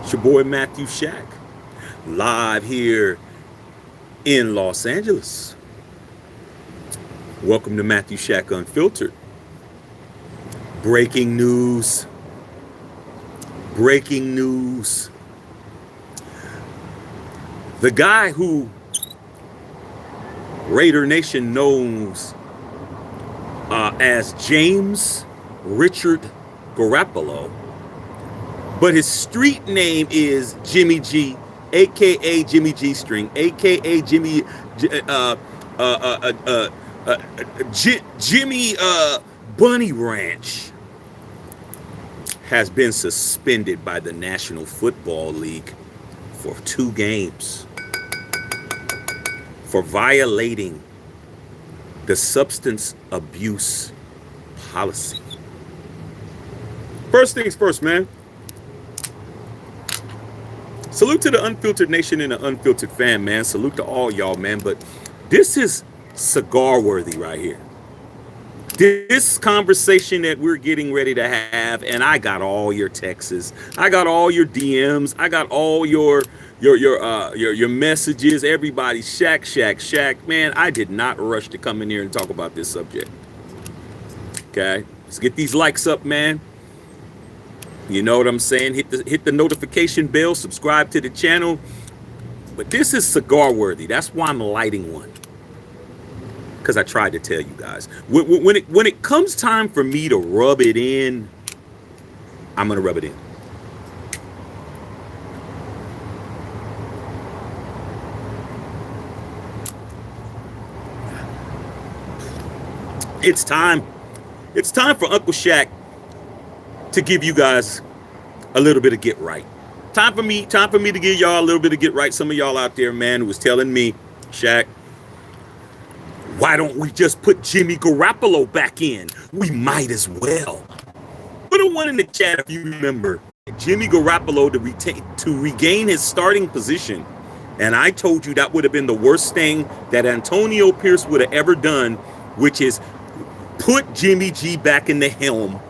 It's your boy Matthew Shack, live here in Los Angeles. Welcome to Matthew Shack Unfiltered. Breaking news. Breaking news. The guy who Raider Nation knows as James Richard Garoppolo, but his street name is Jimmy G, aka Jimmy G String, aka Jimmy Jimmy Bunny Ranch, has been suspended by the National Football League for 2 games for violating the substance abuse policy. First things first, man. Salute to the Unfiltered Nation and the Unfiltered fam, man. Salute to all y'all, man. But this is cigar worthy right here. This conversation that we're getting ready to have, and I got all your texts, I got all your DMs, I got all your messages. Everybody, Shack. Man, I did not rush to come in here and talk about this subject. Okay, let's get these likes up, man. You know what I'm saying? Hit the notification bell, subscribe to the channel. But this is cigar worthy. That's why I'm lighting one. Because I tried to tell you guys. When it comes time for me to rub it in, I'm gonna rub it in. It's time. It's time for Uncle Shack to give you guys a little bit of get right. Time for me to give y'all a little bit of get right. Some of y'all out there, man, who was telling me, Shack, why don't we just put Jimmy Garoppolo back in? We might as well. Put a 1 in the chat if you remember Jimmy Garoppolo to regain his starting position. And I told you that would have been the worst thing that Antonio Pierce would have ever done, which is put Jimmy G back in the helm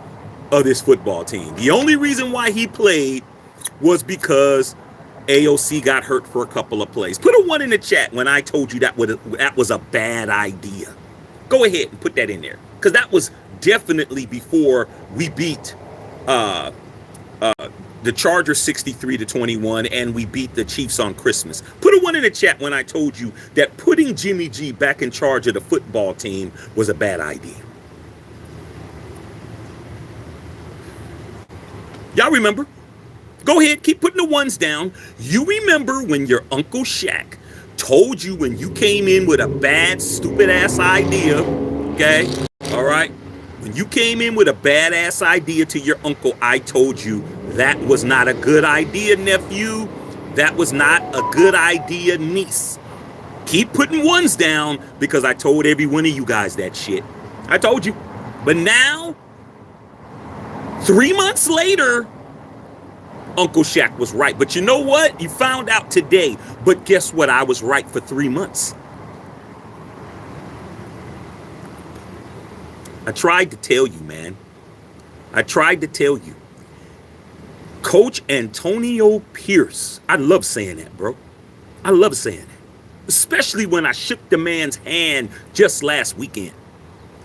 of this football team. The only reason why he played was because AOC got hurt for a couple of plays. Put a 1 in the chat when I told you that was a bad idea. Go ahead and put that in there, because that was definitely before we beat the Chargers 63-21 and we beat the Chiefs on Christmas. Put a 1 in the chat when I told you that putting Jimmy G back in charge of the football team was a bad idea. Y'all remember? Go ahead, keep putting the 1s down. You remember when your Uncle Shack told you when you came in with a bad, stupid-ass idea, okay? All right? When you came in with a badass idea to your uncle, I told you that was not a good idea, nephew. That was not a good idea, niece. Keep putting 1s down, because I told every one of you guys that shit. I told you. But now, 3 months later, Uncle Shack was right. But you know what? You found out today. But guess what? I was right for 3 months. I tried to tell you, man. I tried to tell you. Coach Antonio Pierce. I love saying that, bro. I love saying that. Especially when I shook the man's hand just last weekend.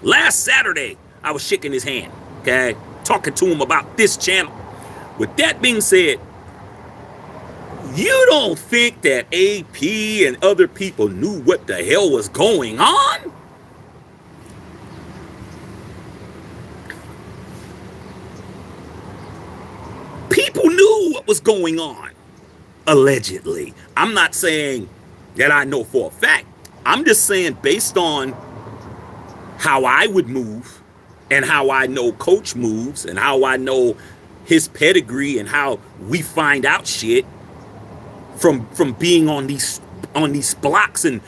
Last Saturday, I was shaking his hand, okay? Talking to him about this channel. With that being said, you don't think that AP and other people knew what the hell was going on? People knew what was going on, allegedly. I'm not saying that I know for a fact. I'm just saying based on how I would move and how I know Coach moves and how I know his pedigree and how we find out shit from being on these blocks and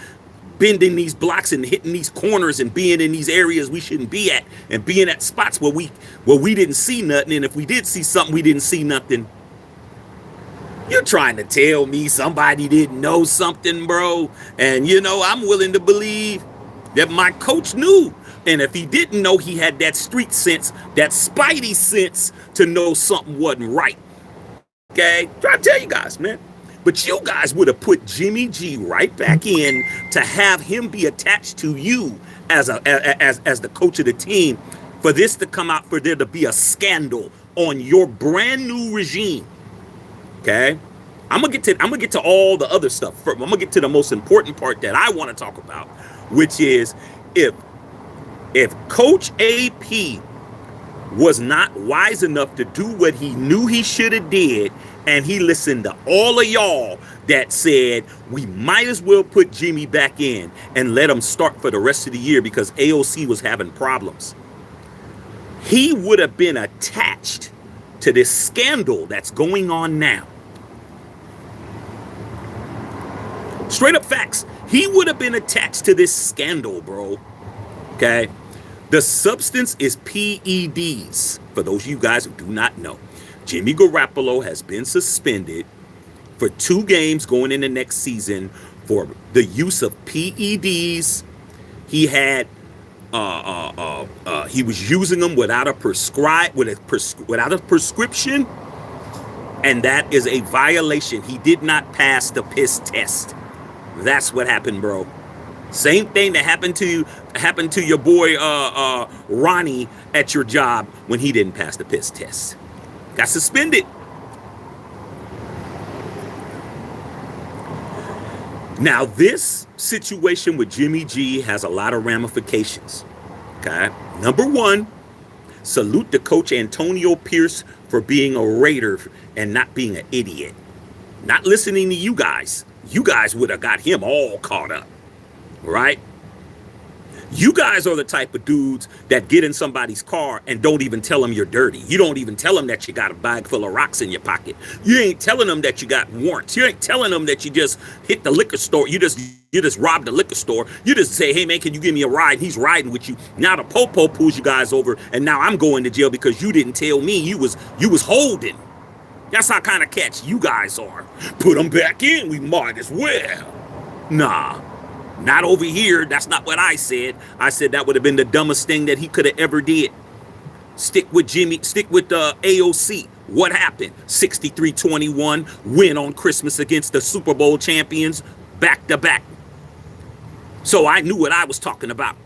bending these blocks and hitting these corners and being in these areas we shouldn't be at and being at spots where we didn't see nothing, and if we did see something, we didn't see nothing. You're trying to tell me somebody didn't know something, bro? And you know, I'm willing to believe that my coach knew. And if he didn't know, he had that street sense, that spidey sense to know something wasn't right. Okay, try to tell you guys, man. But you guys would have put Jimmy G right back in to have him be attached to you as as the coach of the team, for this to come out, for there to be a scandal on your brand new regime. Okay, I'm gonna get to all the other stuff. I'm gonna get to the most important part that I want to talk about, which is if Coach AP was not wise enough to do what he knew he should have did, and he listened to all of y'all that said we might as well put Jimmy back in and let him start for the rest of the year because AOC was having problems, he would have been attached to this scandal that's going on now. Straight up facts. He would have been attached to this scandal, bro. Okay? The substance is PEDs. For those of you guys who do not know, Jimmy Garoppolo has been suspended for 2 games going into next season for the use of PEDs. He had he was using them without a prescription, and that is a violation. He did not pass the piss test. That's what happened, bro. Same thing that happened to your boy Ronnie at your job when he didn't pass the piss test. Got suspended. Now, this situation with Jimmy G has a lot of ramifications. Okay. Number one, salute to Coach Antonio Pierce for being a Raider and not being an idiot. Not listening to you guys. You guys would have got him all caught up. Right? You guys are the type of dudes that get in somebody's car and don't even tell them you're dirty. You don't even tell them that you got a bag full of rocks in your pocket. You ain't telling them that you got warrants. You ain't telling them that you just hit the liquor store. You just robbed the liquor store. You just say, hey man, can you give me a ride? He's riding with you. Now the popo pulls you guys over, and now I'm going to jail because you didn't tell me you was holding. That's how kind of cats you guys are. Put them back in. We might as well. Nah. Not over here. That's not what I said. I said that would have been the dumbest thing that he could have ever did. Stick with Jimmy. Stick with AOC. What happened? 63-21 win on Christmas against the Super Bowl champions back to back. So I knew what I was talking about.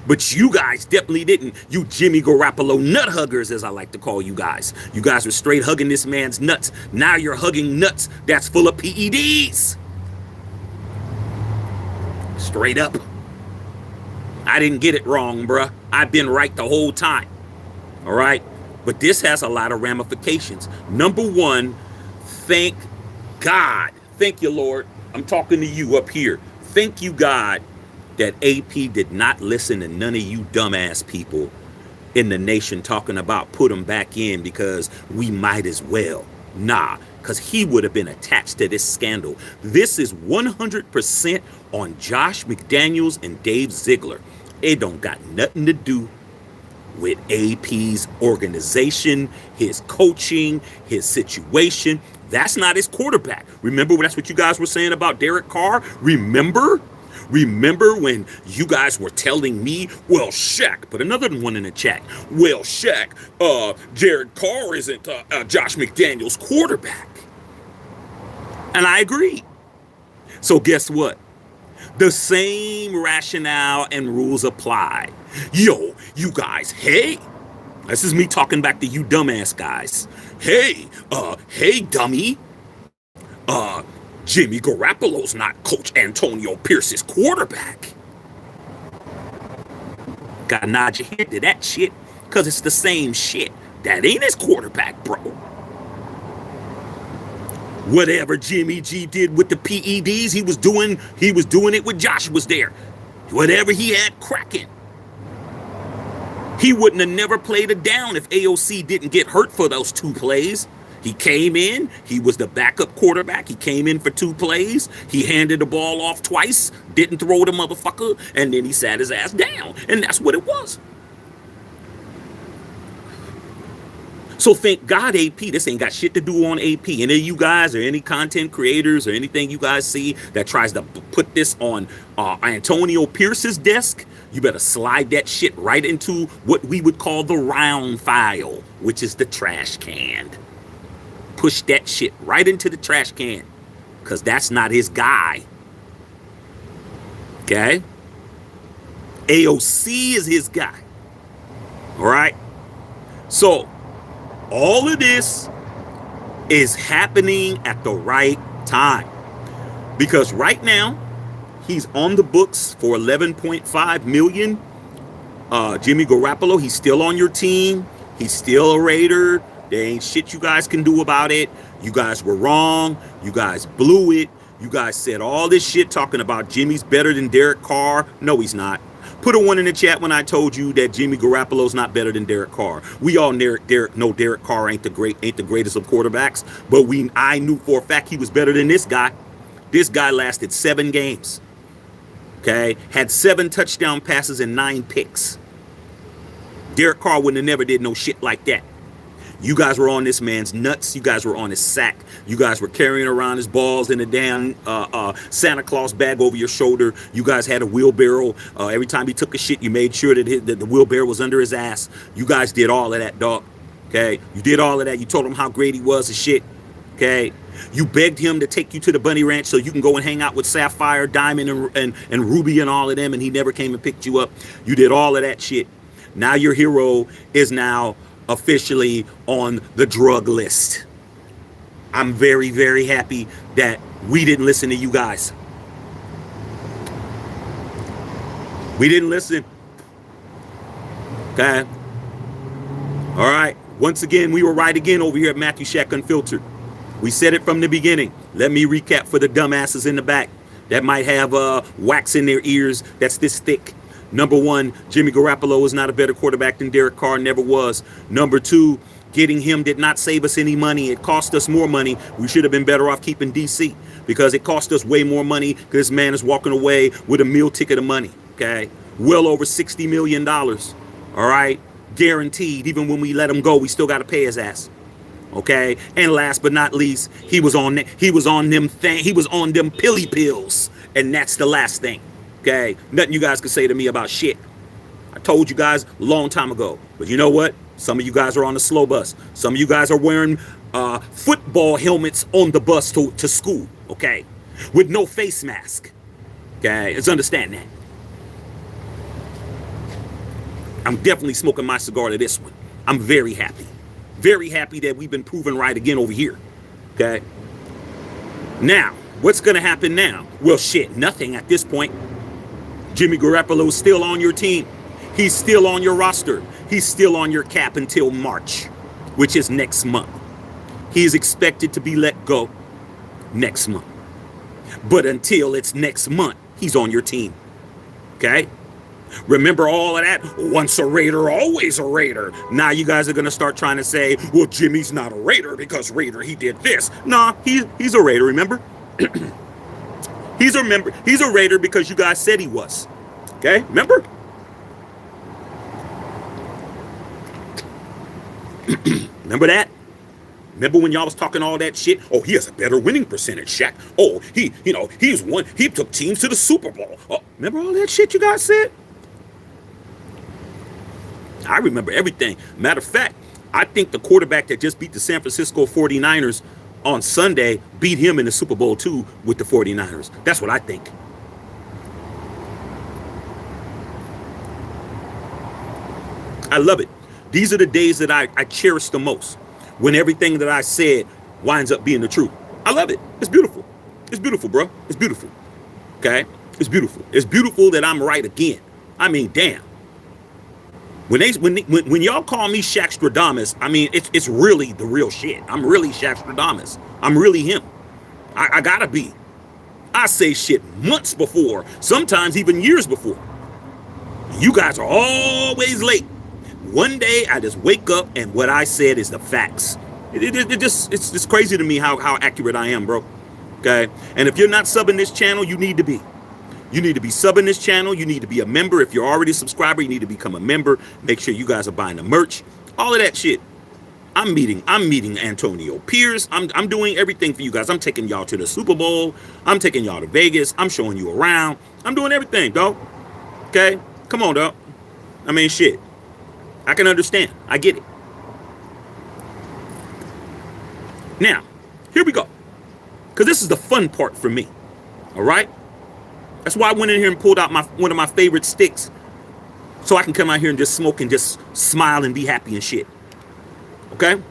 But you guys definitely didn't. You Jimmy Garoppolo nut huggers, as I like to call you guys. You guys were straight hugging this man's nuts. Now you're hugging nuts that's full of PEDs. Straight up. I didn't get it wrong, bruh. I've been right the whole time. All right? But this has a lot of ramifications. Number one, thank God. Thank you, Lord. I'm talking to you up here. Thank you, God, that AP did not listen to none of you dumbass people in the nation talking about put them back in because we might as well. Nah, because he would have been attached to this scandal. This is 100% on Josh McDaniels and Dave Ziegler. It don't got nothing to do with AP's organization, his coaching, his situation. That's not his quarterback. Remember, that's what you guys were saying about Derek Carr? Remember when you guys were telling me, well, Shaq, put another one in the chat. Well, Shaq, Jared Carr isn't Josh McDaniels' quarterback. And I agree. So guess what? The same rationale and rules apply. Yo, you guys, hey, this is me talking back to you dumbass guys. Hey, dummy. Jimmy Garoppolo's not Coach Antonio Pierce's quarterback. Gotta nod your head to that shit, because it's the same shit. That ain't his quarterback, bro. Whatever Jimmy G did with the PEDs, he was doing it when Josh was there. Whatever he had cracking. He wouldn't have never played it down if AOC didn't get hurt for those 2 plays. He came in, he was the backup quarterback. He came in for 2 plays. He handed the ball off twice, didn't throw the motherfucker, and then he sat his ass down. And that's what it was. So thank God, AP, this ain't got shit to do on AP. Any of you guys or any content creators or anything you guys see that tries to put this on Antonio Pierce's desk, you better slide that shit right into what we would call the round file, which is the trash can. push that shit right into the trash can, because that's not his guy. Okay? AOC is his guy. All right? So, all of this is happening at the right time. Because right now, he's on the books for $11.5 million. Jimmy Garoppolo, he's still on your team. He's still a Raider. There ain't shit you guys can do about it. You guys were wrong. You guys blew it. You guys said all this shit talking about Jimmy's better than Derek Carr. No, he's not. Put a 1 in the chat when I told you that Jimmy Garoppolo's not better than Derek Carr. We all know Derek Carr ain't the greatest of quarterbacks, but I knew for a fact he was better than this guy. This guy lasted 7 games. Okay? Had 7 touchdown passes and 9 picks. Derek Carr wouldn't have never did no shit like that. You guys were on this man's nuts. You guys were on his sack. You guys were carrying around his balls in a damn Santa Claus bag over your shoulder. You guys had a wheelbarrow. Every time he took a shit, you made sure that the wheelbarrow was under his ass. You guys did all of that, dog. Okay? You did all of that. You told him how great he was and shit. Okay? You begged him to take you to the Bunny Ranch so you can go and hang out with Sapphire, Diamond, and Ruby and all of them, and he never came and picked you up. You did all of that shit. Now your hero is now officially on the drug list. I'm very, very happy that we didn't listen to you guys. We didn't listen. Okay? All right. Once again, we were right again over here at Matthew Shack Unfiltered. We said it from the beginning. Let me recap for the dumbasses in the back that might have wax in their ears that's this thick. Number 1, Jimmy Garoppolo is not a better quarterback than Derek Carr, never was. Number 2, getting him did not save us any money. It cost us more money. We should have been better off keeping DC because it cost us way more money because this man is walking away with a meal ticket of money, okay? Well over $60 million, all right? Guaranteed. Even when we let him go, we still got to pay his ass. Okay, and last but not least, he was on them pilly pills, and that's the last thing. Okay, nothing you guys could say to me about shit. I told you guys a long time ago, but you know what? Some of you guys are on the slow bus. Some of you guys are wearing football helmets on the bus to school. Okay, with no face mask. Okay, let's understand that. I'm definitely smoking my cigar to this one. I'm very happy. Very happy that we've been proven right again over here. Okay. Now, what's going to happen now? Well, shit, nothing at this point. Jimmy Garoppolo is still on your team. He's still on your roster. He's still on your cap until March, which is next month. He is expected to be let go next month. But until it's next month, he's on your team. Okay? Remember all of that? Once a Raider, always a Raider. Now you guys are going to start trying to say, well, Jimmy's not a Raider because Raider, he did this. Nah, he's a Raider, remember? He's a Raider because you guys said he was. Okay, remember? Remember that? Remember when y'all was talking all that shit? Oh, he has a better winning percentage, Shaq. Oh, he took teams to the Super Bowl. Oh, remember all that shit you guys said? I remember everything. Matter of fact, I think the quarterback that just beat the San Francisco 49ers on Sunday beat him in the Super Bowl too with the 49ers. That's what I think. I love it. These are the days that I cherish the most, when everything that I said winds up being the truth. I love it. It's beautiful. It's beautiful, bro. It's beautiful. Okay? It's beautiful. It's beautiful that I'm right again. I mean, damn. When y'all call me Shaqstradamus, I mean, it's really the real shit. I'm really Shaqstradamus. I'm really him. I gotta be. I say shit months before, sometimes even years before. You guys are always late. One day I just wake up and what I said is the facts. It's just crazy to me how accurate I am, bro. Okay? And if you're not subbing this channel, you need to be. You need to be subbing this channel. You need to be a member. If you're already a subscriber, you need to become a member. Make sure you guys are buying the merch. All of that shit. I'm meeting Antonio Pierce. I'm doing everything for you guys. I'm taking y'all to the Super Bowl. I'm taking y'all to Vegas. I'm showing you around. I'm doing everything, dog. Okay? Come on, dog. I mean, shit. I can understand. I get it. Now, here we go. Because this is the fun part for me. All right? That's why I went in here and pulled out one of my favorite sticks. So I can come out here and just smoke and just smile and be happy and shit. Okay?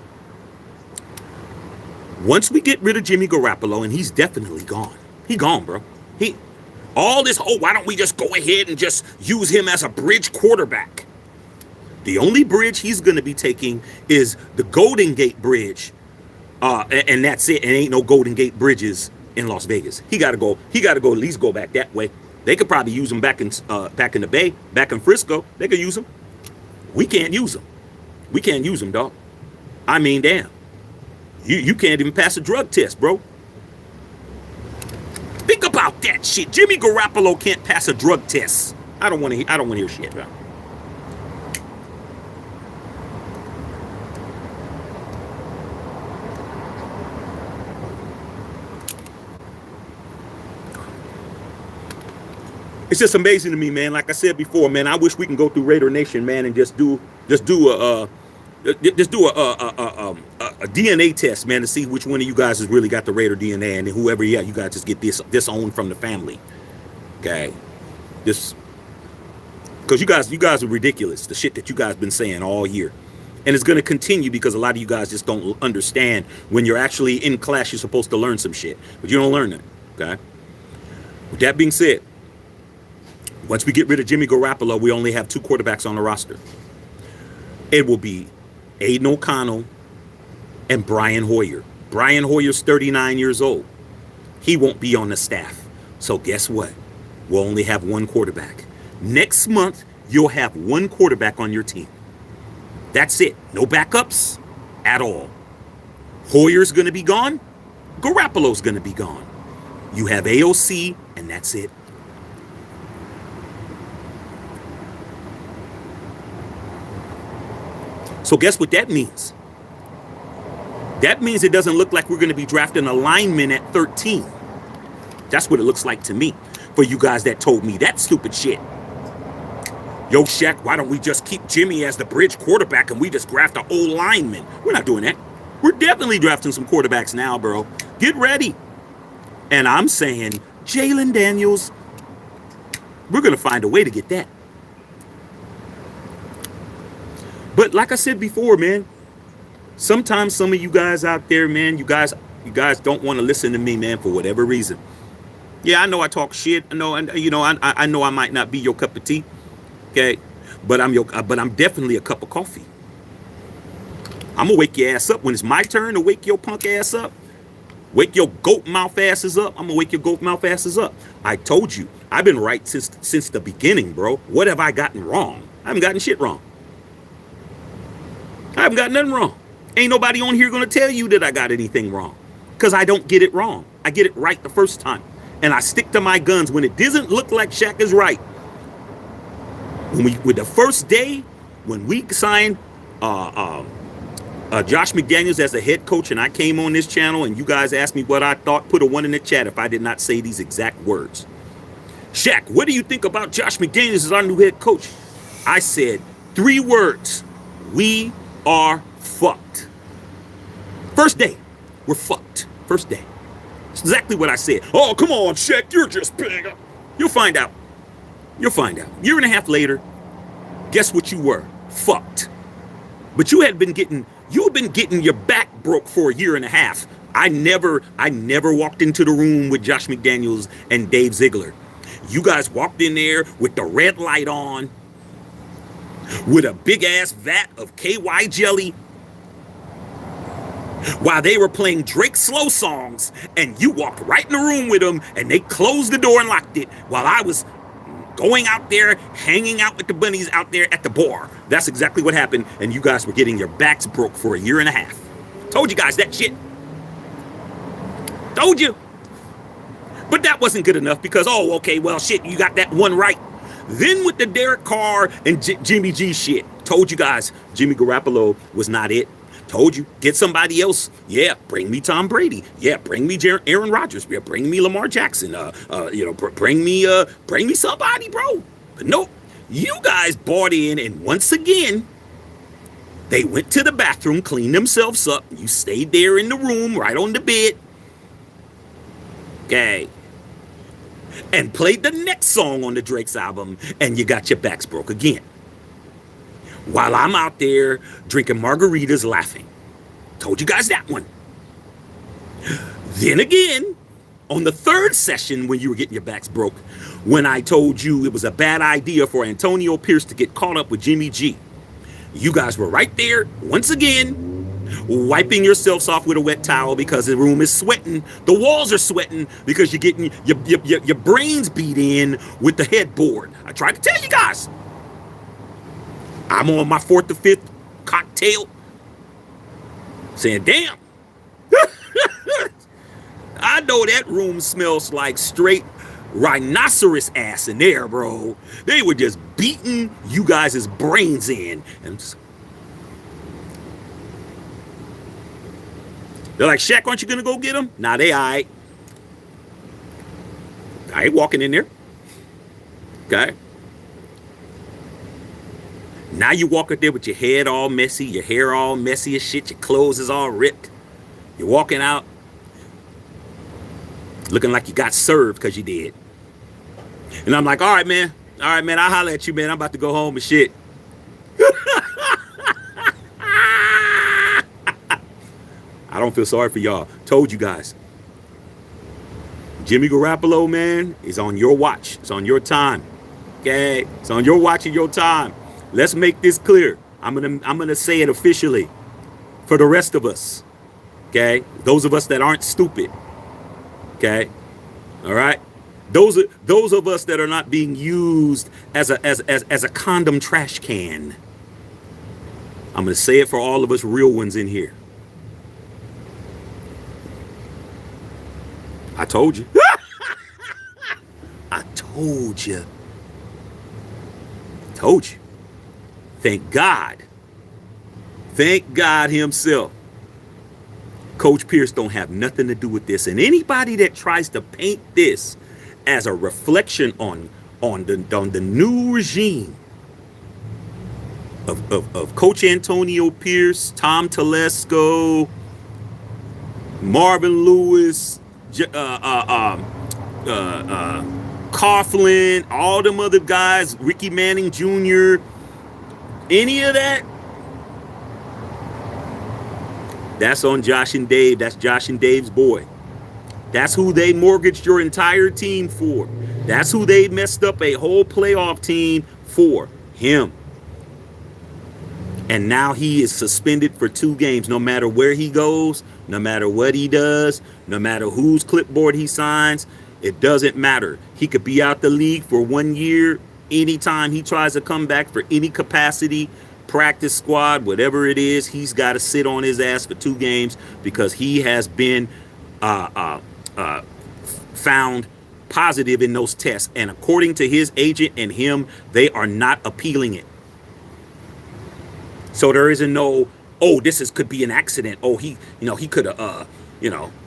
Once we get rid of Jimmy Garoppolo, and he's definitely gone. He gone, bro. All this, why don't we just go ahead and just use him as a bridge quarterback? The only bridge he's going to be taking is the Golden Gate Bridge. And that's it. And ain't no Golden Gate bridges in Las Vegas. He got to go at least go back that way. They could probably use him back in the Bay, back in Frisco. They could use him. We can't use him. We can't use him, dog. I mean, damn. You can't even pass a drug test, bro. Think about that shit. Jimmy Garoppolo can't pass a drug test. I don't want to hear shit, bro. It's just amazing to me, man. Like I said before, man, I wish we can go through Raider Nation, man, and just do a DNA test, man, to see which one of you guys has really got the Raider DNA, and then whoever, you guys just get this owned from the family. Okay, just because you guys are ridiculous. The shit that you guys been saying all year, and it's gonna continue because a lot of you guys just don't understand when you're actually in class. You're supposed to learn some shit, but you don't learn it. Okay. With that being said, once we get rid of Jimmy Garoppolo, we only have 2 quarterbacks on the roster. It will be Aiden O'Connell and Brian Hoyer. Brian Hoyer's 39 years old. He won't be on the staff. So guess what? We'll only have 1 quarterback. Next month, you'll have 1 quarterback on your team. That's it. No backups at all. Hoyer's going to be gone. Garoppolo's going to be gone. You have AOC, and that's it. So guess what that means? That means it doesn't look like we're going to be drafting a lineman at 13. That's what it looks like to me. For you guys that told me that stupid shit. Yo, Shaq, why don't we just keep Jimmy as the bridge quarterback and we just draft an old lineman? We're not doing that. We're definitely drafting some quarterbacks now, bro. Get ready. And I'm saying, Jalen Daniels, we're going to find a way to get that. But like I said before, man, sometimes some of you guys out there, man, you guys don't want to listen to me, man, for whatever reason. Yeah, I know I talk shit. I know, I know I might not be your cup of tea, okay? But I'm definitely a cup of coffee. I'm gonna wake your ass up when it's my turn to wake your punk ass up. Wake your goat mouth asses up. I'm gonna wake your goat mouth asses up. I told you, I've been right since the beginning, bro. What have I gotten wrong? I haven't gotten shit wrong. I haven't got nothing wrong. Ain't nobody on here gonna tell you that I got anything wrong. Because I don't get it wrong. I get it right the first time. And I stick to my guns when it doesn't look like Shaq is right. With the first day, when we signed Josh McDaniels as a head coach, and I came on this channel and you guys asked me what I thought, put a 1 in the chat if I did not say these exact words. Shaq, what do you think about Josh McDaniels as our new head coach? I said 3 words. We are fucked. First day, we're fucked. First day. That's exactly what I said. Oh, come on, Shaq, you're just big. You'll find out. You'll find out. Year and a half later, guess what you were? Fucked. But you've been getting your back broke for a year and a half. I never walked into the room with Josh McDaniels and Dave Ziegler. You guys walked in there with the red light on, with a big ass vat of KY jelly, while they were playing Drake slow songs, and you walked right in the room with them, and they closed the door and locked it while I was going out there, hanging out with the bunnies out there at the bar. That's exactly what happened, and you guys were getting your backs broke for a year and a half. Told you guys that shit. Told you. But that wasn't good enough because, oh, okay, well, shit, you got that one right. Then with the Derek Carr and Jimmy G shit, told you guys Jimmy Garoppolo was not it. Told you, get somebody else. Yeah, bring me Tom Brady. Yeah, bring me Aaron Rodgers. Yeah, bring me Lamar Jackson. Bring me somebody, bro. But nope, you guys bought in, and once again, They went to the bathroom, cleaned themselves up. You stayed there in the room, right on the bed. Okay. And played the next song on the Drake's album, and you got your backs broke again. While I'm out there drinking margaritas laughing. Told you guys that one. Then again, on the third session when you were getting your backs broke, when I told you it was a bad idea for Antonio Pierce to get caught up with Jimmy G, you guys were right there, once again, wiping yourselves off with a wet towel because the room is sweating. The walls are sweating because you're getting your brains beat in with the headboard. I tried to tell you guys. I'm on my 4th or 5th cocktail saying, damn. I know that room smells like straight rhinoceros ass in there, bro. They were just beating you guys' brains in. And they're like, Shaq, aren't you going to go get them? Nah, they all right. I ain't walking in there. Okay. Now you walk up there with your head all messy, your hair all messy as shit, your clothes is all ripped. You're walking out looking like you got served because you did. And I'm like, all right, man, I'll holler at you, man. I'm about to go home and shit. I don't feel sorry for y'all. Told you guys. Jimmy Garoppolo, man, is on your watch. It's on your time. Okay? It's on your watch and your time. Let's make this clear. I'm gonna say it officially for the rest of us. Okay? Those of us that aren't stupid. Okay? All right? Those of us that are not being used as a condom trash can. I'm gonna say it for all of us real ones in here. I told you. I told you. Told you. Thank God. Thank God himself. Coach Pierce don't have nothing to do with this. And anybody that tries to paint this as a reflection on the new regime of Coach Antonio Pierce, Tom Telesco, Marvin Lewis, Coughlin, all them other guys, Ricky Manning Jr., any of that, that's on Josh and Dave. That's Josh and Dave's boy. That's who they mortgaged your entire team for. That's who they messed up a whole playoff team for. Him. And now he is suspended for 2 games. No matter where he goes, no matter what he does, no matter whose clipboard he signs, it doesn't matter. He could be out the league for 1 year. Anytime he tries to come back for any capacity, practice squad, whatever it is, he's got to sit on his ass for 2 games because he has been found positive in those tests. And according to his agent and him, they are not appealing it. So there isn't no, oh, could be an accident. Oh, he could have,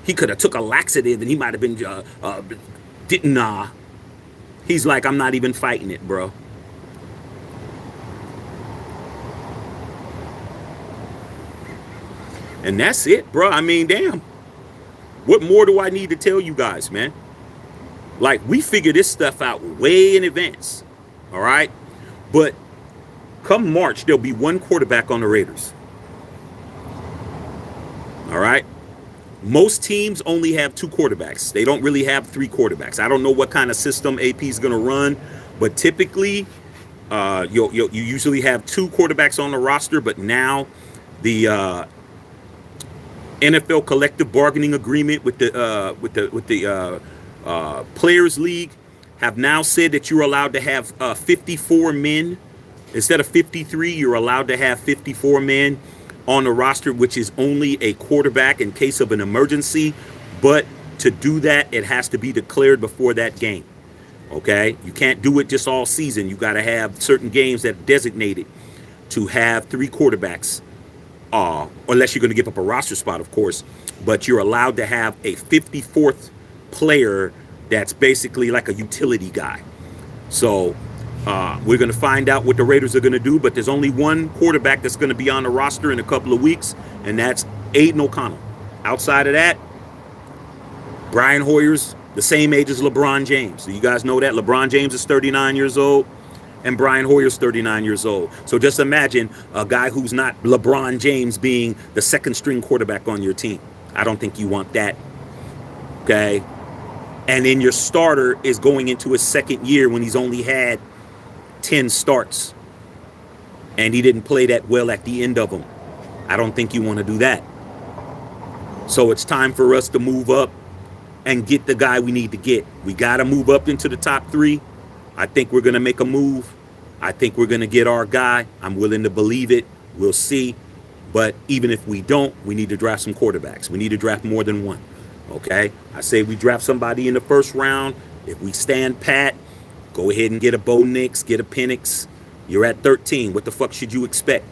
he could have took a laxative and he might have been, didn't. He's like, I'm not even fighting it, bro. And that's it, bro. I mean, damn. What more do I need to tell you guys, man? Like, we figure this stuff out way in advance. All right? But come March, there'll be 1 quarterback on the Raiders. All right? Most teams only have 2 quarterbacks. They don't really have 3 quarterbacks. I don't know what kind of system AP is going to run, but typically you usually have 2 quarterbacks on the roster. But now the NFL collective bargaining agreement with the Players League have now said that you're allowed to have 54 men instead of 53. You're allowed to have 54 men on the roster, which is only a quarterback in case of an emergency. But to do that, it has to be declared before that game. Okay? You can't do it just all season. You got to have certain games that are designated to have 3 quarterbacks, unless you're going to give up a roster spot, of course. But you're allowed to have a 54th player that's basically like a utility guy. So We're going to find out what the Raiders are going to do, but there's only one quarterback that's going to be on the roster in a couple of weeks, and that's Aiden O'Connell. Outside of that, Brian Hoyer's the same age as LeBron James. So you guys know that LeBron James is 39 years old and Brian Hoyer's 39 years old. So just imagine a guy who's not LeBron James being the second string quarterback on your team. I don't think you want that. Okay. And then your starter is going into his second year when he's only had 10 starts and he didn't play that well at the end of them. I don't think you want to do that. So it's time for us to move up and get the guy we need to get. We got to move up into the top 3. I think we're going to make a move. I think we're going to get our guy. I'm willing to believe it. We'll see. But even if we don't, we need to draft some quarterbacks. We need to draft more than one. Okay? I say we draft somebody in the first round. If we stand pat, go ahead and get a Bo Nix, get a Penix. You're at 13. What the fuck should you expect?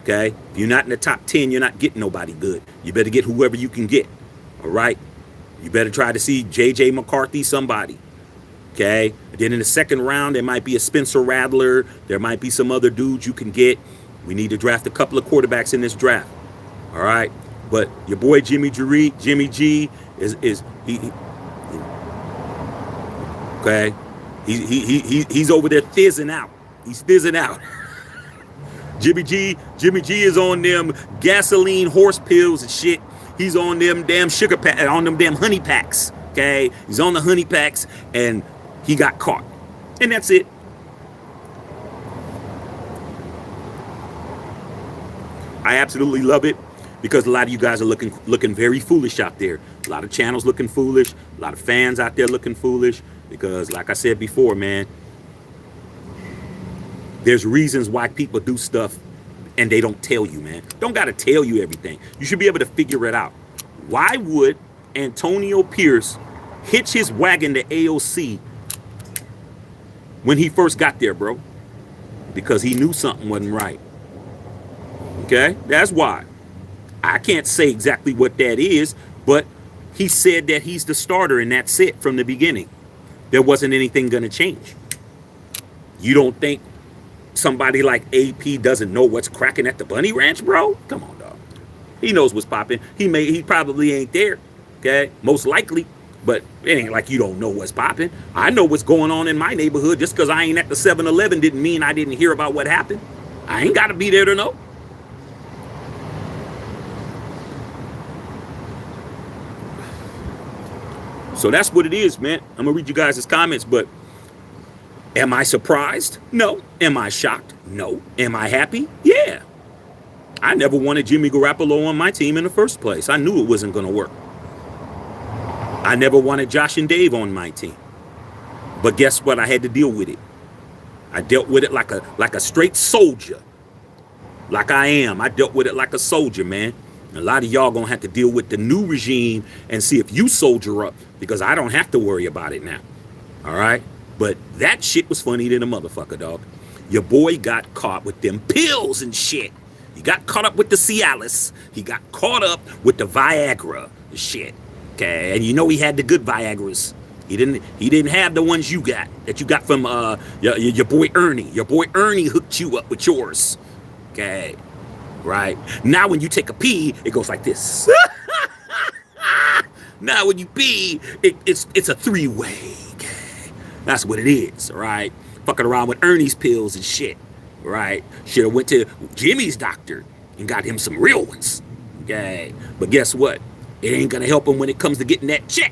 Okay? If you're not in the top 10, you're not getting nobody good. You better get whoever you can get. All right? You better try to see J.J. McCarthy, somebody. Okay? And then in the second round, there might be a Spencer Rattler. There might be some other dudes you can get. We need to draft a couple of quarterbacks in this draft. All right? But your boy Jimmy G is okay? He's over there fizzing out. He's fizzing out. Jimmy G is on them gasoline horse pills and shit. He's on them damn on them damn honey packs. Okay, he's on the honey packs and he got caught, and that's it. I absolutely love it because a lot of you guys are looking very foolish out there. A lot of channels looking foolish. A lot of fans out there looking foolish because, like I said before, man, there's reasons why people do stuff and they don't tell you, man. Don't got to tell you everything. You should be able to figure it out. Why would Antonio Pierce hitch his wagon to AOC when he first got there, bro? Because he knew something wasn't right. Okay? That's why. I can't say exactly what that is, but he said that he's the starter and that's it from the beginning. There wasn't anything going to change. You don't think somebody like AP doesn't know what's cracking at the Bunny Ranch, bro? Come on, dog. He knows what's popping. He probably ain't there, okay? Most likely, but it ain't like you don't know what's popping. I know what's going on in my neighborhood. Just because I ain't at the 7-Eleven didn't mean I didn't hear about what happened. I ain't got to be there to know. So that's what it is, man. I'm going to read you guys' comments, but am I surprised? No. Am I shocked? No. Am I happy? Yeah. I never wanted Jimmy Garoppolo on my team in the first place. I knew it wasn't going to work. I never wanted Josh and Dave on my team. But guess what? I had to deal with it. I dealt with it like a straight soldier. Like I am. I dealt with it like a soldier, man. A lot of y'all gonna have to deal with the new regime and see if you soldier up, because I don't have to worry about it now. All right? But that shit was funny than a motherfucker, dog. Your boy got caught with them pills and shit. He got caught up with the Cialis. He got caught up with the Viagra and shit. Okay, and you know he had the good Viagras. He didn't have the ones you got from your boy Ernie. Your boy Ernie hooked you up with yours. Okay. Right? Now when you take a pee, it goes like this. Now when you pee, it's a 3-way. Okay? That's what it is, right? Fucking around with Ernie's pills and shit, right? Should have went to Jimmy's doctor and got him some real ones. Okay? But guess what? It ain't gonna help him when it comes to getting that check.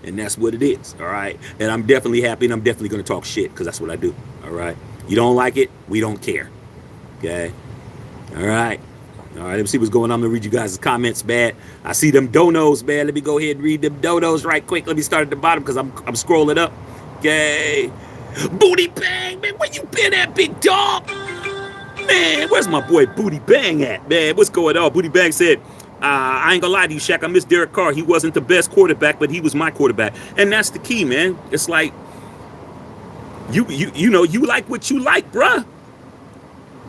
And that's what it is, all right? And I'm definitely happy, and I'm definitely gonna talk shit, because that's what I do, all right? You don't like it, we don't care, okay? All right, let me see what's going on. I'm gonna read you guys' comments, man. I see them donos, man. Let me go ahead and read them donos right quick. Let me start at the bottom because I'm scrolling up. Okay. Booty Bang, man, where you been at, big dog? Man, where's my boy Booty Bang at, man? What's going on? Booty Bang said, I ain't gonna lie to you, Shaq. I miss Derek Carr. He wasn't the best quarterback, but he was my quarterback. And that's the key, man. It's like, you know, you like what you like, bruh.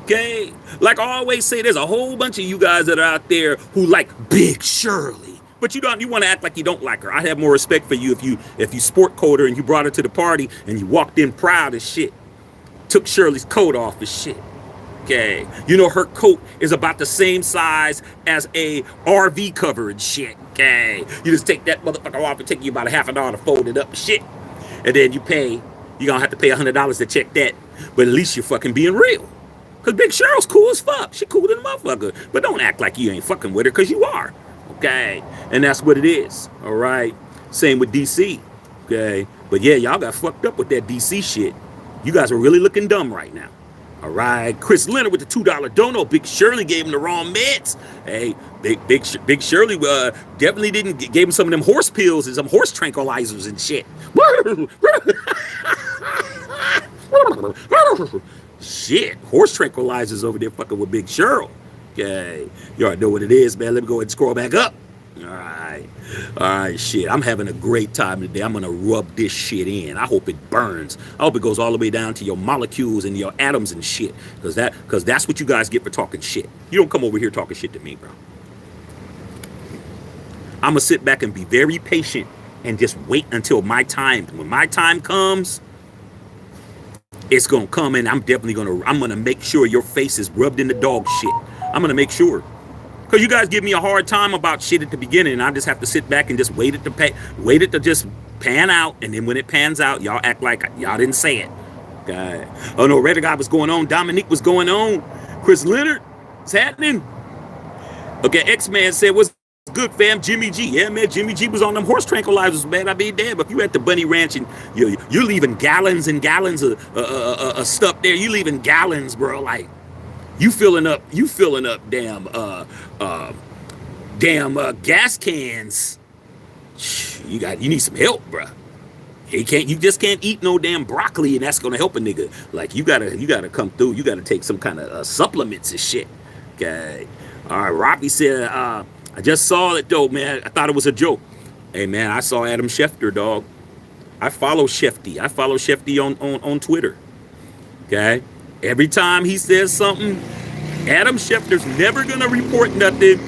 Okay, like I always say, there's a whole bunch of you guys that are out there who like Big Shirley, but you want to act like you don't like her. I have more respect for you if you sport coded her and you brought her to the party and you walked in proud as shit. took Shirley's coat off and shit. Okay. You know, her coat is about the same size as a RV cover and shit. Okay. You just take that motherfucker off and take you about a half an hour to fold it up and shit. And then you're gonna have to pay $100 to check that. But at least you're fucking being real. Cause Big Cheryl's cool as fuck. She cool than a motherfucker. But don't act like you ain't fucking with her, cause you are. Okay. And that's what it is. All right. Same with DC. Okay. But yeah, y'all got fucked up with that DC shit. You guys are really looking dumb right now. All right, Chris Leonard with the $2 dono. Big Shirley gave him the wrong meds. Hey, Big Shirley definitely gave him some of them horse pills and some horse tranquilizers and shit. Shit, horse tranquilizers over there fucking with Big Cheryl. Okay, you already know what it is, man. Let me go ahead and scroll back up. All right, shit. I'm having a great time today. I'm gonna rub this shit in. I hope it burns. I hope it goes all the way down to your molecules and your atoms and shit. Cause that's what you guys get for talking shit. You don't come over here talking shit to me, bro. I'm gonna sit back and be very patient and just wait until my time. When my time comes, it's gonna come, and I'm gonna make sure your face is rubbed in the dog shit. I'm gonna make sure. Because you guys give me a hard time about shit at the beginning, and I just have to sit back and just wait it to just pan out, and then when it pans out, y'all act like y'all didn't say it. Okay. Oh no, Red Guy was going on. Dominique was going on. Chris Leonard, what's happening? Okay, X-Man said, what's good, fam? Jimmy G. Yeah, man, Jimmy G was on them horse tranquilizers, man. I mean, damn, if you at the Bunny Ranch and you're leaving gallons and gallons of stuff there, you leaving gallons, bro, like, you filling up damn gas cans. You need some help, bruh. You just can't eat no damn broccoli and that's gonna help a nigga. Like you gotta come through. You gotta take some kind of supplements and shit. Okay. All right. Robbie said, I just saw it though, man. I thought it was a joke. Hey man, I saw Adam Schefter, dog. I follow Shefty. on Twitter. Okay. Every time he says something, Adam Schefter's never going to report nothing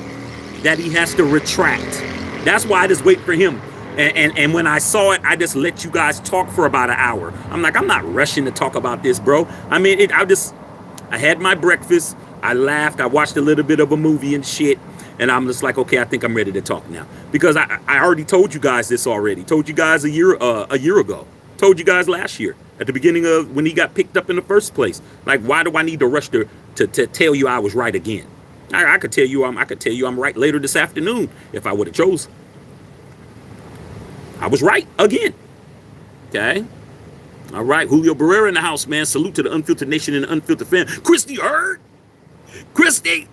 that he has to retract. That's why I just wait for him. And when I saw it, I just let you guys talk for about an hour. I'm like, I'm not rushing to talk about this, bro. I mean, I had my breakfast. I laughed. I watched a little bit of a movie and shit. And I'm just like, okay, I think I'm ready to talk now. Because I already told you guys this already. Told you guys a year ago. Told you guys last year. At the beginning of when he got picked up in the first place. Like, why do I need to rush to tell you I was right again? I could tell you I'm right later this afternoon if I would have chosen. I was right again. Okay. All right. Julio Barrera in the house, man. Salute to the Unfiltered Nation and the Unfiltered Fan. Christy heard. Christy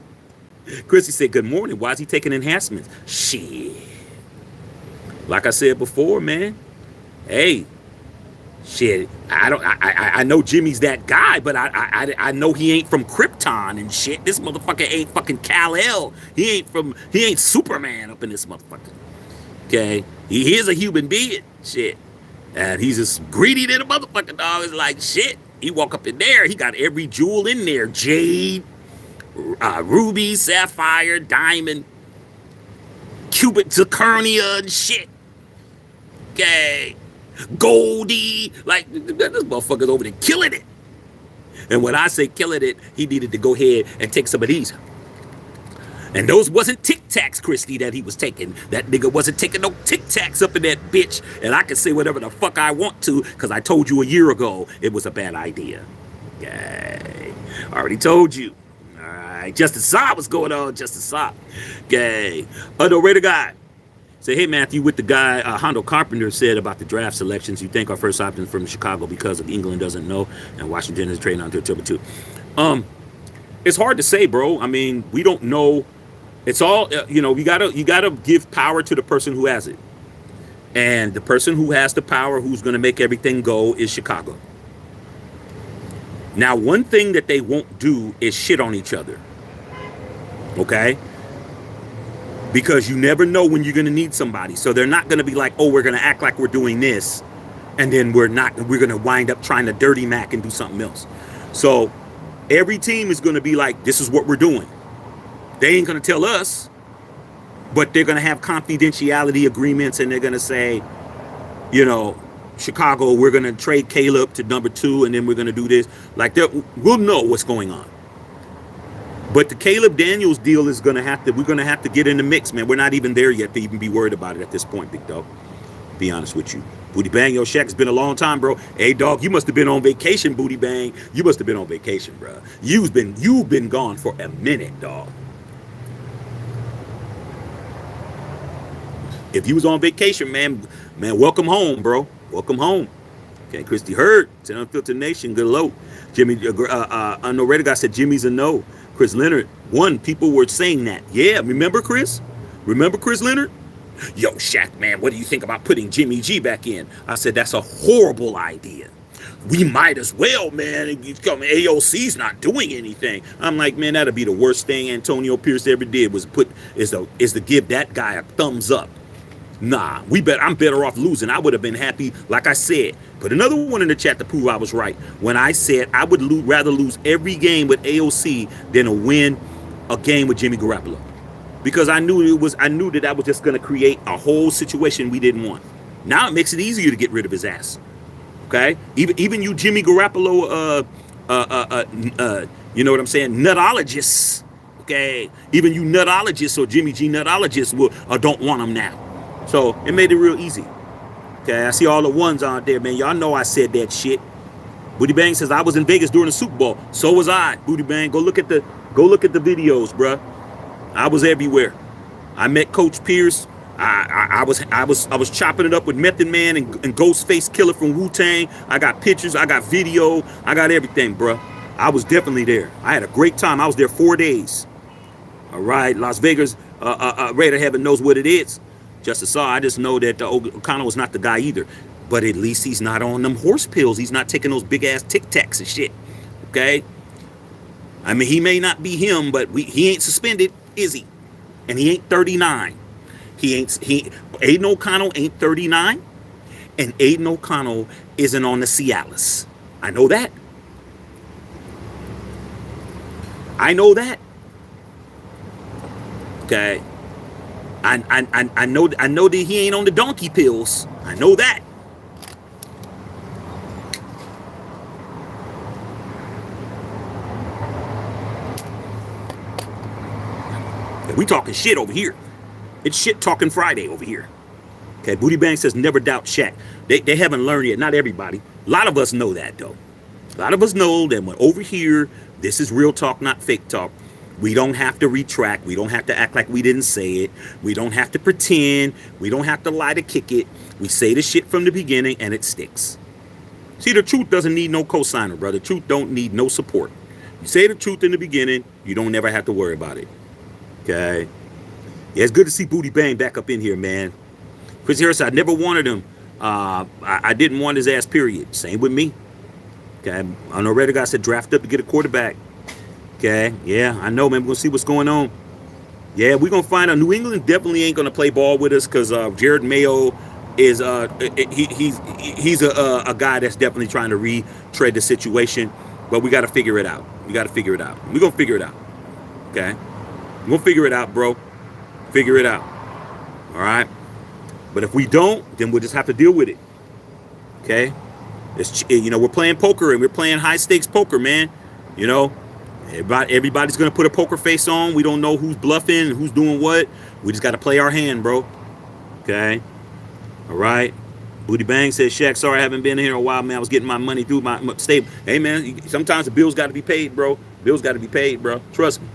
said, good morning. Why is he taking enhancements? Shit. Like I said before, man. Hey. Shit, I know Jimmy's that guy, but I know he ain't from Krypton and shit. This motherfucker ain't fucking Kal-El. He ain't Superman up in this motherfucker. Okay, he is a human being, shit, and he's just greedy than a motherfucker, dog. It's like shit. He walk up in there, he got every jewel in there: jade, ruby, sapphire, diamond, cubic zirconia and shit. Okay. Goldie, like this motherfucker's over there killing it. And when I say killing it, he needed to go ahead and take some of these. And those wasn't Tic Tacs, Christy, that he was taking. That nigga wasn't taking no Tic Tacs up in that bitch. And I can say whatever the fuck I want to, because I told you a year ago it was a bad idea. Okay, I already told you. All right, Justice Saab, what's going on, Justice Saab? Okay, underrated guy. Say, hey, Matthew, with the guy Hondo Carpenter said about the draft selections, you think our first option from Chicago because of England doesn't know and Washington is trading on to October 2. It's hard to say, bro. I mean, we don't know. It's all, you gotta give power to the person who has it. And the person who has the power, who's going to make everything go, is Chicago. Now, one thing that they won't do is shit on each other. Okay? Because you never know when you're going to need somebody. So they're not going to be like, oh, we're going to act like we're doing this. And then we're going to wind up trying to dirty Mac and do something else. So every team is going to be like, this is what we're doing. They ain't going to tell us. But they're going to have confidentiality agreements. And they're going to say, Chicago, we're going to trade Caleb to number 2, and then we're going to do this. Like, we'll know what's going on. But the Caleb Daniels deal is going to have to, we're going to have to get in the mix, man. We're not even there yet to even be worried about it at this point, big dog. Be honest with you. Booty Bang, yo, Shaq, it's been a long time, bro. Hey, dog, you must have been on vacation, Booty Bang. You must have been on vacation, bro. You've been gone for a minute, dog. If you was on vacation, man, welcome home, bro. Welcome home. Okay, Christy Hurd, Unfiltered Nation, good low. Jimmy, no Reddit guy said Jimmy's a no. Chris Leonard, people were saying that. Yeah, remember Chris? Remember Chris Leonard? Yo, Shaq, man, what do you think about putting Jimmy G back in? I said, that's a horrible idea. We might as well, man. AOC's not doing anything. I'm like, man, that'd be the worst thing Antonio Pierce ever did was to give that guy a thumbs up. Nah, I'm better off losing. I would have been happy, like I said. Put another one in the chat to prove I was right. When I said I would rather lose every game with AOC than to win a game with Jimmy Garoppolo. Because I knew that was just going to create a whole situation we didn't want. Now it makes it easier to get rid of his ass. Okay? Even you Jimmy Garoppolo, you know what I'm saying? Nutologists. Okay? Even you nutologists or Jimmy G nutologists don't want him now. So it made it real easy. Okay, I see all the ones out there, man. Y'all know I said that shit. Booty Bang says I was in Vegas during the Super Bowl. So was I. Booty Bang, go look at the videos, bruh. I was everywhere. I met Coach Pierce. I was chopping it up with Method Man and Ghostface Killer from Wu-Tang. I got pictures. I got video. I got everything, bruh. I was definitely there. I had a great time. I was there 4 days. All right, Las Vegas. Raider Heaven knows what it is. Just I just know that O'Connell was not the guy either. But at least he's not on them horse pills. He's not taking those big-ass Tic Tacs and shit. Okay? I mean, he may not be him, but he ain't suspended, is he? And he ain't 39. Aiden O'Connell ain't 39. And Aiden O'Connell isn't on the Cialis. I know that. I know that. Okay? I know that he ain't on the donkey pills. I know that. We talking shit over here. It's shit talking Friday over here. Okay, Booty Bang says never doubt Shaq. They haven't learned yet. Not everybody. A lot of us know that though. A lot of us know that when over here, this is real talk, not fake talk. We don't have to retract. We don't have to act like we didn't say it. We don't have to pretend. We don't have to lie to kick it. We say the shit from the beginning and it sticks. See, the truth doesn't need no cosigner, brother. The truth don't need no support. You say the truth in the beginning, you don't never have to worry about it. Okay? Yeah, it's good to see Booty Bang back up in here, man. Chris Harris, I never wanted him. I didn't want his ass, period. Same with me. Okay? I know Reddit guy said draft up to get a quarterback. Okay, yeah, I know, man. We're going to see what's going on. Yeah, we're going to find out. New England definitely ain't going to play ball with us because Jared Mayo is he's a guy that's definitely trying to retread the situation. But we got to figure it out. We're going to figure it out. Okay? We're going to figure it out, bro. Figure it out. All right? But if we don't, then we'll just have to deal with it. Okay? We're playing poker and we're playing high-stakes poker, man. You know? Everybody's going to put a poker face on. We don't know who's bluffing and who's doing what. We just got to play our hand, bro. Okay? All right? Booty Bang says, Shaq, sorry I haven't been here in a while, man. I was getting my money through my stable. Hey, man, sometimes the bills got to be paid, bro. Bills got to be paid, bro. Trust me.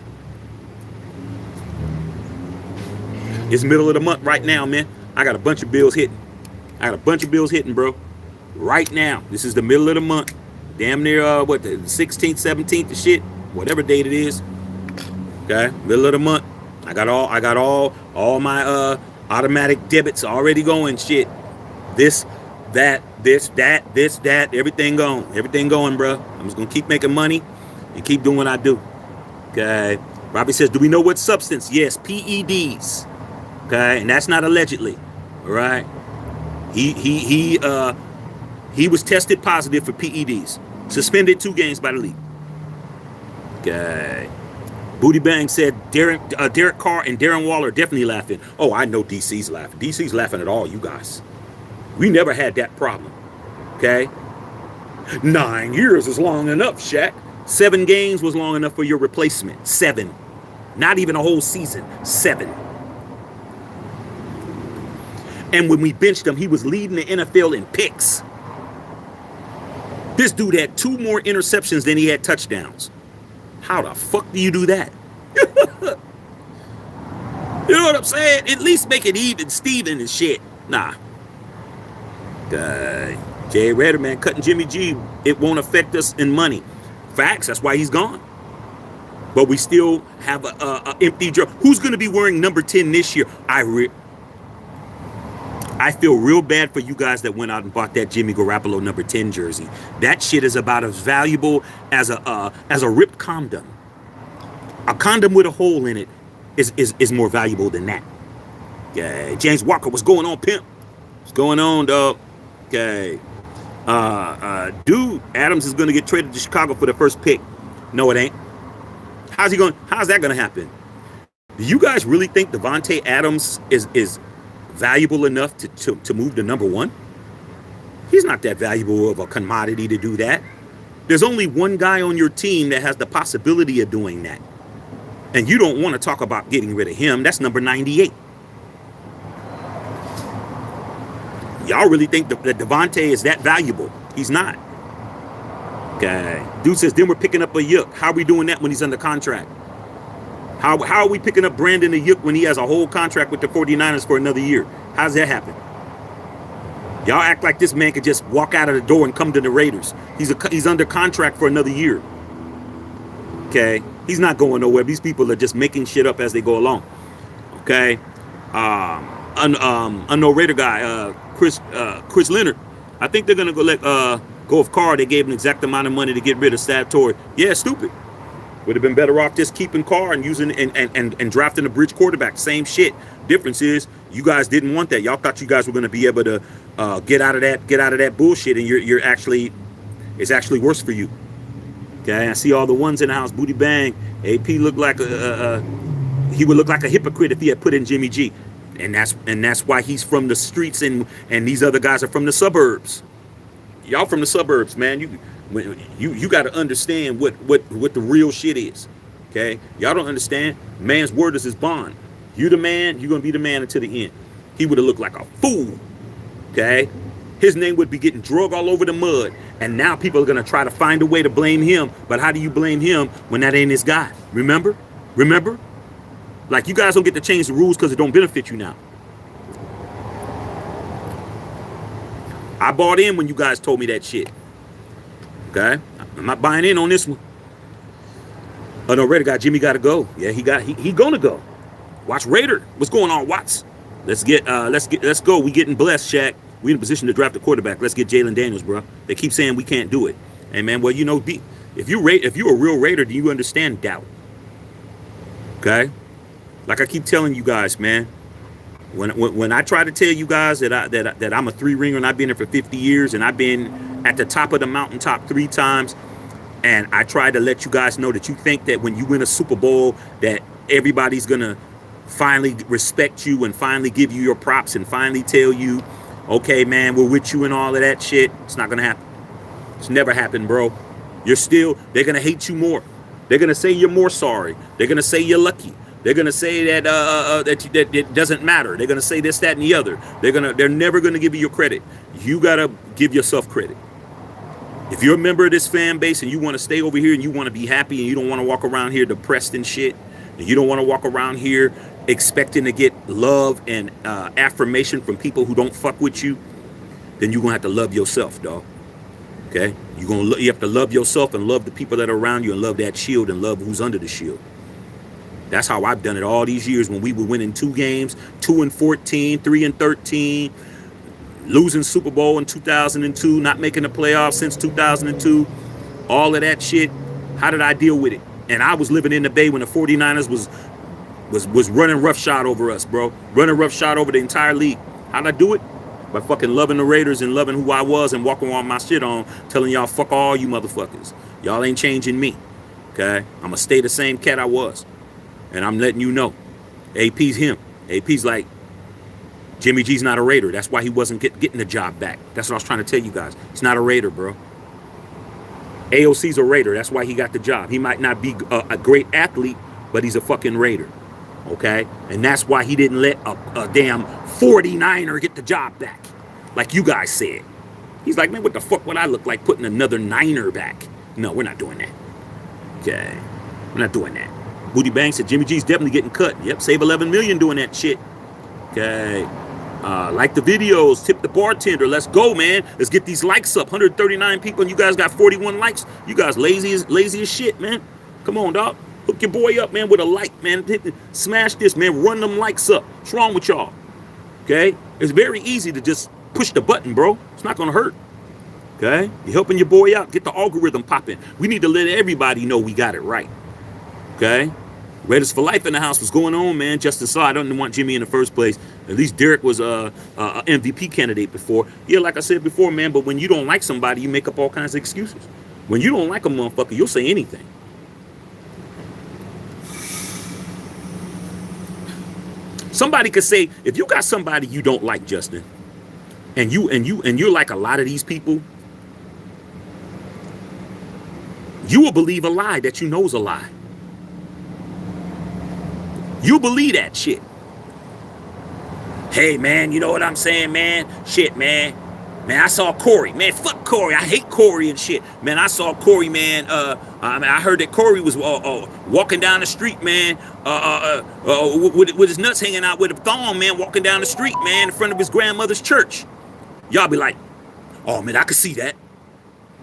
It's middle of the month right now, man. I got a bunch of bills hitting. Bro. Right now. This is the middle of the month. Damn near, the 16th, 17th, the shit. Whatever date it is. Okay, middle of the month. I got all my automatic debits already going. Shit, this, that, everything going, bro. I'm just gonna keep making money and keep doing what I do. Okay. Robbie says, do we know what substance? Yes, PEDs. Okay, and that's not allegedly. All right. He was tested positive for PEDs. Suspended 2 games by the league. Okay. Booty Bang said Derek Carr and Darren Waller are definitely laughing. Oh, I know DC's laughing. DC's laughing at all you guys. We never had that problem. Okay? 9 years is long enough, Shaq. 7 games was long enough for your replacement. 7. Not even a whole season. 7. And when we benched him, he was leading the NFL in picks. This dude had 2 more interceptions than he had touchdowns. How the fuck do you do that? You know what I'm saying? At least make it even Steven and shit. Nah. Jay Redder, man, cutting Jimmy G, it won't affect us in money. Facts, that's why he's gone. But we still have a empty jersey. Who's going to be wearing number 10 this year? I feel real bad for you guys that went out and bought that Jimmy Garoppolo number 10 jersey. That shit is about as valuable as a ripped condom. A condom with a hole in it is more valuable than that. Okay, James Walker, what's going on, pimp? What's going on, dog? Okay. Dude, Adams is gonna get traded to Chicago for the first pick. No, it ain't. How's that gonna happen? Do you guys really think Devontae Adams is valuable enough to move to number 1? He's not that valuable of a commodity to do that. There's only one guy on your team that has the possibility of doing that. And you don't want to talk about getting rid of him. That's number 98. Y'all really think that Devontae is that valuable? He's not. Okay. Dude says, then we're picking up a Ayuk. How are we doing that when he's under contract? How are we picking up Brandon Ayuk when he has a whole contract with the 49ers for another year? How does that happen? Y'all act like this man could just walk out of the door and come to the Raiders. He's under contract for another year. Okay? He's not going nowhere. These people are just making shit up as they go along. Okay? Unknown Raider guy, Chris Leonard. I think they're gonna go with Carr. They gave him the exact amount of money to get rid of Statori. Yeah, stupid. Would have been better off just keeping Carr and using and drafting a bridge quarterback. Same shit. Difference is you guys didn't want that. Y'all thought you guys were gonna be able to get out of that bullshit, and it's actually worse for you. Okay, I see all the ones in the house. Booty bang. AP looked like he would look like a hypocrite if he had put in Jimmy G. And that's why he's from the streets and these other guys are from the suburbs. Y'all from the suburbs, man. You got to understand what the real shit is. Okay? Y'all don't understand. Man's word is his bond. You the man, you're gonna be the man until the end. He would have looked like a fool. Okay? His name would be getting drug all over the mud. And now people are gonna try to find a way to blame him. But how do you blame him when that ain't his guy? Remember? Like, you guys don't get to change the rules because it don't benefit you now. I bought in when you guys told me that shit. Okay? I'm not buying in on this one. Oh no, Raider guy, Jimmy gotta go. Yeah, he gonna go. Watch Raider. What's going on, Watts? Let's go. We getting blessed, Shaq. We in a position to draft a quarterback. Let's get Jalen Daniels, bro. They keep saying we can't do it. Hey man, well, you know, if you're a real Raider, do you understand doubt? Okay? Like I keep telling you guys, man, when I try to tell you guys that I'm a 3-ringer and I've been here for 50 years and I've been at the top of the mountaintop 3 times, and I try to let you guys know that you think that when you win a Super Bowl that everybody's gonna finally respect you and finally give you your props and finally tell you, okay, man, we're with you and all of that shit. It's not gonna happen. It's never happened, bro. They're gonna hate you more. They're gonna say you're more sorry. They're gonna say you're lucky. They're gonna say that that it doesn't matter. They're gonna say this, that, and the other. They're never gonna give you your credit. You gotta give yourself credit. If you're a member of this fan base and you want to stay over here and you want to be happy and you don't want to walk around here depressed and shit, and you don't want to walk around here expecting to get love and affirmation from people who don't fuck with you, then you're gonna have to love yourself, dog. Okay? You have to love yourself and love the people that are around you and love that shield and love who's under the shield. That's how I've done it all these years when we were winning 2 games, 2-14, 3-13, losing Super Bowl in 2002, not making the playoffs since 2002, all of that shit. How did I deal with it? And I was living in the Bay when the 49ers was running roughshod over us, bro. Running roughshod over the entire league. How'd I do it? By fucking loving the Raiders and loving who I was and walking on my shit on, telling y'all fuck all you motherfuckers. Y'all ain't changing me. Okay? I'ma stay the same cat I was. And I'm letting you know, AP's him. AP's like, Jimmy G's not a Raider. That's why he wasn't getting the job back. That's what I was trying to tell you guys. He's not a Raider, bro. AOC's a Raider. That's why he got the job. He might not be a great athlete, but he's a fucking Raider. Okay? And that's why he didn't let a damn 49er get the job back. Like you guys said. He's like, man, what the fuck would I look like putting another Niner back? No, we're not doing that. Okay? We're not doing that. Booty Bang said Jimmy G's definitely getting cut. Yep, save 11 million doing that shit. Okay? Like the videos, tip the bartender. Let's go, man. Let's get these likes up. 139 people, and you guys got 41 likes. You guys lazy as shit, man. Come on, dog. Hook your boy up, man, with a like, man. Smash this, man. Run them likes up. What's wrong with y'all? Okay? It's very easy to just push the button, bro. It's not gonna hurt. Okay? You're helping your boy out. Get the algorithm popping. We need to let everybody know we got it right. Okay? Raiders for life in the house. What's going on, man? Justin saw I don't want Jimmy in the first place. At least Derek was a MVP candidate before. Yeah, like I said before, man, but when you don't like somebody, you make up all kinds of excuses. When you don't like a motherfucker, you'll say anything. Somebody could say, if you got somebody you don't like, Justin, and you're like a lot of these people, you will believe a lie that you know's a lie. You believe that shit. Hey, man, you know what I'm saying, man? Shit, man. Man, I saw Corey. Man, fuck Corey. I hate Corey and shit. Man, I saw Corey, man. I heard that Corey was walking down the street, man, with his nuts hanging out with a thong, man, walking down the street, man, in front of his grandmother's church. Y'all be like, oh, man, I could see that.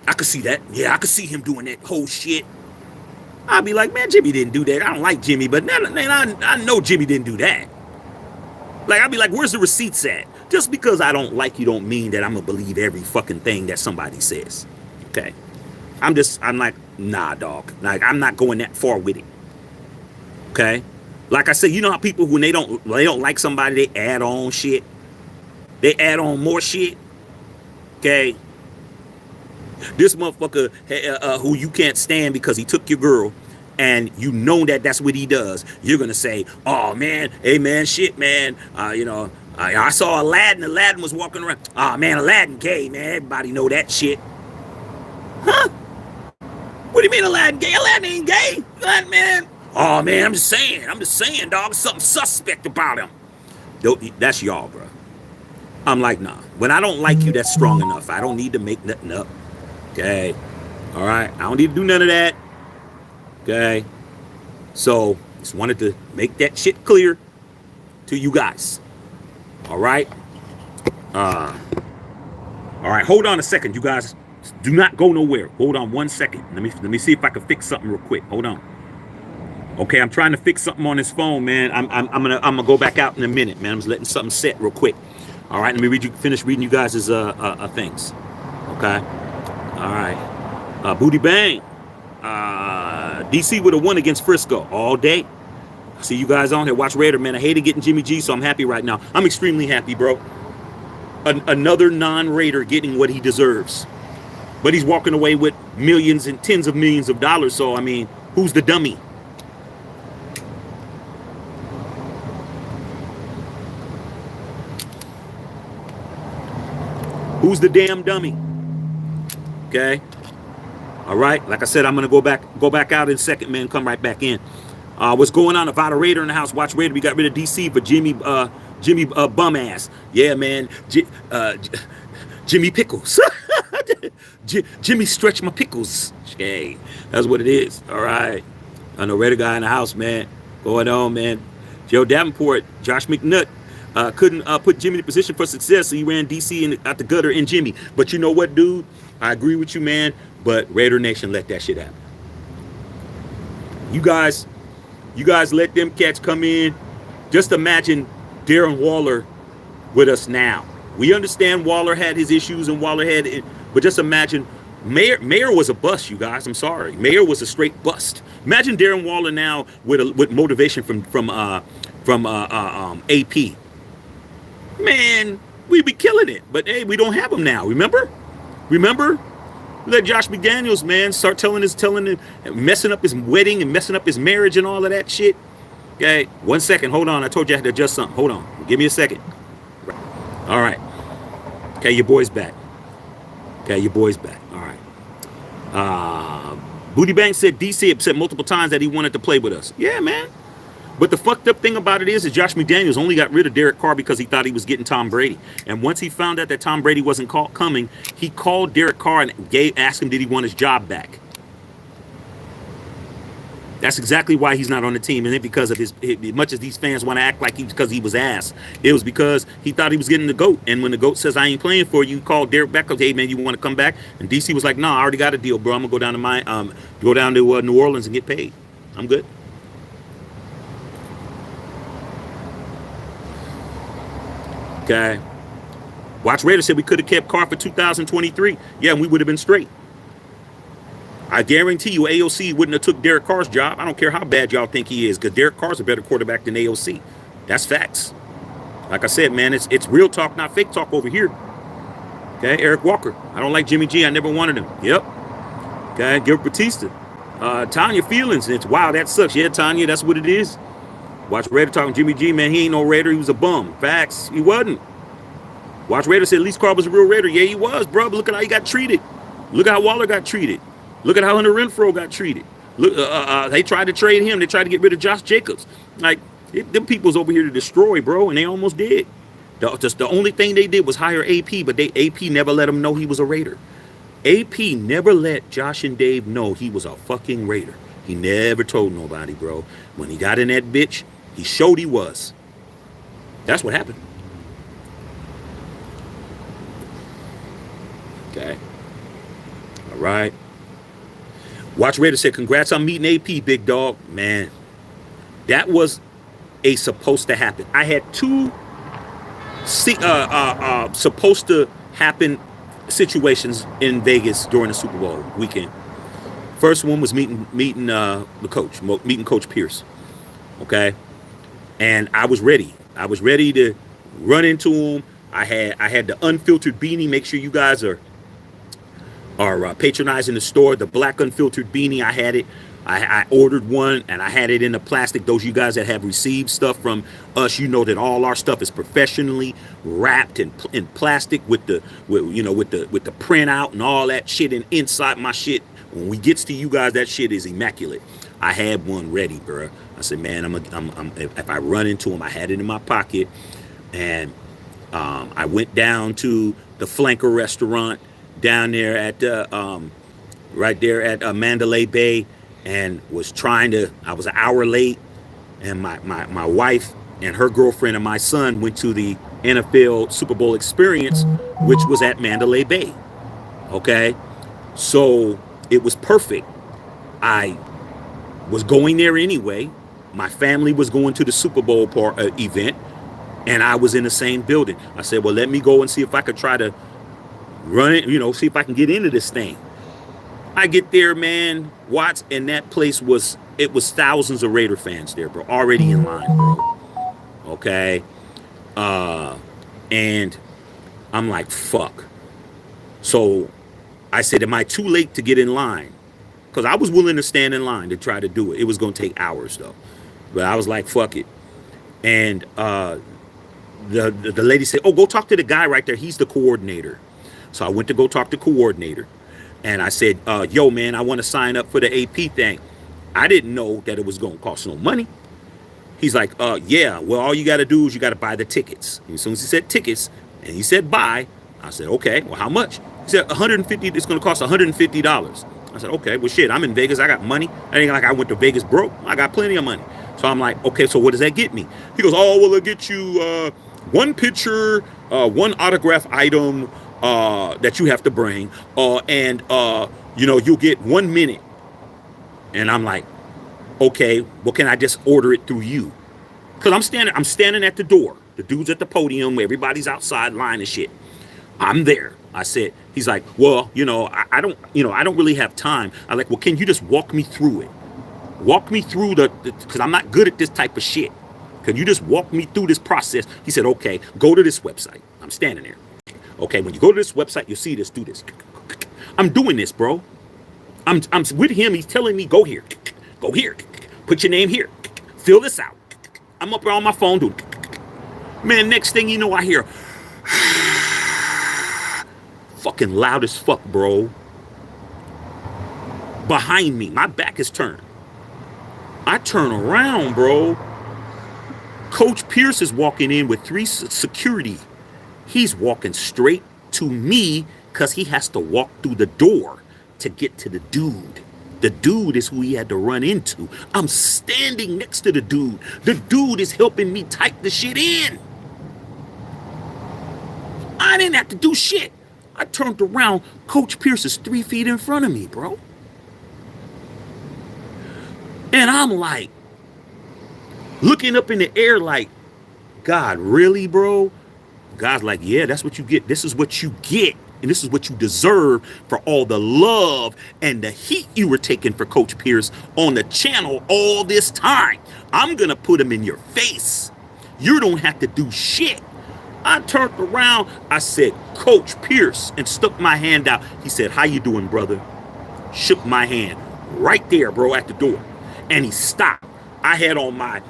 I could see that. Yeah, I could see him doing that whole shit. I'd be like, man, Jimmy didn't do that. I don't like Jimmy, but I know Jimmy didn't do that. Like, I'd be like, where's the receipts at? Just because I don't like you don't mean that I'm going to believe every fucking thing that somebody says. Okay? I'm like, nah, dog. Like, I'm not going that far with it. Okay? Like I said, you know how people, when they don't like somebody, they add on shit? They add on more shit? Okay? This motherfucker who you can't stand because he took your girl, and you know that that's what he does. You're gonna say, "Oh man, hey man, shit man, I saw Aladdin. Aladdin was walking around. Oh man, Aladdin gay, man. Everybody know that shit." Huh? What do you mean Aladdin gay? Aladdin ain't gay, Aladdin, man. Oh man, I'm just saying, dog. Something suspect about him. That's y'all, bro. I'm like, nah. When I don't like you, that's strong enough. I don't need to make nothing up. Okay. All right. I don't need to do none of that. Okay. So, just wanted to make that shit clear to you guys. All right. All right. Hold on a second, you guys. Do not go nowhere. Hold on 1 second. Let me see if I can fix something real quick. Hold on. Okay, I'm trying to fix something on this phone, man. I'm gonna go back out in a minute, man. I'm just letting something set real quick. All right. Let me finish reading you guys' things. Okay. All right. Booty Bang. DC would have won against Frisco all day. See you guys on here. Watch Raider, man. I hated getting Jimmy G, so I'm happy right now. I'm extremely happy, bro. Another non-Raider getting what he deserves. But he's walking away with millions and tens of millions of dollars. So, I mean, who's the dummy? Who's the damn dummy? Okay. All right. Like I said, I'm gonna go back out in a second, man. Come right back in. What's going on? Nevada Raider in the house. Watch Raider. We got rid of DC for Jimmy bum ass. Yeah, man. Jimmy Pickles. Jimmy stretch my pickles. Okay. That's what it is. All right. I know Raider guy in the house, man. Going on, man. Joe Davenport, Josh McNutt. Couldn't put Jimmy in position for success, so he ran DC out the gutter and Jimmy. But you know what, dude? I agree with you, man. But Raider Nation let that shit happen. You guys let them cats come in. Just imagine Darren Waller with us now. We understand Waller had his issues and Waller had it, but just imagine Mayer was a bust, you guys. I'm sorry. Mayer was a straight bust. Imagine Darren Waller now with motivation from AP. Man, we'd be killing it. But hey, we don't have him now. Remember? Let Josh McDaniels, man, start messing up his wedding and messing up his marriage and all of that shit. Okay, 1 second. Hold on. I told you I had to adjust something. Hold on. Give me a second. All right. Okay, your boy's back. Okay, your boy's back. All right. Booty Bang said DC had said multiple times that he wanted to play with us. Yeah, man. But the fucked up thing about it is Josh McDaniels only got rid of Derek Carr because he thought he was getting Tom Brady. And once he found out that Tom Brady wasn't coming, he called Derek Carr and asked him did he want his job back. That's exactly why he's not on the team. And it because of his, much as these fans want to act like because he was ass, it was because he thought he was getting the GOAT. And when the GOAT says, I ain't playing for you, call Derek back, hey, man, you want to come back? And DC was like, no, I already got a deal, bro. I'm going to go down to New Orleans and get paid. I'm good. Okay. Watch Raider said we could have kept Carr for 2023. Yeah, and we would have been straight. I guarantee you AOC wouldn't have took Derek Carr's job. I don't care how bad y'all think he is, because Derek Carr's a better quarterback than AOC. That's facts. Like I said, man, it's real talk, not fake talk over here. Okay, Eric Walker. I don't like Jimmy G. I never wanted him. Yep. Okay, Gilbert Batista. Tanya Feelings. It's wow, that sucks. Yeah, Tanya, that's what it is. Watch Raider talking Jimmy G, man. He ain't no Raider. He was a bum. Facts. He wasn't. Watch Raider said at least Carr was a real Raider. Yeah, he was, bro. But look at how he got treated. Look at how Waller got treated. Look at how Hunter Renfrow got treated. Look, they tried to trade him. They tried to get rid of Josh Jacobs. Like, them people's over here to destroy, bro, and they almost did. The only thing they did was hire AP, but AP never let him know he was a Raider. AP never let Josh and Dave know he was a fucking Raider. He never told nobody, bro. When he got in that bitch, he showed he was. That's what happened. Okay. All right. Watch Raider said, congrats on meeting AP, big dog. Man, that was supposed to happen. I had two supposed to happen situations in Vegas during the Super Bowl weekend. First one was meeting the coach, meeting Coach Pierce. Okay. And I was ready. I was ready to run into him. I had the unfiltered beanie. Make sure you guys are patronizing the store. The black unfiltered beanie, I had it. I ordered one and I had it in the plastic. Those of you guys that have received stuff from us, you know that all our stuff is professionally wrapped in plastic with the printout and all that shit. And inside my shit, when we gets to you guys, that shit is immaculate. I had one ready, bro. I said, man, if I run into him, I had it in my pocket, and I went down to the Flanker restaurant down there at right there at Mandalay Bay, and I was an hour late, and my wife and her girlfriend and my son went to the NFL Super Bowl experience, which was at Mandalay Bay. Okay, so it was perfect. I was going there anyway. My family was going to the Super Bowl event, and I was in the same building. I said, well, let me go and see if I could try to run it, see if I can get into this thing. I get there, man, Watts, and that place was thousands of Raider fans there, bro, already in line, bro. Okay. And I'm like, fuck. So I said, am I too late to get in line? Because I was willing to stand in line to try to do it. It was going to take hours, though. But I was like, fuck it. And the lady said, oh, go talk to the guy right there. He's the coordinator. So I went to go talk to the coordinator. And I said, yo, man, I want to sign up for the AP thing. I didn't know that it was going to cost no money. He's like, yeah, well, all you got to do is you got to buy the tickets. And as soon as he said tickets and he said buy, I said, okay, well, how much? He said, $150, it's going to cost $150. I said, okay, well, shit, I'm in Vegas. I got money. I ain't like I went to Vegas broke. I got plenty of money. So I'm like, okay, so what does that get me? He goes, oh, well, it'll get you one picture, one autograph item that you have to bring, and you'll get 1 minute. And I'm like, okay, well, can I just order it through you? Because I'm standing at the door. The dude's at the podium, everybody's outside line and shit. I'm there. I said, he's like, well, I don't really have time. I'm like, well, can you just walk me through it? Walk me through because I'm not good at this type of shit. Can you just walk me through this process? He said, okay, go to this website. I'm standing there. Okay, when you go to this website, you'll see this, do this. I'm doing this, bro. I'm with him. He's telling me, go here. Go here. Put your name here. Fill this out. I'm up there on my phone, dude. Man, next thing you know, I hear, fucking loud as fuck, bro. Behind me, my back is turned. I turn around, bro. Coach Pierce is walking in with 3 security. He's walking straight to me because he has to walk through the door to get to the dude. The dude is who he had to run into. I'm standing next to the dude. The dude is helping me type the shit in. I didn't have to do shit. I turned around. Coach Pierce is 3 feet in front of me, bro. And I'm like, looking up in the air like, God, really, bro? God's like, yeah, that's what you get. This is what you get. And this is what you deserve for all the love and the heat you were taking for Coach Pierce on the channel all this time. I'm going to put him in your face. You don't have to do shit. I turned around. I said, Coach Pierce, and stuck my hand out. He said, how you doing, brother? Shook my hand right there, bro, at the door. And he stopped. I had on my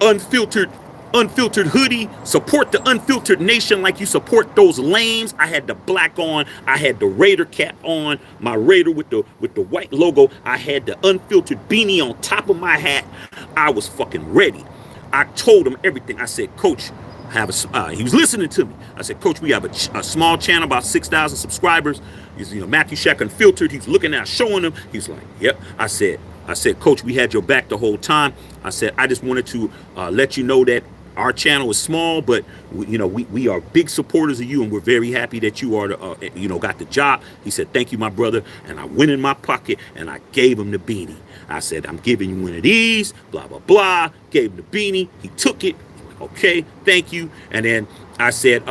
unfiltered hoodie. Support the unfiltered nation like you support those lames. I had the black on. I had the Raider cap on. My Raider with the white logo. I had the unfiltered beanie on top of my hat. I was fucking ready. I told him everything. I said, Coach, he was listening to me. I said, Coach, we have a small channel, about 6,000 subscribers. He's, Matthew Shack Unfiltered. He's looking at, showing him. He's like, yep. I said, Coach, we had your back the whole time. I said, I just wanted to let you know that our channel is small, but we are big supporters of you, and we're very happy that you are got the job. He said, thank you, my brother. And I went in my pocket and I gave him the beanie. I said, I'm giving you one of these, blah, blah, blah. Gave him the beanie. He took it. Okay, thank you. And then I said,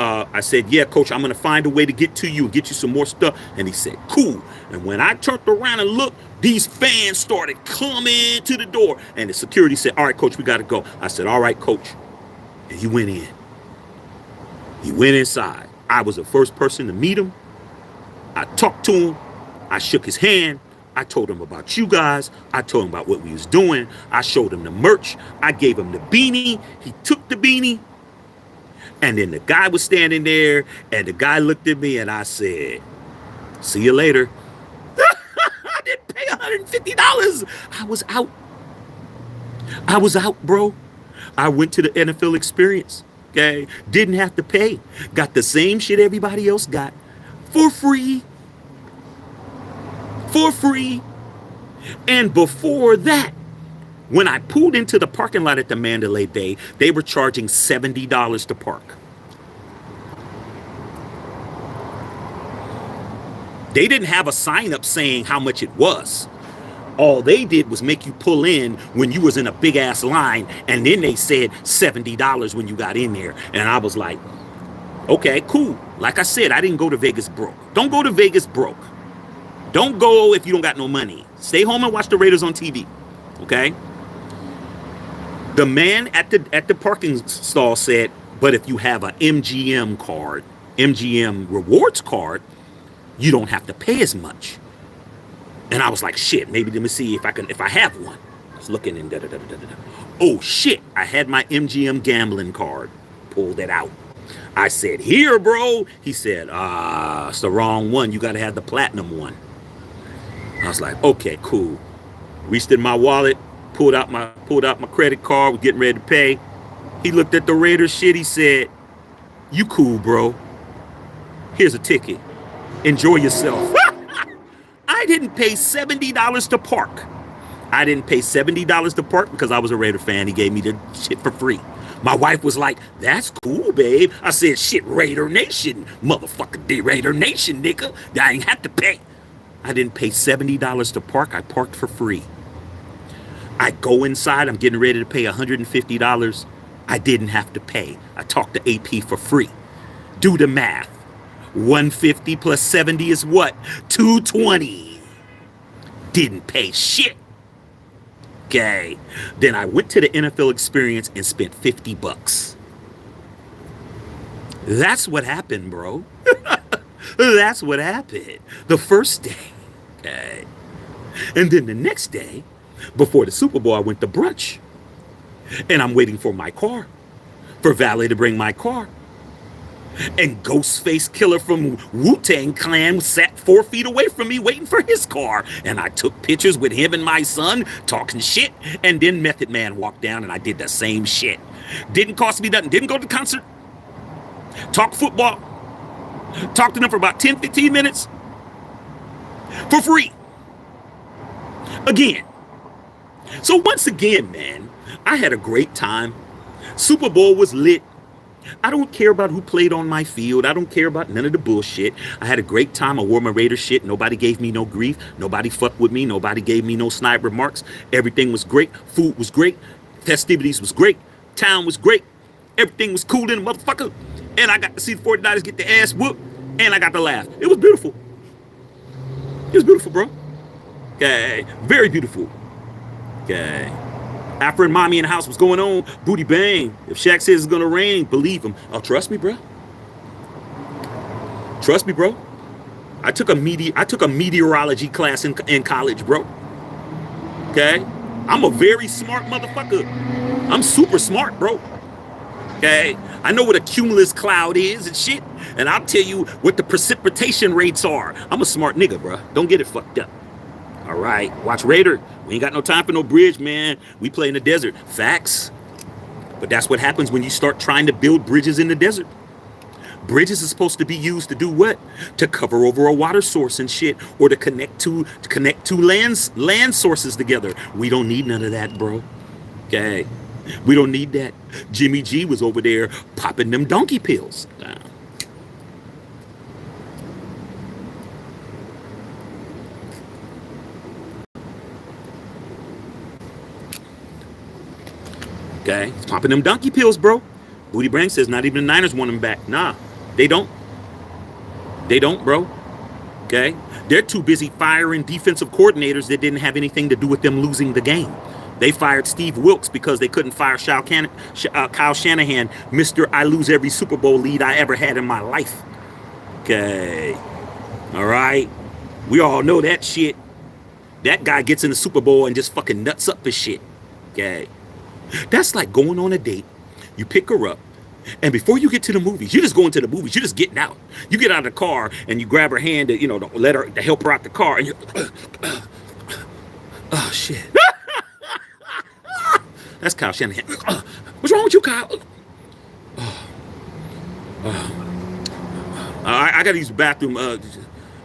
yeah, Coach, I'm gonna find a way to get to you and get you some more stuff. And he said, cool. And when I turned around and looked, these fans started coming to the door. And the security said, all right, Coach, we gotta go. I said, all right, Coach. And he went in. He went inside. I was the first person to meet him. I talked to him. I shook his hand. I told him about you guys. I told him about what we was doing. I showed him the merch. I gave him the beanie. He took the beanie. And then the guy was standing there, and the guy looked at me, and I said, see you later. I didn't pay $150. I was out, bro. I went to the NFL experience, okay? Didn't have to pay. Got the same shit everybody else got for free. For free. And before that, when I pulled into the parking lot at the Mandalay Bay, they were charging $70 to park. They didn't have a sign up saying how much it was. All they did was make you pull in when you was in a big ass line, and then they said $70 when you got in there. And I was like, okay, cool. Like I said, I didn't go to Vegas broke. Don't go to Vegas broke. Don't go if you don't got no money. Stay home and watch the Raiders on TV, okay? The man at the parking stall said, but if you have a MGM card, MGM rewards card, you don't have to pay as much. And I was like, shit, maybe let me see if I have one. I was looking and da-da-da-da-da-da. Oh, shit, I had my MGM gambling card. Pulled it out. I said, here, bro. He said, it's the wrong one. You got to have the platinum one. I was like, okay, cool. Reached in my wallet, pulled out my credit card, was getting ready to pay. He looked at the Raiders shit. He said, you cool, bro. Here's a ticket. Enjoy yourself. I didn't pay $70 to park. I didn't pay $70 to park because I was a Raider fan. He gave me the shit for free. My wife was like, that's cool, babe. I said, shit, Raider Nation. Motherfucker, Raider Nation, nigga. I ain't have to pay. I didn't pay $70 to park. I parked for free. I go inside. I'm getting ready to pay $150. I didn't have to pay. I talked to AP for free. Do the math. 150 plus 70 is what? 220. Didn't pay shit. Okay. Then I went to the NFL experience and spent $50. That's what happened, bro. That's what happened. The first day. Okay. And then the next day, before the Super Bowl, I went to brunch. And I'm waiting for my car. For valet to bring my car. And Ghostface Killer from Wu-Tang Clan sat 4 feet away from me waiting for his car. And I took pictures with him and my son talking shit. And then Method Man walked down and I did the same shit. Didn't cost me nothing. Didn't go to the concert. Talk football. Talked to them for about 10, 15 minutes. For free. Again. So once again, man, I had a great time. Super Bowl was lit. I don't care about who played on my field. I don't care about none of the bullshit. I had a great time. I wore my Raider shit. Nobody gave me no grief. Nobody fucked with me. Nobody gave me no snide remarks. Everything was great. Food was great. Festivities was great. Town was great. Everything was cool in the motherfucker. And I got to see the 49ers get their ass whooped. And I got to laugh. It was beautiful. It was beautiful, bro. Okay. Very beautiful. Okay. After and mommy in the house, what's going on? Booty bang. If Shaq says it's gonna rain, believe him. Oh, trust me, bro. Trust me, bro. I took a meteorology class in college, bro. Okay? I'm a very smart motherfucker. I'm super smart, bro. Okay? I know what a cumulus cloud is and shit. And I'll tell you what the precipitation rates are. I'm a smart nigga, bro. Don't get it fucked up. All right, watch Raider. We ain't got no time for no bridge, man. We play in the desert. Facts. But that's what happens when you start trying to build bridges in the desert. Bridges are supposed to be used to do what? To cover over a water source and shit, or to connect two land sources together. We don't need none of that, bro. Okay, we don't need that. Jimmy G was over there popping them donkey pills. Okay, he's popping them donkey pills, bro. Booty Brang says not even the Niners want him back. Nah, they don't. They don't, bro. Okay, they're too busy firing defensive coordinators that didn't have anything to do with them losing the game. They fired Steve Wilkes because they couldn't fire Kyle Shanahan, Mr. I lose every Super Bowl lead I ever had in my life. Okay, all right. We all know that shit. That guy gets in the Super Bowl and just fucking nuts up his shit. Okay. That's like going on a date. You pick her up, and before you get to the movies, you're just going to the movies. You're just getting out. You get out of the car and you grab her hand to, to help her out the car, and you're, oh shit. That's Kyle Shanahan. What's wrong with you, Kyle? I gotta use the bathroom.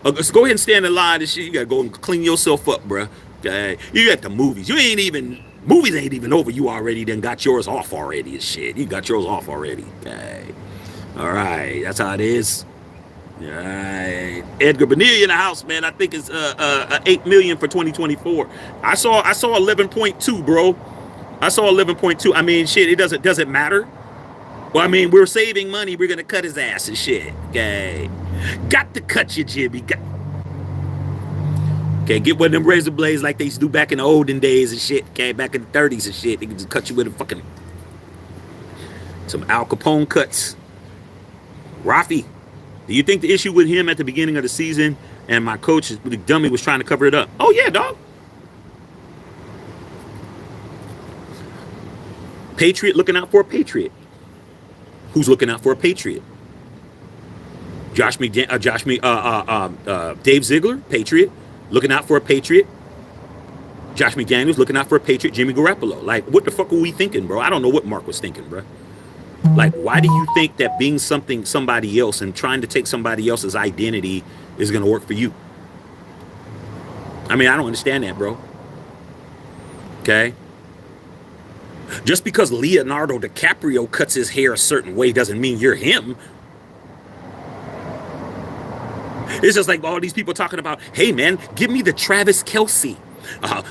So go ahead and stand in line and shit. You gotta go and clean yourself up, bro. Okay, you at the movies. Movies ain't even over. You already done got yours off already and shit. You got yours off already. Okay. All right. That's how it is. All right. Edgar Benilli in the house, man. I think it's 8 million for 2024. I saw 11.2, bro. I saw 11.2. I mean, shit, doesn't matter. Well, I mean, we're saving money. We're gonna cut his ass and shit. Okay. Got to cut you, Jimmy. Okay, get one of them razor blades like they used to do back in the olden days and shit. Okay, back in the 30s and shit. They can just cut you with a fucking some Al Capone cuts. Rafi, do you think the issue with him at the beginning of the season and my coach, the dummy, was trying to cover it up? Oh yeah, dog. Patriot looking out for a Patriot. Who's looking out for a Patriot? Dave Ziegler, Patriot. Looking out for a Patriot. Josh McDaniels looking out for a Patriot. Jimmy Garoppolo. Like, what the fuck were we thinking, bro? I don't know what Mark was thinking, bro. Like, why do you think that being somebody else and trying to take somebody else's identity is going to work for you? I mean, I don't understand that, bro. Okay? Just because Leonardo DiCaprio cuts his hair a certain way doesn't mean you're him. It's just like all these people talking about, hey man, give me the Travis Kelce.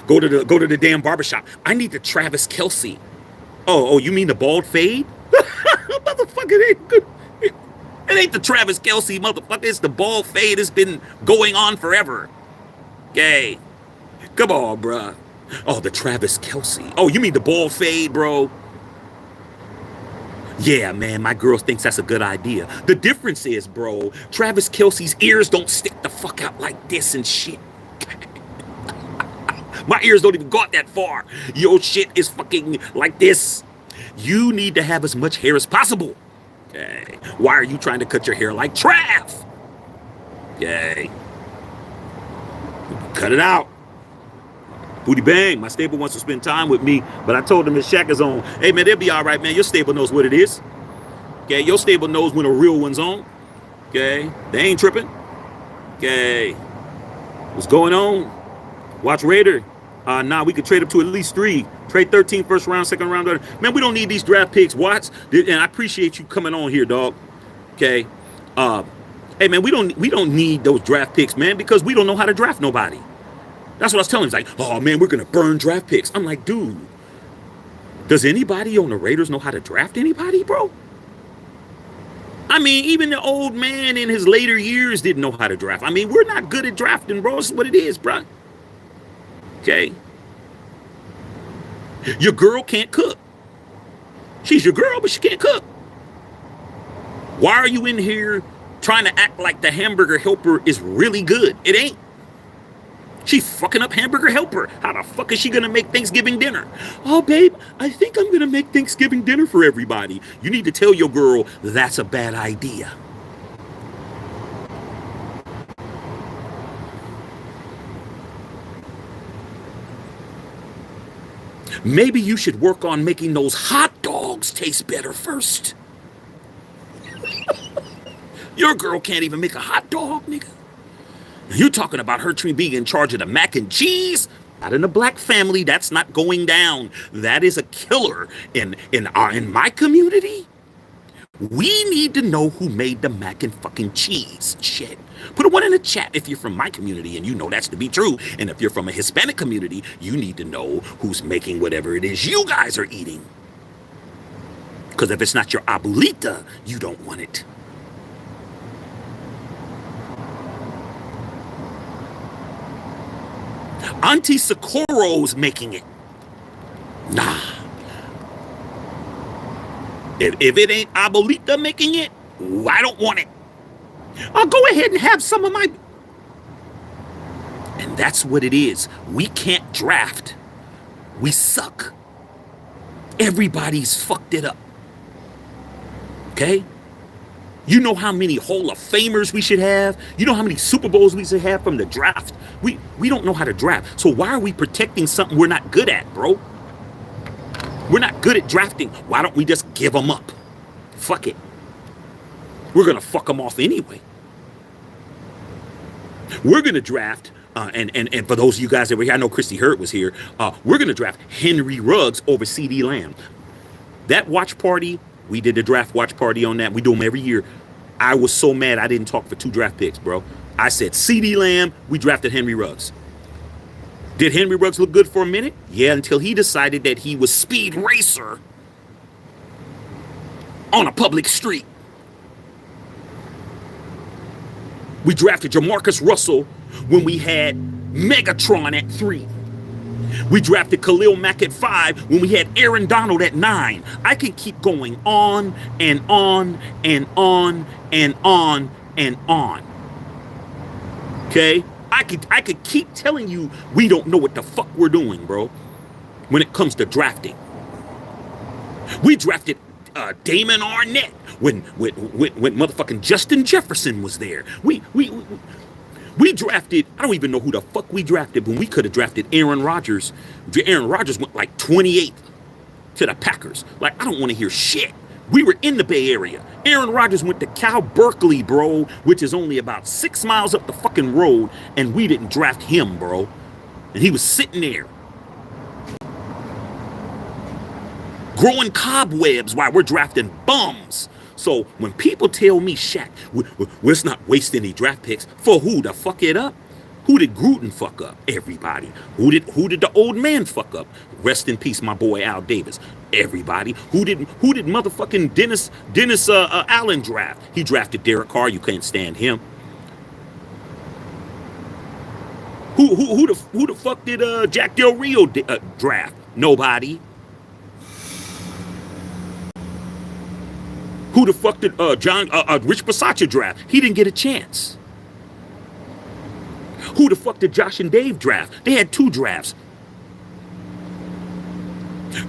Go to the damn barbershop. I need the Travis Kelce. Oh, you mean the bald fade? Motherfucker, it ain't good. It ain't the Travis Kelce, motherfucker. It's the bald fade. It's been going on forever. Okay. Come on, bruh. Oh, the Travis Kelce. Oh, you mean the bald fade, bro? Yeah, man, my girl thinks that's a good idea. The difference is, bro, Travis Kelce's ears don't stick the fuck out like this and shit. My ears don't even go out that far. Your shit is fucking like this. You need to have as much hair as possible. Okay. Why are you trying to cut your hair like Trav? Okay. Cut it out. Booty Bang, my stable wants to spend time with me, but I told him his shack is on. Hey, man, they'll be all right, man. Your stable knows what it is. Okay, your stable knows when a real one's on. Okay, they ain't tripping. Okay, what's going on? Watch Raider. Nah, we could trade up to at least 3. Trade 13 first round, second round. Man, we don't need these draft picks, Watts. And I appreciate you coming on here, dog. Okay. Hey, man, we don't need those draft picks, man, because we don't know how to draft nobody. That's what I was telling him. He's like, oh, man, we're going to burn draft picks. I'm like, dude, does anybody on the Raiders know how to draft anybody, bro? I mean, even the old man in his later years didn't know how to draft. I mean, we're not good at drafting, bro. That's what it is, bro. Okay. Your girl can't cook. She's your girl, but she can't cook. Why are you in here trying to act like the hamburger helper is really good? It ain't. She's fucking up hamburger helper. How the fuck is she gonna make Thanksgiving dinner? Oh, babe, I think I'm gonna make Thanksgiving dinner for everybody. You need to tell your girl that's a bad idea. Maybe you should work on making those hot dogs taste better first. Your girl can't even make a hot dog, nigga. You're talking about her being in charge of the mac and cheese? Not in a black family. That's not going down. That is a killer in my community. We need to know who made the mac and fucking cheese. Shit. Put a one in the chat if you're from my community and you know that's to be true. And if you're from a Hispanic community, you need to know who's making whatever it is you guys are eating. Because if it's not your abuelita, you don't want it. Auntie Socorro's making it. Nah. If it ain't abuelita making it, I don't want it. I'll go ahead and have some of my... And that's what it is. We can't draft. We suck. Everybody's fucked it up. Okay? You know how many Hall of Famers we should have? You know how many Super Bowls we should have from the draft? We don't know how to draft. So why are we protecting something we're not good at, bro? We're not good at drafting. Why don't we just give them up? Fuck it. We're going to fuck them off anyway. We're going to draft, and for those of you guys that were here, I know Christy Hurt was here, we're going to draft Henry Ruggs over CD Lamb. That watch party, we did a draft watch party on that. We do them every year. I was so mad I didn't talk for 2 draft picks, bro. I said CD Lamb, we drafted Henry Ruggs. Did Henry Ruggs look good for a minute? Yeah, until he decided that he was Speed Racer on a public street. We drafted Jamarcus Russell when we had Megatron at 3. We drafted Khalil Mack at 5 when we had Aaron Donald at 9. I can keep going on and on and on and on and on. Okay? I could keep telling you we don't know what the fuck we're doing, bro, when it comes to drafting. We drafted Damon Arnett when motherfucking Justin Jefferson was there. We drafted, I don't even know who the fuck we drafted, but we could have drafted Aaron Rodgers. Aaron Rodgers went like 28th to the Packers. Like, I don't want to hear shit. We were in the Bay Area. Aaron Rodgers went to Cal Berkeley, bro, which is only about 6 miles up the fucking road, and we didn't draft him, bro. And he was sitting there growing cobwebs while we're drafting bums. So when people tell me, Shaq, we're not wasting any draft picks, for who to fuck it up? Who did Gruden fuck up? Everybody. Who did the old man fuck up? Rest in peace, my boy Al Davis. Everybody. Who did motherfucking Dennis Allen draft? He drafted Derek Carr. You can't stand him. Who the fuck did Jack Del Rio draft? Nobody. Who the fuck did Rich Bisaccia draft? He didn't get a chance. Who the fuck did Josh and Dave draft? They had 2 drafts.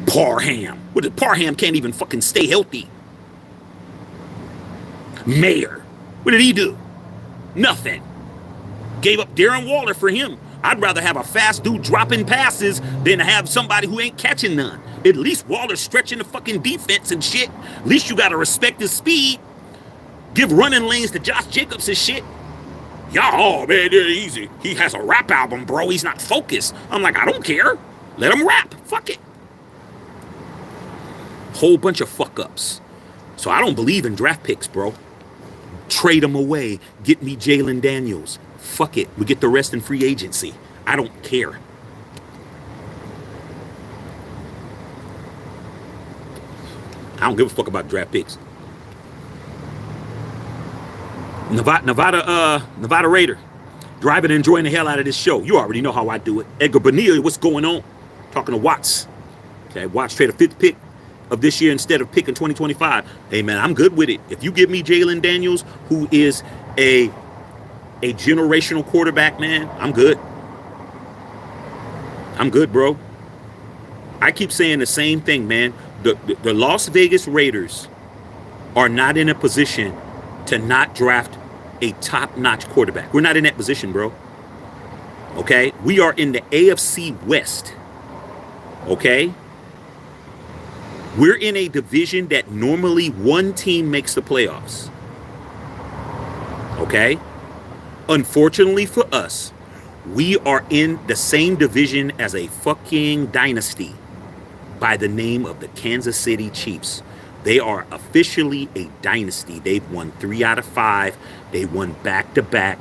Parham. Parham can't even fucking stay healthy. Mayer. What did he do? Nothing. Gave up Darren Waller for him. I'd rather have a fast dude dropping passes than have somebody who ain't catching none. At least Waller's stretching the fucking defense and shit. At least you gotta respect his speed. Give running lanes to Josh Jacobs and shit. Y'all, oh man, they're easy. He has a rap album, bro. He's not focused. I'm like, I don't care. Let him rap. Fuck it. Whole bunch of fuck ups. So I don't believe in draft picks, bro. Trade them away. Get me Jalen Daniels. Fuck it. We get the rest in free agency. I don't care. I don't give a fuck about draft picks. Nevada Raider. Driving and enjoying the hell out of this show. You already know how I do it. Edgar Bonilla, what's going on? Talking to Watts. Okay, Watts trade a 5th pick of this year instead of picking 2025. Hey man, I'm good with it. If you give me Jalen Daniels, who is a generational quarterback, man, I'm good. I'm good, bro. I keep saying the same thing, man. The Las Vegas Raiders are not in a position to not draft a top-notch quarterback. We're not in that position, bro. Okay? We are in the AFC West. Okay? We're in a division that normally one team makes the playoffs. Okay? Unfortunately for us, we are in the same division as a fucking dynasty by the name of the Kansas City Chiefs. They are officially a dynasty. They've won 3 out of 5. They won back-to-back.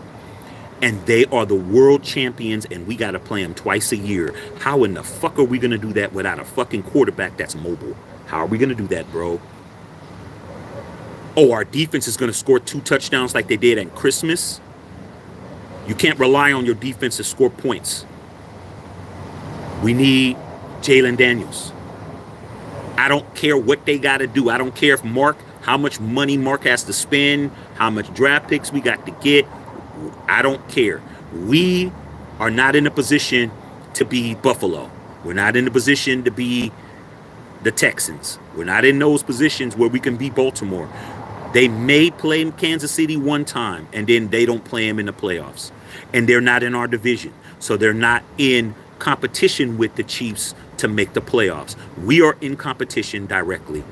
And they are the world champions, and we got to play them twice a year. How in the fuck are we going to do that without a fucking quarterback that's mobile? How are we going to do that, bro? Oh, our defense is going to score 2 touchdowns like they did at Christmas? You can't rely on your defense to score points. We need Jalen Daniels. I don't care what they got to do. I don't care if how much money Mark has to spend, how much draft picks we got to get. I don't care. We are not in a position to be Buffalo. We're not in a position to be the Texans. We're not in those positions where we can be Baltimore. They may play Kansas City one time, and then they don't play them in the playoffs. And they're not in our division. So they're not in competition with the Chiefs to make the playoffs. We are in competition directly.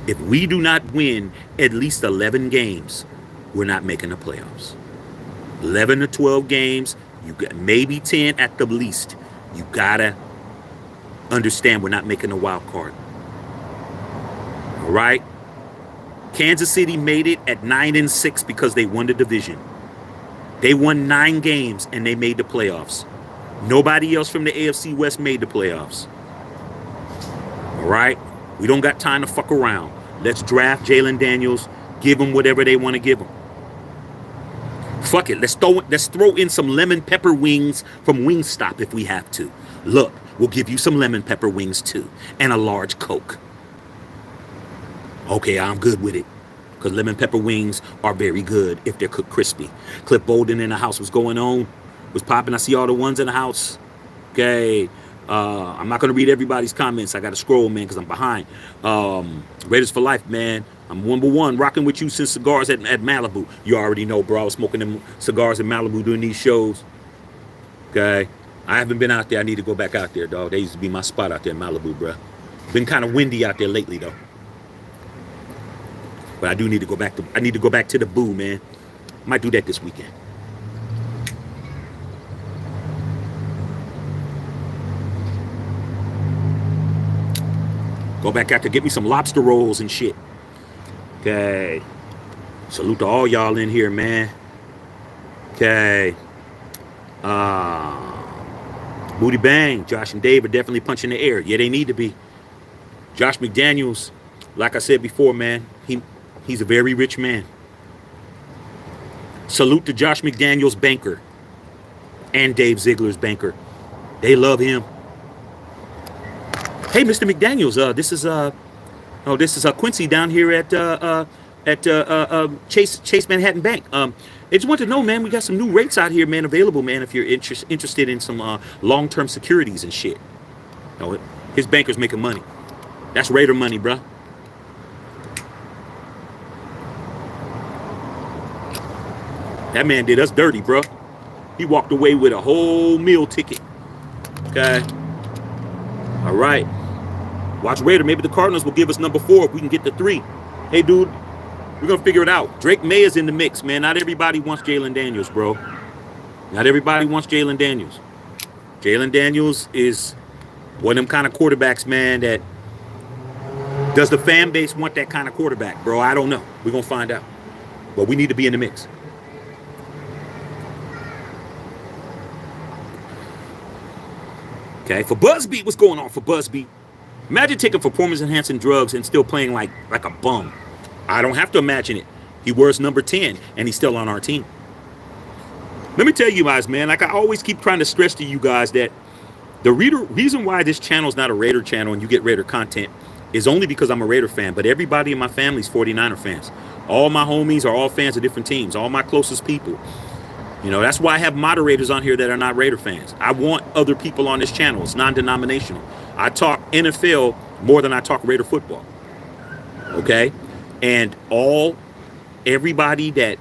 If we do not win at least 11 games, we're not making the playoffs. 11 to 12 games, you got maybe 10 at the least. You gotta understand we're not making a wild card. All right? Kansas City made it at 9-6 because they won the division. They won 9 games and they made the playoffs. Nobody else from the AFC West made the playoffs. All right? We don't got time to fuck around. Let's draft Jalen Daniels. Give them whatever they want to give them. Fuck it. Let's throw in some lemon pepper wings from Wingstop if we have to. Look, we'll give you some lemon pepper wings too. And a large Coke. Okay, I'm good with it. Because lemon pepper wings are very good if they're cooked crispy. Cliff Bolden in the house. What's going on? Was popping. I see all the ones in the house. Okay. I'm not going to read everybody's comments. I got to scroll, man, because I'm behind. Raiders for life, man. I'm #1, rocking with you since cigars at Malibu. You already know, bro. I was smoking them cigars in Malibu doing these shows. Okay. I haven't been out there. I need to go back out there, dog. They used to be my spot out there in Malibu, bro. Been kind of windy out there lately, though. But I do need to go back to the boo, man. Might do that this weekend. Go back out there, get me some lobster rolls and shit. Okay. Salute to all y'all in here, man. Okay. Booty bang. Josh and Dave are definitely punching the air. Yeah, they need to be. Josh McDaniels, like I said before, man, he's a very rich man. Salute to Josh McDaniels' banker and Dave Ziegler's banker. They love him. Hey, Mr. McDaniels, this is Quincy down here at Chase Manhattan Bank. I just want to know, man, we got some new rates out here, man, available, man, if you're interested in some long-term securities and shit. You know, his banker's making money. That's Raider money, bruh. That man did us dirty, bro. He walked away with a whole meal ticket. Okay. All right. Watch Raider. Maybe the Cardinals will give us number 4 if we can get the 3. Hey, dude, we're going to figure it out. Drake May is in the mix, man. Not everybody wants Jalen Daniels, bro. Not everybody wants Jalen Daniels. Jalen Daniels is one of them kind of quarterbacks, man, that does the fan base want that kind of quarterback, bro? I don't know. We're going to find out. But we need to be in the mix. Okay, for Busby, what's going on for Busby? Imagine taking performance-enhancing drugs and still playing like a bum. I don't have to imagine it. He wears number 10, and he's still on our team. Let me tell you guys, man, like I always keep trying to stress to you guys that the reason why this channel is not a Raider channel and you get Raider content is only because I'm a Raider fan, but everybody in my family is 49er fans. All my homies are all fans of different teams, all my closest people. You know, that's why I have moderators on here that are not Raider fans. I want other people on this channel. It's non-denominational. I talk NFL more than I talk Raider football. Okay? And everybody that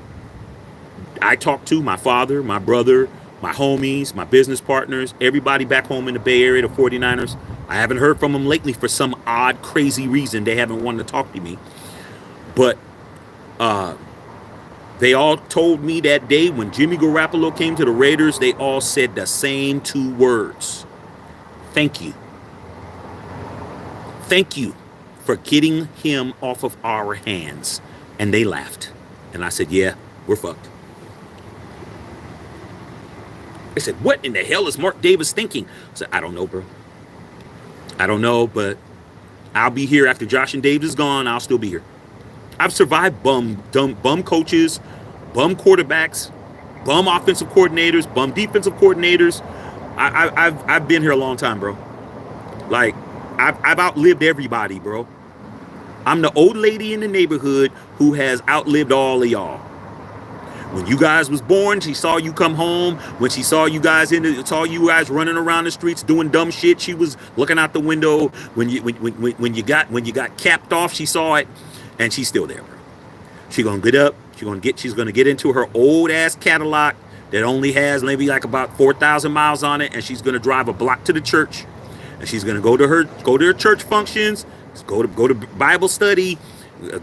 I talk to, my father, my brother, my homies, my business partners, everybody back home in the Bay Area, the 49ers, I haven't heard from them lately for some odd, crazy reason. They haven't wanted to talk to me. But they all told me that day when Jimmy Garoppolo came to the Raiders, they all said the same 2 words. Thank you. Thank you for getting him off of our hands. And they laughed. And I said, yeah, we're fucked. They said, what in the hell is Mark Davis thinking? I said, I don't know, bro. I don't know, but I'll be here after Josh and Dave is gone. I'll still be here. I've survived bum coaches, bum quarterbacks, bum offensive coordinators, bum defensive coordinators. I've been here a long time, bro. Like, I've outlived everybody, bro. I'm the old lady in the neighborhood who has outlived all of y'all. When you guys was born, she saw you come home. When she saw you guys saw you guys running around the streets doing dumb shit, she was looking out the window. When you got capped off, she saw it, and she's still there, bro. She's gonna get up. She's gonna get into her old ass Cadillac that only has maybe like about 4,000 miles on it, and she's gonna drive a block to the church, and she's gonna go to her church functions, go to Bible study.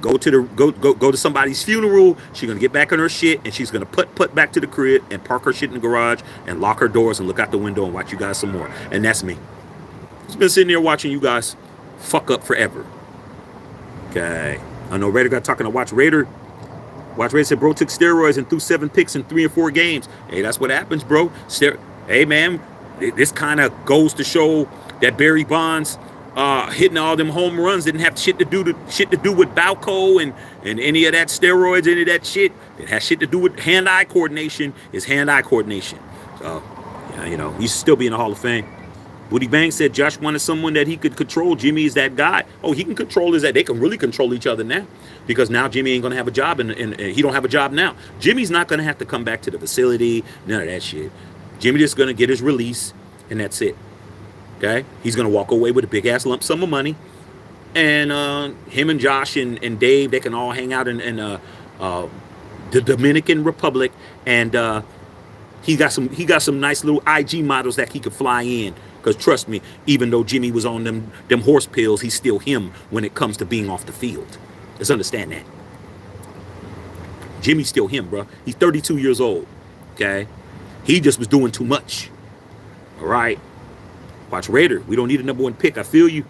Go to somebody's funeral. She's gonna get back on her shit, and she's gonna put back to the crib and park her shit in the garage and lock her doors and look out the window and watch you guys some more. And that's me. Just been sitting there watching you guys fuck up forever. Okay. I know Raider got talking to Watch Raider. Watch Raider said, bro took steroids and threw 7 picks in 3 or 4 games. Hey, that's what happens, bro. Hey, man, this kind of goes to show that Barry Bonds hitting all them home runs didn't have shit to do with Balco and any of that steroids, any of that shit. It has shit to do with hand-eye coordination. Is hand-eye coordination. So, yeah, you know, he's still be in the Hall of Fame. Woody Bang said Josh wanted someone that he could control. Jimmy is that guy. Oh, he can control that. They can really control each other now, because now Jimmy ain't gonna have a job, and he don't have a job now. Jimmy's not gonna have to come back to the facility. None of that shit. Jimmy just gonna get his release, and that's it. Okay, he's gonna walk away with a big ass lump sum of money, and him and Josh and Dave, they can all hang out in the Dominican Republic, and he got some nice little IG models that he could fly in. Because trust me, even though Jimmy was on them horse pills, he's still him when it comes to being off the field. Let's understand that. Jimmy's still him, bro. He's 32 years old. Okay, he just was doing too much. All right. Watch Raider. We don't need a number 1 pick. I feel you.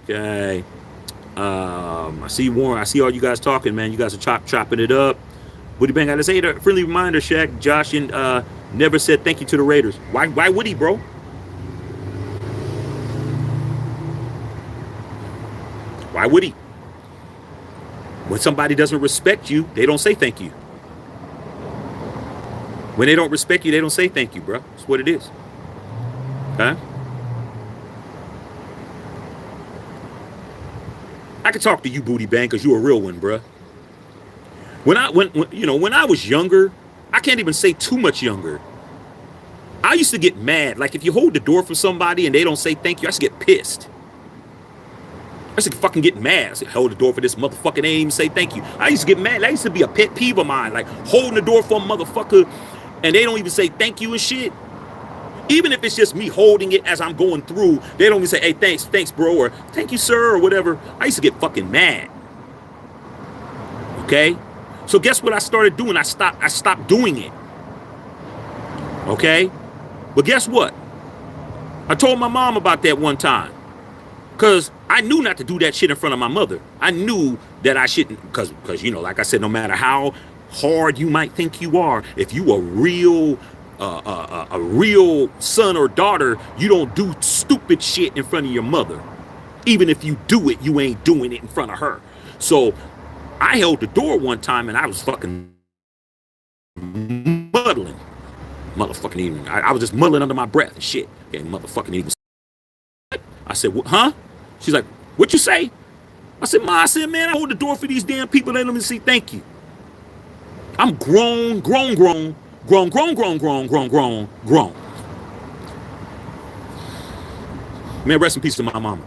Okay. I see Warren. I see all you guys talking, man. You guys are chopping it up. Woody Bang, I just say a friendly reminder, Shaq. Josh and never said thank you to the Raiders. Why would he, bro? Why would he? When somebody doesn't respect you, they don't say thank you. When they don't respect you, they don't say thank you, bro. That's what it is. Huh? I can talk to you, Booty Bang, because you're a real one, bruh. When I was younger, I can't even say too much younger. I used to get mad. Like if you hold the door for somebody and they don't say thank you, I used to get pissed. I used to fucking get mad. I said, hold the door for this motherfucker. They ain't even say thank you. I used to get mad. That used to be a pet peeve of mine. Like holding the door for a motherfucker and they don't even say thank you and shit. Even if it's just me holding it as I'm going through, they don't even say, hey, thanks, bro, or thank you, sir, or whatever. I used to get fucking mad. Okay? So guess what I started doing? I stopped doing it. Okay? But guess what? I told my mom about that one time. Because I knew not to do that shit in front of my mother. I knew that I shouldn't, because you know, like I said, no matter how hard you might think you are, if you a real son or daughter, you don't do stupid shit in front of your mother. Even if you do it, you ain't doing it in front of her. So I held the door one time and I was fucking muddling. Motherfucking even. I was just muddling under my breath and shit. Okay, motherfucking even. I said, huh? She's like, what you say? I said, man, I hold the door for these damn people. They let me see thank you. I'm grown. Man, rest in peace to my mama.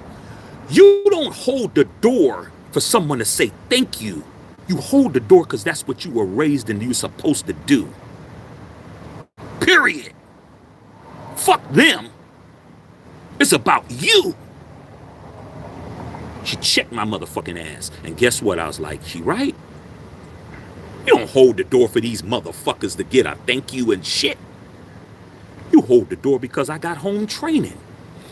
You don't hold the door for someone to say thank you. You hold the door because that's what you were raised and you're supposed to do. Period. Fuck them. It's about you. She checked my motherfucking ass. And guess what? I was like, she right. You don't hold the door for these motherfuckers to get a thank you and shit. You hold the door because I got home training.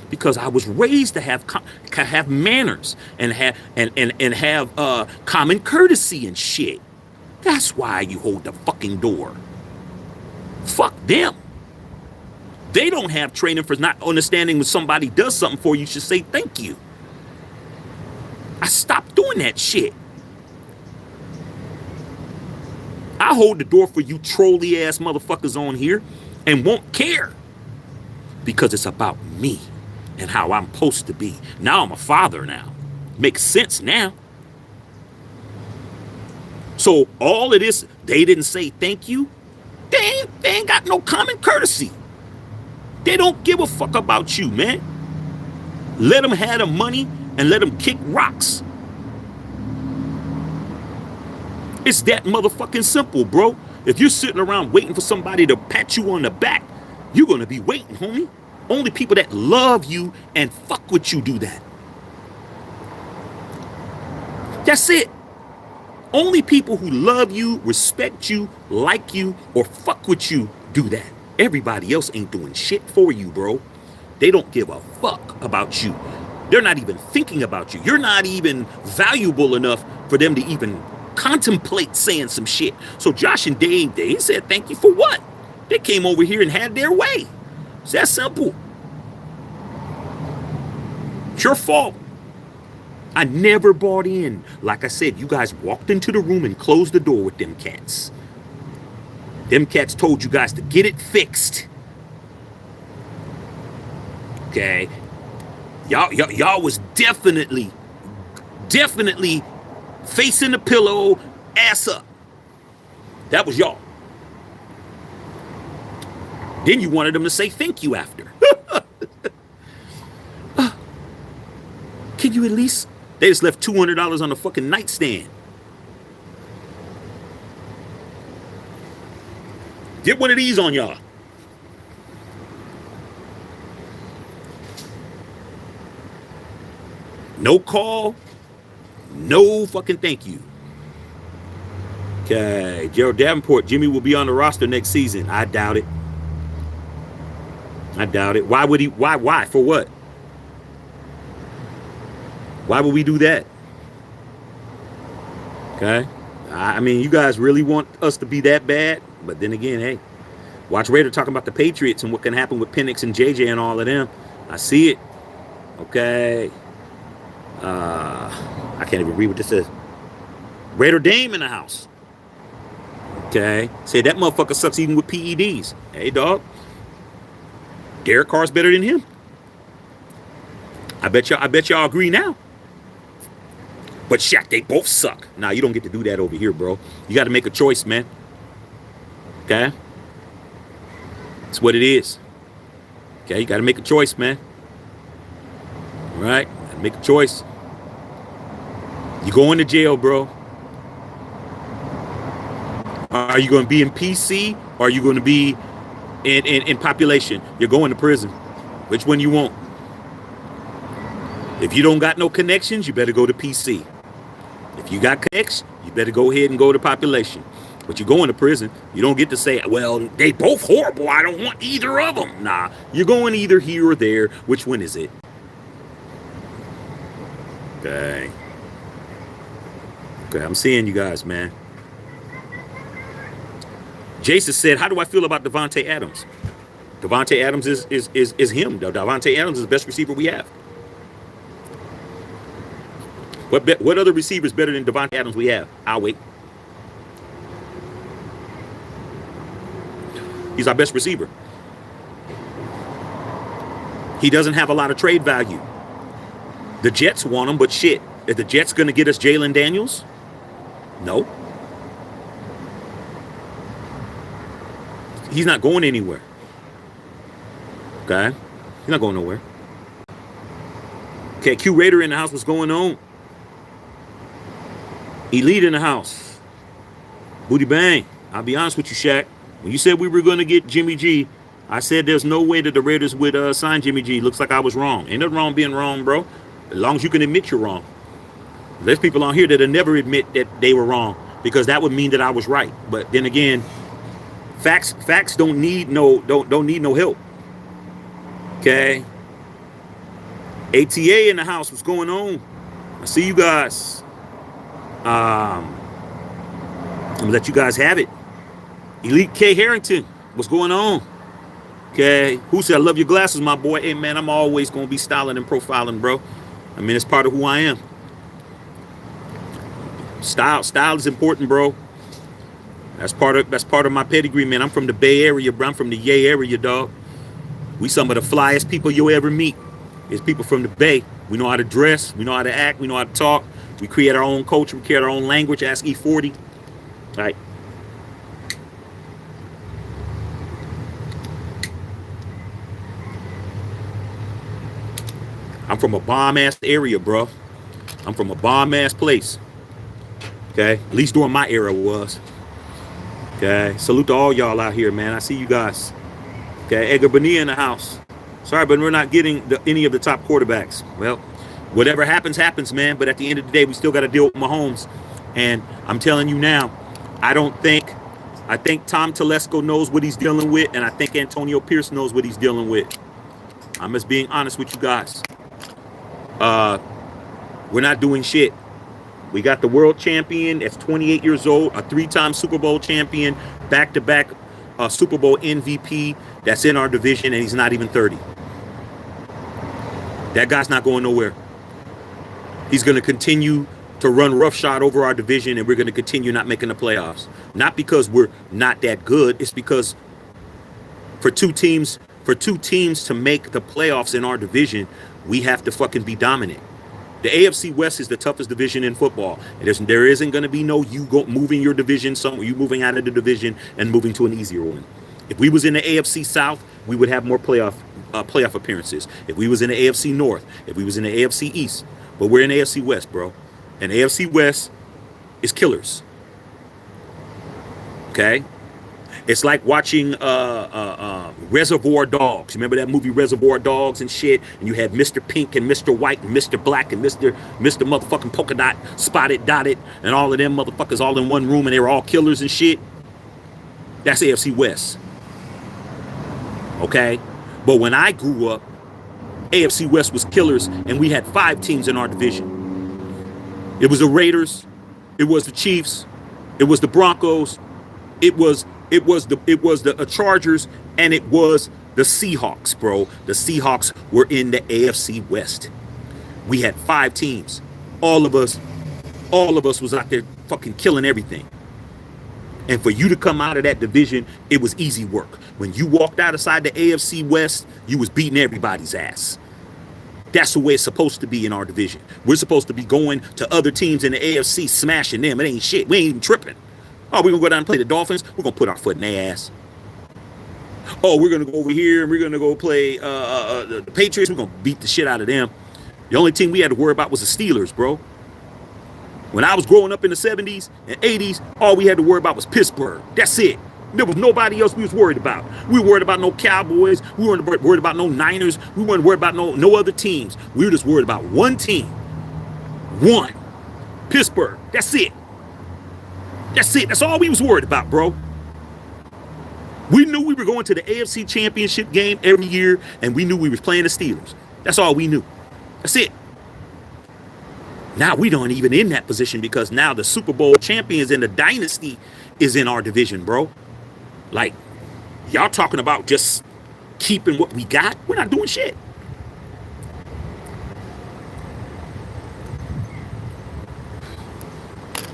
Because I was raised to have manners and have common courtesy and shit. That's why you hold the fucking door. Fuck them. They don't have training for not understanding when somebody does something for you, you should say thank you. I stopped doing that shit. I hold the door for you trolly ass motherfuckers on here and won't care because it's about me and how I'm supposed to be. Now I'm a father now. Makes sense now. So all of this, they didn't say thank you. They ain't got no common courtesy. They don't give a fuck about you, man. Let them have the money and let them kick rocks. It's that motherfucking simple, bro. If you're sitting around waiting for somebody to pat you on the back, you're gonna be waiting, homie. Only people that love you and fuck with you do that. That's it. Only people who love you, respect you, like you, or fuck with you do that. Everybody else ain't doing shit for you, bro. They don't give a fuck about you. They're not even thinking about you. You're not even valuable enough for them to even contemplate saying some shit. So Josh and Dave, they said thank you for what? They came over here and had their way. It's that simple. It's your fault. I never bought in. Like I said, you guys walked into the room and closed the door with them cats. Them cats told you guys to get it fixed. Okay? Y'all was definitely facing the pillow, ass up. That was y'all. Then you wanted them to say thank you after. Can you at least? They just left $200 on the fucking nightstand. Get one of these on y'all. No call. No fucking thank you. Okay. Gerald Davenport, Jimmy will be on the roster next season. I doubt it. I doubt it. Why would he? Why? For what? Why would we do that? Okay. I mean, you guys really want us to be that bad? But then again, hey, watch Raider talking about the Patriots and what can happen with Penix and JJ and all of them. I see it. Okay. I can't even read what this says. Raider Dame in the house. Okay. Say that motherfucker sucks even with PEDs. Hey, dog. Derek Carr's better than him. I bet y'all agree now. But Shaq, they both suck. Nah, you don't get to do that over here, bro. You got to make a choice, man. Okay? That's what it is. Okay, you got to make a choice, man. All right? Gotta make a choice. You going to jail, bro. Are you going to be in PC or are you going to be in population? You're going to prison. Which one you want? If you don't got no connections, you better go to PC. If you got connections, you better go ahead and go to population. But you're going to prison. You don't get to say, well, they both horrible. I don't want either of them. Nah, you're going either here or there. Which one is it? Okay. Okay, I'm seeing you guys, man. Jason said, how do I feel about Devontae Adams? Devontae Adams is him. Devontae Adams is the best receiver we have. What other receiver is better than Devontae Adams we have? I'll wait. He's our best receiver. He doesn't have a lot of trade value. The Jets want him, but shit. Is the Jets going to get us Jalen Daniels? No. He's not going anywhere. Okay? He's not going nowhere. Okay, Q Raider in the house. What's going on? Elite in the house. Booty bang. I'll be honest with you, Shaq. When you said we were going to get Jimmy G, I said there's no way that the Raiders would sign Jimmy G. Looks like I was wrong. Ain't nothing wrong being wrong, bro. As long as you can admit you're wrong. There's people on here that'll never admit that they were wrong because that would mean that I was right. But then again, facts don't need no help. Okay. ATA in the house. What's going on? I see you guys. I'm gonna let you guys have it. Elite K Harrington, what's going on? Okay, who said I love your glasses, my boy? Hey man, I'm always gonna be styling and profiling, bro. I mean, it's part of who I am. Style is important, bro. That's part of my pedigree, man. I'm from the Bay Area, bro. I'm from the Yay area, dog. We some of the flyest people you'll ever meet. It's people from the Bay. We know how to dress, we know how to act, we know how to talk. We create our own culture, we create our own language. Ask E40. All right. I'm from a bomb-ass area, bro. I'm from a bomb-ass place. Okay? At least during my era was. Okay? Salute to all y'all out here, man. I see you guys. Okay? Edgar Bonilla in the house. Sorry, but we're not getting any of the top quarterbacks. Well, whatever happens, happens, man. But at the end of the day, we still got to deal with Mahomes. And I'm telling you now, I think Tom Telesco knows what he's dealing with, and I think Antonio Pierce knows what he's dealing with. I'm just being honest with you guys. We're not doing shit. We got the world champion that's 28 years old, a 3-time Super Bowl champion, back-to-back Super Bowl MVP that's in our division, and he's not even 30. That guy's not going nowhere. He's going to continue to run roughshod over our division, and we're going to continue not making the playoffs. Not because we're not that good. It's because for two teams to make the playoffs in our division, we have to fucking be dominant. The AFC West is the toughest division in football. There isn't going to be no moving your division somewhere, you moving out of the division and moving to an easier one. If we was in the AFC South, we would have more playoff appearances. If we was in the AFC North, if we was in the AFC East, but we're in the AFC West, bro. And the AFC West is killers. Okay? It's like watching Reservoir Dogs. Remember that movie Reservoir Dogs and shit? And you had Mr. Pink and Mr. White and Mr. Black and Mr. motherfucking Polka Dot, Spotted, Dotted, and all of them motherfuckers all in one room and they were all killers and shit. That's AFC West. Okay? But when I grew up, AFC West was killers and we had 5 teams in our division. It was the Raiders, it was the Chiefs, it was the Broncos, it was the Chargers, and it was the Seahawks, bro. The Seahawks were in the AFC West. We had 5 teams. All of us was out there fucking killing everything. And for you to come out of that division, it was easy work. When you walked outside the AFC West, you was beating everybody's ass. That's the way it's supposed to be in our division. We're supposed to be going to other teams in the AFC, smashing them. It ain't shit. We ain't even tripping. Oh, we're going to go down and play the Dolphins? We're going to put our foot in their ass. Oh, we're going to go over here and we're going to go play the Patriots. We're going to beat the shit out of them. The only team we had to worry about was the Steelers, bro. When I was growing up in the 70s and 80s, all we had to worry about was Pittsburgh. That's it. There was nobody else we was worried about. We were worried about no Cowboys. We weren't worried about no Niners. We weren't worried about no other teams. We were just worried about one team. One. Pittsburgh. That's it. That's it. That's all we was worried about, bro. We knew we were going to the AFC Championship game every year, and we knew we was playing the Steelers. That's all we knew. That's it. Now we don't even in that position because now the Super Bowl champions and the dynasty is in our division, bro. Like, y'all talking about just keeping what we got? We're not doing shit.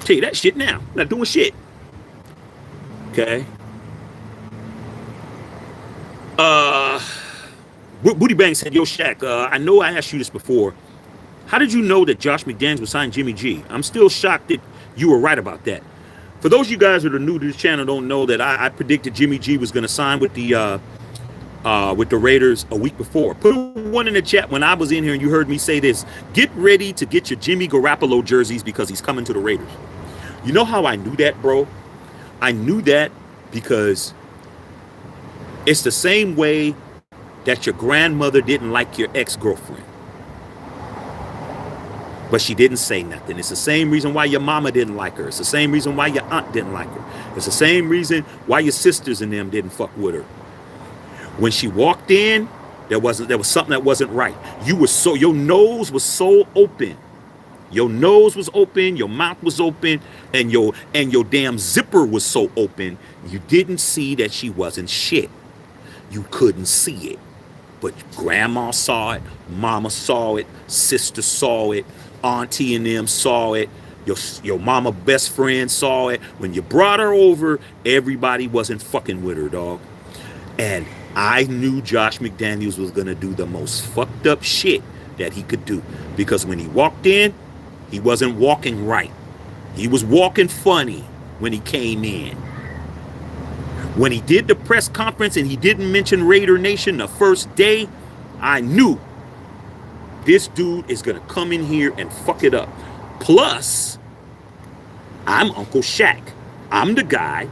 Tell you that shit now. We're not doing shit. Okay. Booty Bang said, yo, Shaq, I know I asked you this before. How did you know that Josh McDaniels would sign Jimmy G? I'm still shocked that you were right about that. For those of you guys that are new to this channel don't know that I predicted Jimmy G was going to sign with the Raiders a week before. Put one in the chat when I was in here and you heard me say this. Get ready to get your Jimmy Garoppolo jerseys because he's coming to the Raiders. You know how I knew that, bro? I knew that because it's the same way that your grandmother didn't like your ex-girlfriend, but she didn't say nothing. It's the same reason why your mama didn't like her. It's the same reason why your aunt didn't like her. It's the same reason why your sisters and them didn't fuck with her. When she walked in, there was something that wasn't right. Your nose was so open. Your nose was open, your mouth was open, and your damn zipper was so open, you didn't see that she wasn't shit. You couldn't see it. But grandma saw it, mama saw it, sister saw it, auntie and them saw it, your mama best friend saw it. When you brought her over, everybody wasn't fucking with her, dog. And I knew Josh McDaniels was gonna do the most fucked up shit that he could do. Because when he walked in, he wasn't walking right. He was walking funny when he came in. When he did the press conference and he didn't mention Raider Nation the first day, I knew this dude is going to come in here and fuck it up. Plus, I'm Uncle Shaq. I'm the guy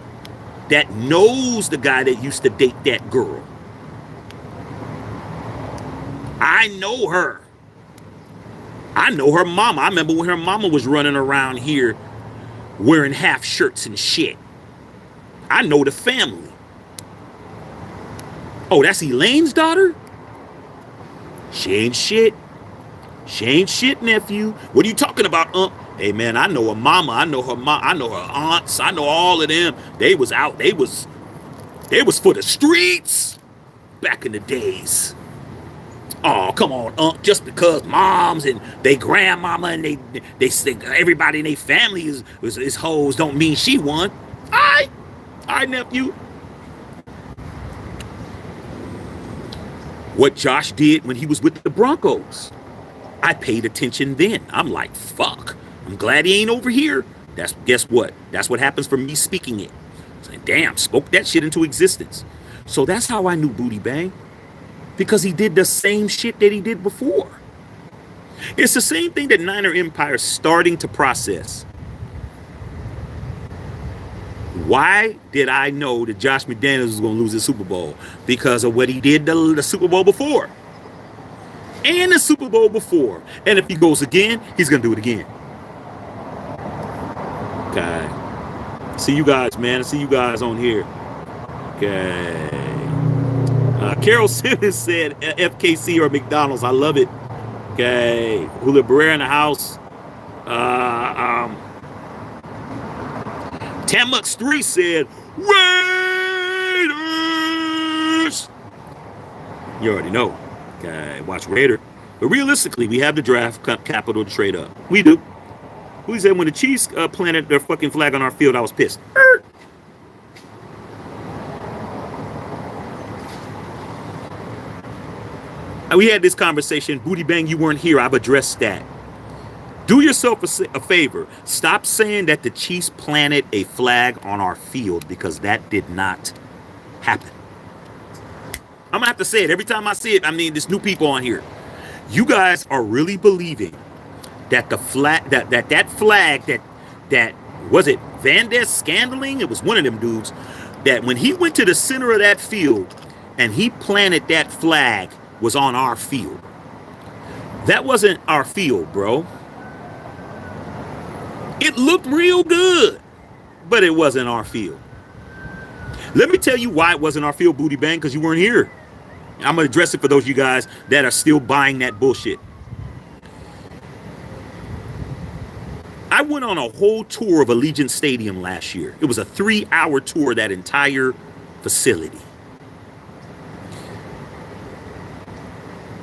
that knows the guy that used to date that girl. I know her. I know her mama. I remember when her mama was running around here wearing half shirts and shit. I know the family. Oh, that's Elaine's daughter? She ain't shit. She ain't shit, nephew. What are you talking about, Hey, man, I know her mama. I know her mom. I know her aunts. I know all of them. They was out. They was for the streets back in the days. Oh, come on, just because moms and they grandmama and they everybody in their family is hoes don't mean she won. All right, nephew. What Josh did when he was with the Broncos, I paid attention then. I'm like, fuck. I'm glad he ain't over here. Guess what? That's what happens for me speaking it. Like, damn, spoke that shit into existence. So that's how I knew Booty Bang. Because he did the same shit that he did before. It's the same thing that Niner Empire's starting to process. Why did I know that Josh McDaniels was going to lose the Super Bowl? Because of what he did the Super Bowl before. And the Super Bowl before. And if he goes again, he's going to do it again. Okay. See you guys, man. I see you guys on here. Okay. Carol Simmons said FKC or McDonald's. I love it. Okay. Hula Barrera in the house. Tamux3 said, Raiders! You already know. Okay, watch Raider. But realistically, we have the draft capital to trade up. We do. Who said when the Chiefs planted their fucking flag on our field, I was pissed. We had this conversation. Booty Bang, you weren't here. I've addressed that. Do yourself a favor. Stop saying that the Chiefs planted a flag on our field because that did not happen. I'm going to have to say it every time I see it. I mean, there's new people on here. You guys are really believing that the flag that flag that was it Van Der Scandeling? It was one of them dudes that when he went to the center of that field and he planted that flag was on our field. That wasn't our field, bro. It looked real good, but it wasn't our field. Let me tell you why it wasn't our field, Booty Bang, because you weren't here. I'm going to address it for those of you guys that are still buying that bullshit. I went on a whole tour of Allegiant Stadium last year. It was a 3-hour tour of that entire facility.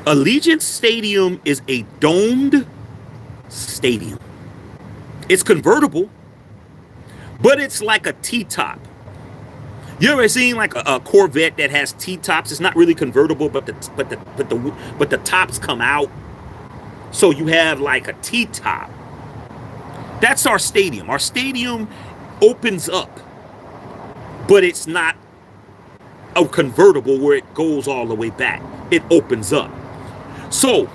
Allegiant Stadium is a domed stadium. It's convertible, but it's like a T-top. You ever seen like a Corvette that has T-tops? It's not really convertible, but the tops come out, so you have like a T-top. That's our stadium. Our stadium opens up, but it's not a convertible where it goes all the way back. It opens up. So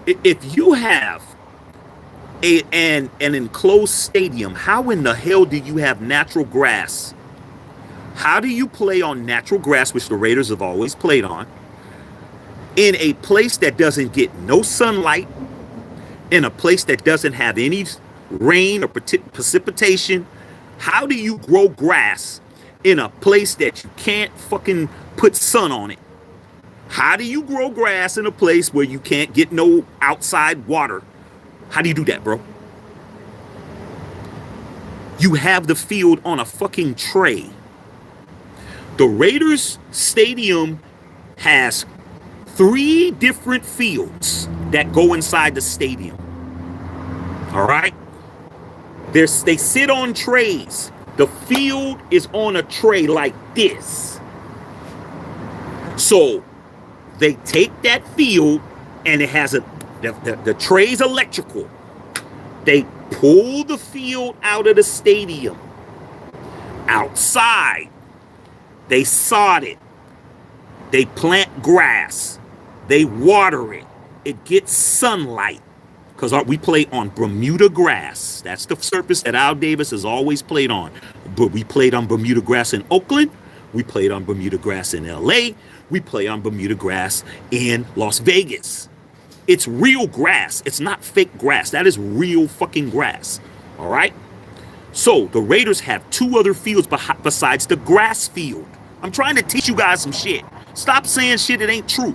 if you have an enclosed stadium, how in the hell do you have natural grass? How do you play on natural grass, which the Raiders have always played on, in a place that doesn't get no sunlight, in a place that doesn't have any rain or precipitation? How do you grow grass in a place that you can't fucking put sun on it? How do you grow grass in a place where you can't get no outside water? How do you do that, bro? You have the field on a fucking tray. The Raiders Stadium has 3 different fields that go inside the stadium. All right? They sit on trays. The field is on a tray like this. So they take that field and it has the tray's electrical. They pull the field out of the stadium. Outside, they sod it. They plant grass. They water it. It gets sunlight. Because we play on Bermuda grass. That's the surface that Al Davis has always played on. But we played on Bermuda grass in Oakland. We played on Bermuda grass in LA. We play on Bermuda grass in Las Vegas. It's real grass. It's not fake grass. That is real fucking grass. All right? So the Raiders have 2 other fields besides the grass field. I'm trying to teach you guys some shit. Stop saying shit that ain't true.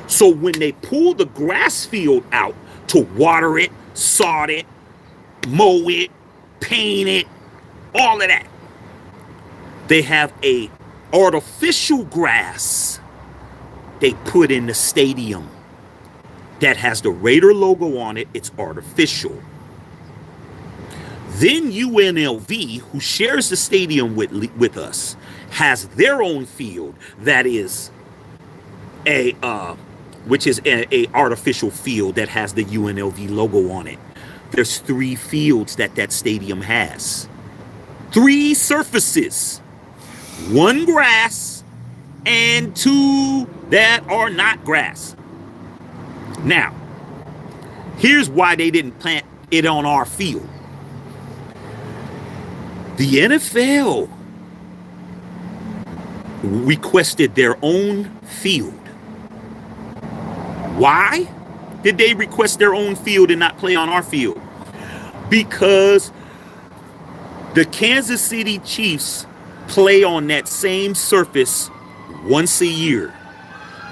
So when they pull the grass field out to water it, sod it, mow it, paint it, all of that, they have a artificial grass they put in the stadium that has the Raider logo on it. It's artificial. Then UNLV, who shares the stadium with us, has their own field that is a artificial field that has the UNLV logo on it. There's 3 fields that stadium has. 3 surfaces. 1 grass and 2 that are not grass. Now, here's why they didn't plant it on our field. The NFL requested their own field. Why did they request their own field and not play on our field? Because the Kansas City Chiefs play on that same surface once a year.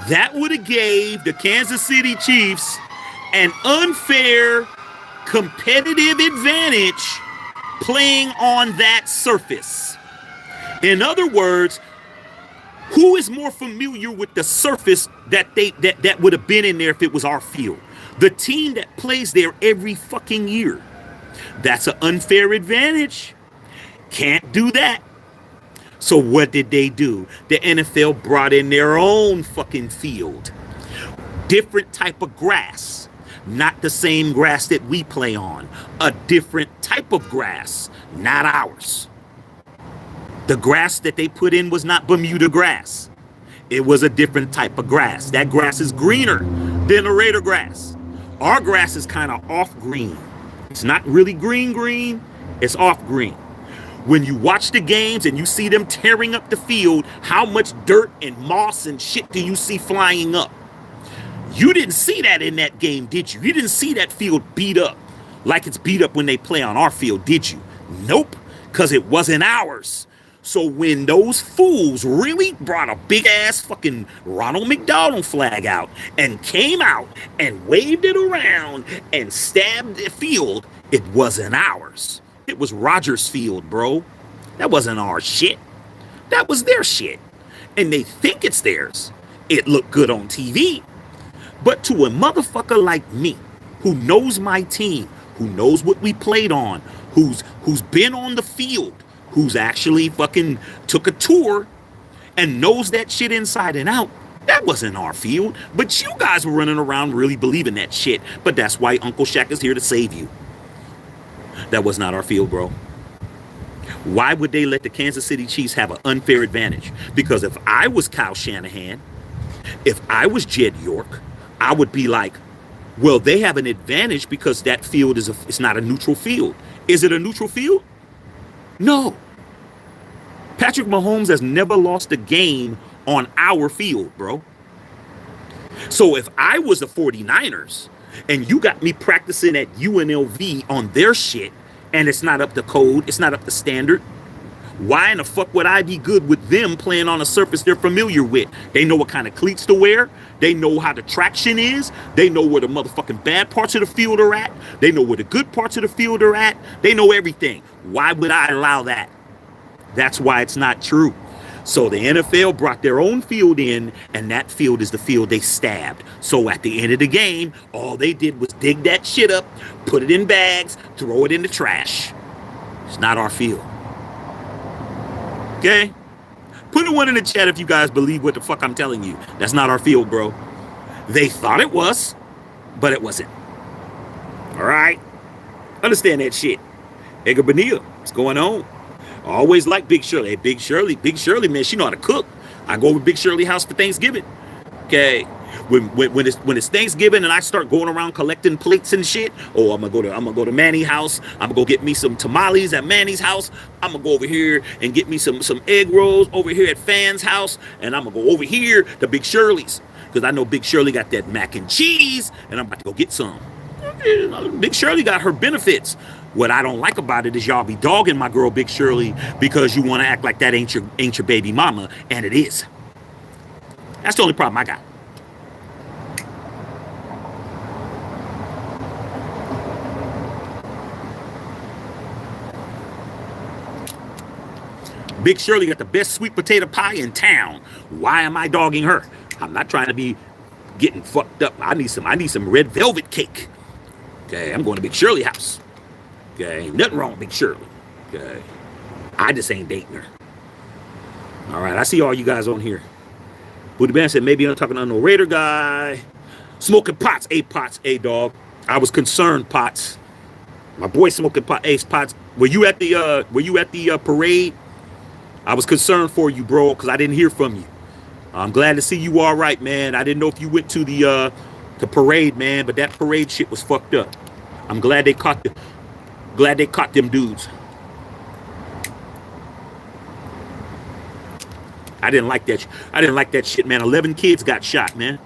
That would have gave the Kansas City Chiefs an unfair competitive advantage playing on that surface. In other words, who is more familiar with the surface that would have been in there if it was our field? The team that plays there every fucking year. That's an unfair advantage. Can't do that. So what did they do? The NFL brought in their own fucking field. Different type of grass. Not the same grass that we play on. A different type of grass. Not ours. The grass that they put in was not Bermuda grass. It was a different type of grass. That grass is greener than the Raider grass. Our grass is kind of off green. It's not really green. It's off green. When you watch the games and you see them tearing up the field, how much dirt and moss and shit do you see flying up? You didn't see that in that game, did you? You didn't see that field beat up like it's beat up when they play on our field, did you? Nope, because it wasn't ours. So when those fools really brought a big ass fucking Ronald McDonald flag out and came out and waved it around and stabbed the field, it wasn't ours. It was Rogers Field, bro. That wasn't our shit. That was their shit. And they think it's theirs. It looked good on TV. But to a motherfucker like me, who knows my team, who knows what we played on, who's been on the field, who's actually fucking took a tour and knows that shit inside and out, that wasn't our field. But you guys were running around really believing that shit. But that's why Uncle Shaq is here to save you. That was not our field, bro. Why would they let the Kansas City Chiefs have an unfair advantage? Because if I was Kyle Shanahan, if I was Jed York, I would be like, well, they have an advantage because that field it's not a neutral field. Is it a neutral field? No. Patrick Mahomes has never lost a game on our field, bro. So if I was the 49ers and you got me practicing at UNLV on their shit and it's not up to code, it's not up to standard, why in the fuck would I be good with them playing on a surface they're familiar with? They know what kind of cleats to wear. They know how the traction is. They know where the motherfucking bad parts of the field are at. They know where the good parts of the field are at. They know everything. Why would I allow that? That's why it's not true. So the NFL brought their own field in, and that field is the field they stabbed. So at the end of the game, all they did was dig that shit up, put it in bags, throw it in the trash. It's not our field. Okay? Put a one in the chat if you guys believe what the fuck I'm telling you. That's not our field, bro. They thought it was, but it wasn't. All right? Understand that shit. Edgar Bonilla, what's going on? I always like Big Shirley. Hey, Big Shirley, man, she know how to cook. I go over to Big Shirley's house for Thanksgiving. Okay? When it's Thanksgiving and I start going around collecting plates and shit, oh, I'm gonna go to Manny's house. I'm gonna go get me some tamales at Manny's house. I'm gonna go over here and get me some egg rolls over here at Fan's house, and I'm gonna go over here to Big Shirley's because I know Big Shirley got that mac and cheese, and I'm about to go get some. Big Shirley got her benefits. What I don't like about it is y'all be dogging my girl Big Shirley because you want to act like that ain't your baby mama, and it is. That's the only problem I got. Big Shirley got the best sweet potato pie in town. Why am I dogging her? I'm not trying to be getting fucked up. I need some red velvet cake. Okay, I'm going to Big Shirley's house. Okay, ain't nothing wrong with Big Shirley. Okay, I just ain't dating her. All right, I see all you guys on here. Booty Band said maybe I'm talking to no Raider guy. Smoking Pots, a dog. I was concerned, Pots. My boy Smoking Pot, Ace Pots. Were you at the parade? I was concerned for you, bro, because I didn't hear from you. I'm glad to see you all right, man. I didn't know if you went to the parade, man, but that parade shit was fucked up. I'm glad they caught them dudes. I didn't like that shit, man. 11 kids got shot, man.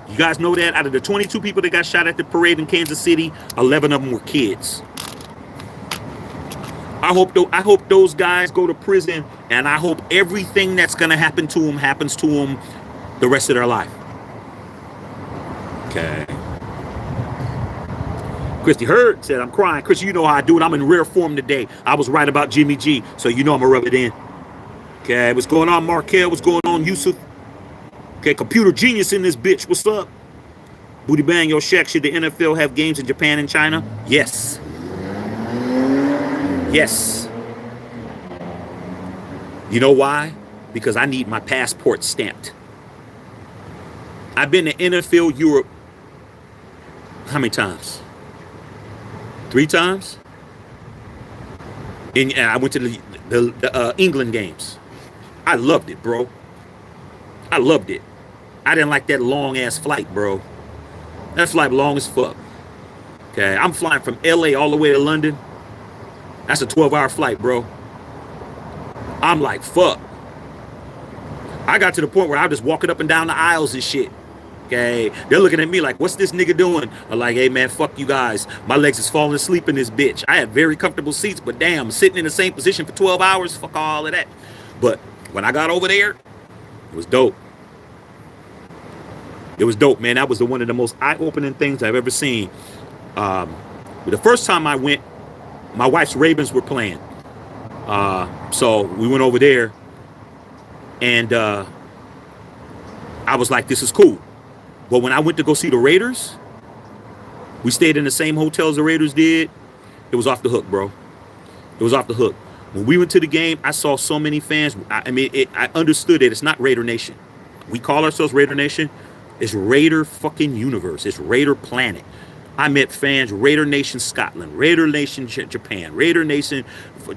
You guys know that? Out of the 22 people that got shot at the parade in Kansas City, 11 of them were kids. I hope those guys go to prison, and I hope everything that's gonna happen to them happens to them the rest of their life. Okay. Christy Hurd said, I'm crying. Christy, you know how I do it. I'm in rare form today. I was right about Jimmy G, so you know I'm gonna rub it in. Okay, what's going on, Markel? What's going on, Yusuf? Okay, computer genius in this bitch. What's up? Booty Bang, yo, Shaq, should the NFL have games in Japan and China? Yes. Yes. You know why? Because I need my passport stamped. I've been to NFL Europe how many times? 3 times? And I went to the England games. I loved it, bro. I loved it. I didn't like that long ass flight, bro. That flight long as fuck. Okay, I'm flying from LA all the way to London. That's a 12-hour flight, bro. I'm like, fuck. I got to the point where I was just walking up and down the aisles and shit. Okay, they're looking at me like, what's this nigga doing? I'm like, hey man, fuck you guys. My legs is falling asleep in this bitch. I had very comfortable seats, but damn, sitting in the same position for 12 hours, fuck all of that. But when I got over there, it was dope. It was dope, man. That was one of the most eye-opening things I've ever seen. The first time I went, my wife's Ravens were playing. So we went over there, and I was like, this is cool. But when I went to go see the Raiders, we stayed in the same hotel as the Raiders did. It was off the hook, bro. It was off the hook. When we went to the game, I saw so many fans. I understood that it's not Raider Nation. We call ourselves Raider Nation. It's Raider fucking Universe. It's Raider Planet. I met fans, Raider Nation Scotland, Raider Nation Japan, Raider Nation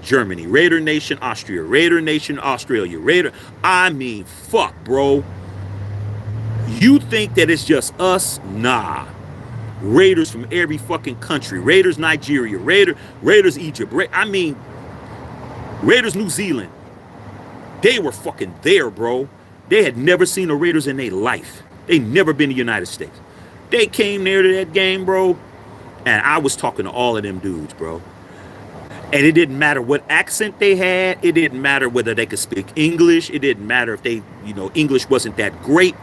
Germany, Raider Nation Austria, Raider Nation Australia, fuck, bro. You think that it's just us? Nah. Raiders from every fucking country. Raiders Nigeria, Raiders Egypt, Raiders New Zealand. They were fucking there, bro. They had never seen the Raiders in their life. They never been to the United States. They came there to that game, bro, and I was talking to all of them dudes, bro. And it didn't matter what accent they had. It didn't matter whether they could speak English. It didn't matter if they, English wasn't that great.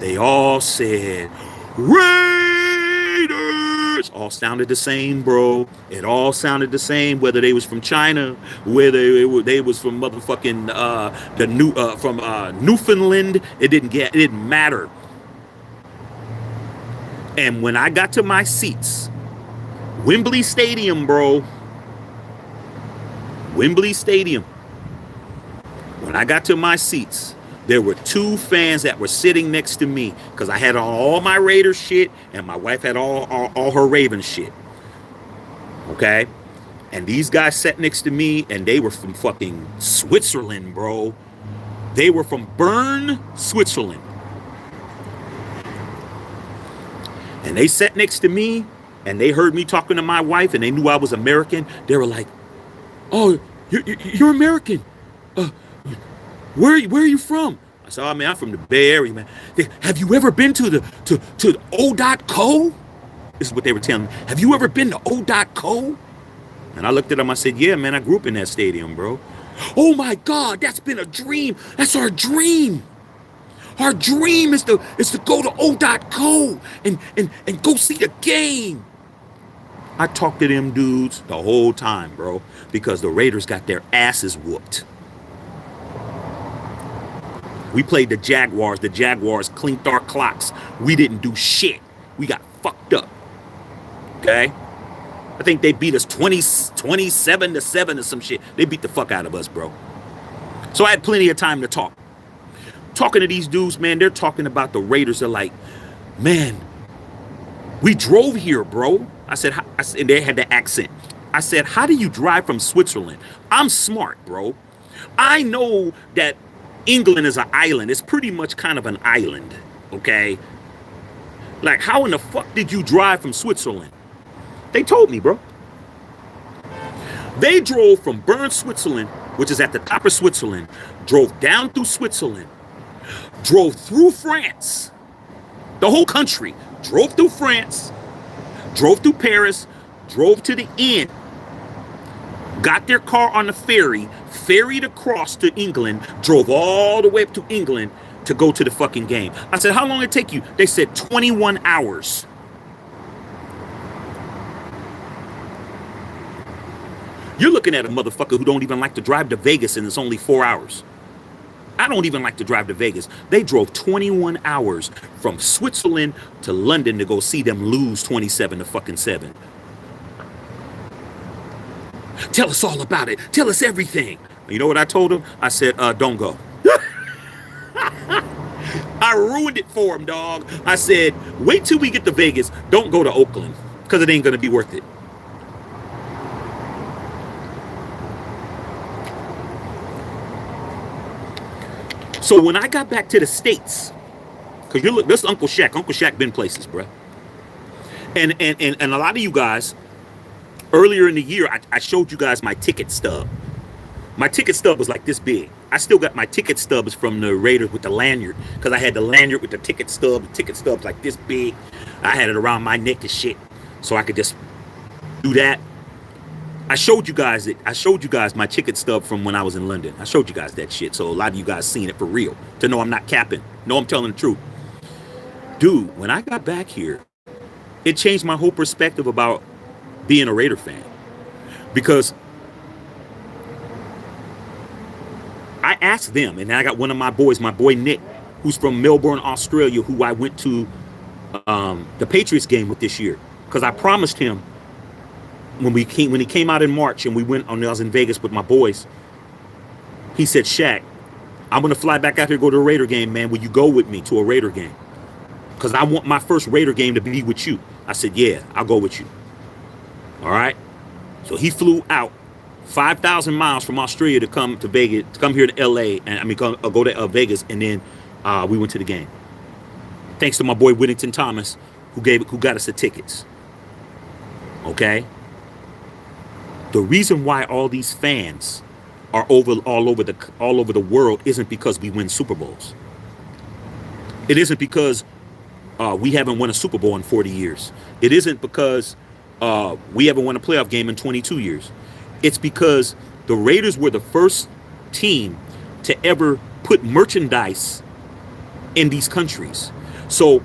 They all said, Raiders! All sounded the same, bro. It all sounded the same, whether they was from China, whether they was from motherfucking Newfoundland. It didn't matter. And when I got to my seats, Wembley Stadium, bro. Wembley Stadium. When I got to my seats, there were two fans that were sitting next to me because I had on all my Raiders shit and my wife had all her Ravens shit. Okay? And these guys sat next to me and they were from fucking Switzerland, bro. They were from Bern, Switzerland. And they sat next to me and they heard me talking to my wife and they knew I was American. They were like, oh, you're American. Where are you from? I said, oh man, I'm from the Bay Area, man. Have you ever been to the O.co? This is what they were telling me. Have you ever been to O.co? And I looked at them, I said, yeah, man, I grew up in that stadium, bro. Oh my God, that's been a dream. That's our dream. Our dream is to go to O.co and go see the game. I talked to them dudes the whole time, bro, because the Raiders got their asses whooped. We played the Jaguars. The Jaguars clinked our clocks. We didn't do shit. We got fucked up. Okay? I think they beat us 27-7 or some shit. They beat the fuck out of us, bro. So I had plenty of time to talk. Talking to these dudes, man, they're talking about the Raiders. They're like, man, we drove here, bro. I said, and they had the accent. I said, how do you drive from Switzerland? I'm smart, bro. I know that England is an island. It's pretty much kind of an island, okay? Like, how in the fuck did you drive from Switzerland? They told me, bro. They drove from Bern, Switzerland, which is at the top of Switzerland, drove down through Switzerland, drove through France, the whole country, drove through France, drove through Paris, drove to the end, got their car on the ferry, ferried across to England, drove all the way up to England to go to the fucking game. I said, how long did it take you? They said 21 hours. You're looking at a motherfucker who don't even like to drive to Vegas and it's only 4 hours. I don't even like to drive to Vegas. They drove 21 hours from Switzerland to London to go see them lose 27-7. Tell us all about it. Tell us everything. You know what I told him? I said, don't go. I ruined it for him, dog. I said, wait till we get to Vegas. Don't go to Oakland because it ain't going to be worth it. So when I got back to the States, because you look, this is Uncle Shaq. Uncle Shaq been places, bruh. And a lot of you guys, earlier in the year, I showed you guys my ticket stub. My ticket stub was like this big. I still got my ticket stubs from the Raiders with the lanyard, because I had the lanyard with the ticket stub. The ticket stub's like this big. I had it around my neck and shit, so I could just do that. I showed you guys it. I showed you guys my ticket stub from when I was in London. I showed you guys that shit, so a lot of you guys seen it for real, to know I'm not capping. No, I'm telling the truth. Dude, when I got back here, it changed my whole perspective about being a Raider fan. Because I asked them, and I got one of my boys, my boy Nick, who's from Melbourne, Australia, who I went to the Patriots game with this year. Because I promised him when he came out in March and I was in Vegas with my boys, he said, Shaq, I'm going to fly back out here to go to a Raider game, man. Will you go with me to a Raider game? Because I want my first Raider game to be with you. I said, yeah, I'll go with you. All right. So he flew out 5,000 miles from Australia to come to Vegas, to come here to LA, and go to Vegas, and then we went to the game. Thanks to my boy Whittington Thomas, who got us the tickets. Okay. The reason why all these fans are all over the world isn't because we win Super Bowls. It isn't because we haven't won a Super Bowl in 40 years. It isn't because we haven't won a playoff game in 22 years. It's because the Raiders were the first team to ever put merchandise in these countries. So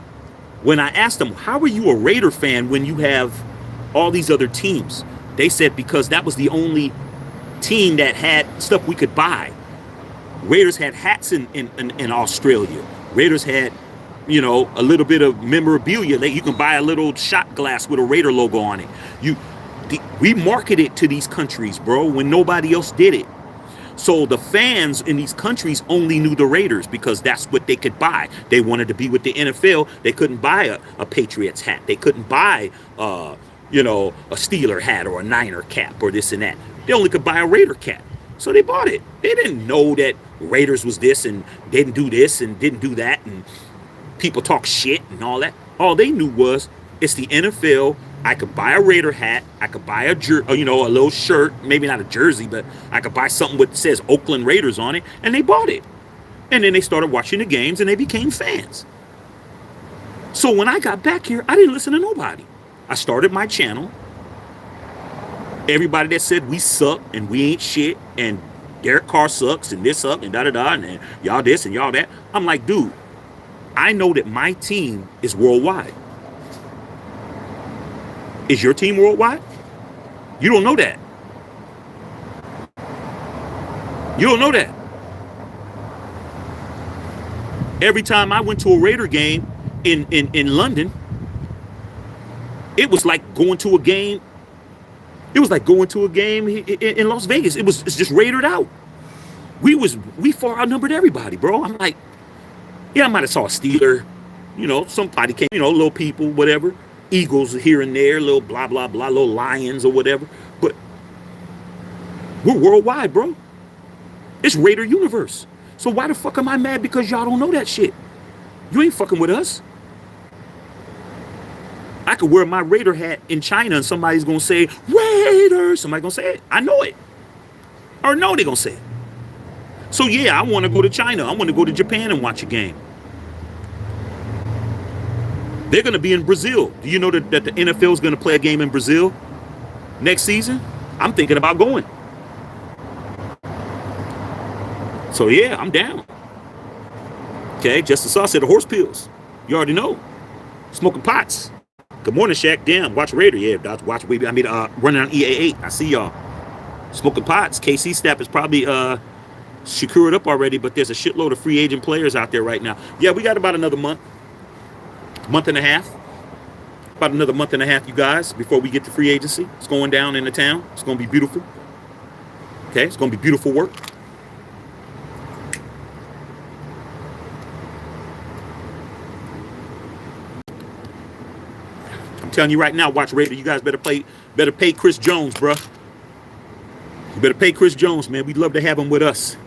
when I asked them, how are you a Raider fan when you have all these other teams? They said, because that was the only team that had stuff we could buy. Raiders had hats in Australia. Raiders had, a little bit of memorabilia that you can buy, a little shot glass with a Raider logo on it. We marketed to these countries, bro, when nobody else did it. So the fans in these countries only knew the Raiders because that's what they could buy. They wanted to be with the NFL. They couldn't buy a Patriots hat. They couldn't buy, a Steeler hat or a Niner cap or this and that. They only could buy a Raider cap. So they bought it. They didn't know that Raiders was this and didn't do this and didn't do that, and people talk shit and all that. All they knew was it's the NFL. I could buy a Raider hat. I could buy a little shirt, maybe not a jersey, but I could buy something that says Oakland Raiders on it, and they bought it. And then they started watching the games, and they became fans. So when I got back here, I didn't listen to nobody. I started my channel. Everybody that said we suck and we ain't shit and Derek Carr sucks and this sucks and da-da-da and y'all this and y'all that. I'm like, dude, I know that my team is worldwide. Is your team worldwide? You don't know that. You don't know that. Every time I went to a Raider game in London, it was like going to a game. It was like going to a game in Las Vegas. It's just Raidered out. We far outnumbered everybody, bro. I'm like, yeah, I might have saw a Steeler, somebody came, little people, whatever. Eagles here and there, little blah, blah, blah, little Lions or whatever. But we're worldwide, bro. It's Raider universe. So why the fuck am I mad because y'all don't know that shit? You ain't fucking with us. I could wear my Raider hat in China and somebody's going to say, Raiders. Somebody's going to say it. I know it. Or no, they're going to say it. So yeah, I want to go to China. I want to go to Japan and watch a game. They're going to be in Brazil. Do you know that the NFL is going to play a game in Brazil next season? I'm thinking about going. So yeah, I'm down. Okay, Justice Saw said the horse pills. You already know. Smoking pots. Good morning, Shaq. Damn, watch Raider. Yeah, watch. Running on EA8. I see y'all. Smoking pots. KC Stap is probably secured up already, but there's a shitload of free agent players out there right now. Yeah, we got about another month and a half. About another month and a half, you guys, before we get to free agency. It's going down in the town. It's going to be beautiful. Okay, it's going to be beautiful work. I'm telling you right now, watch Raider. You guys better pay Chris Jones, bro. You better pay Chris Jones, man. We'd love to have him with us.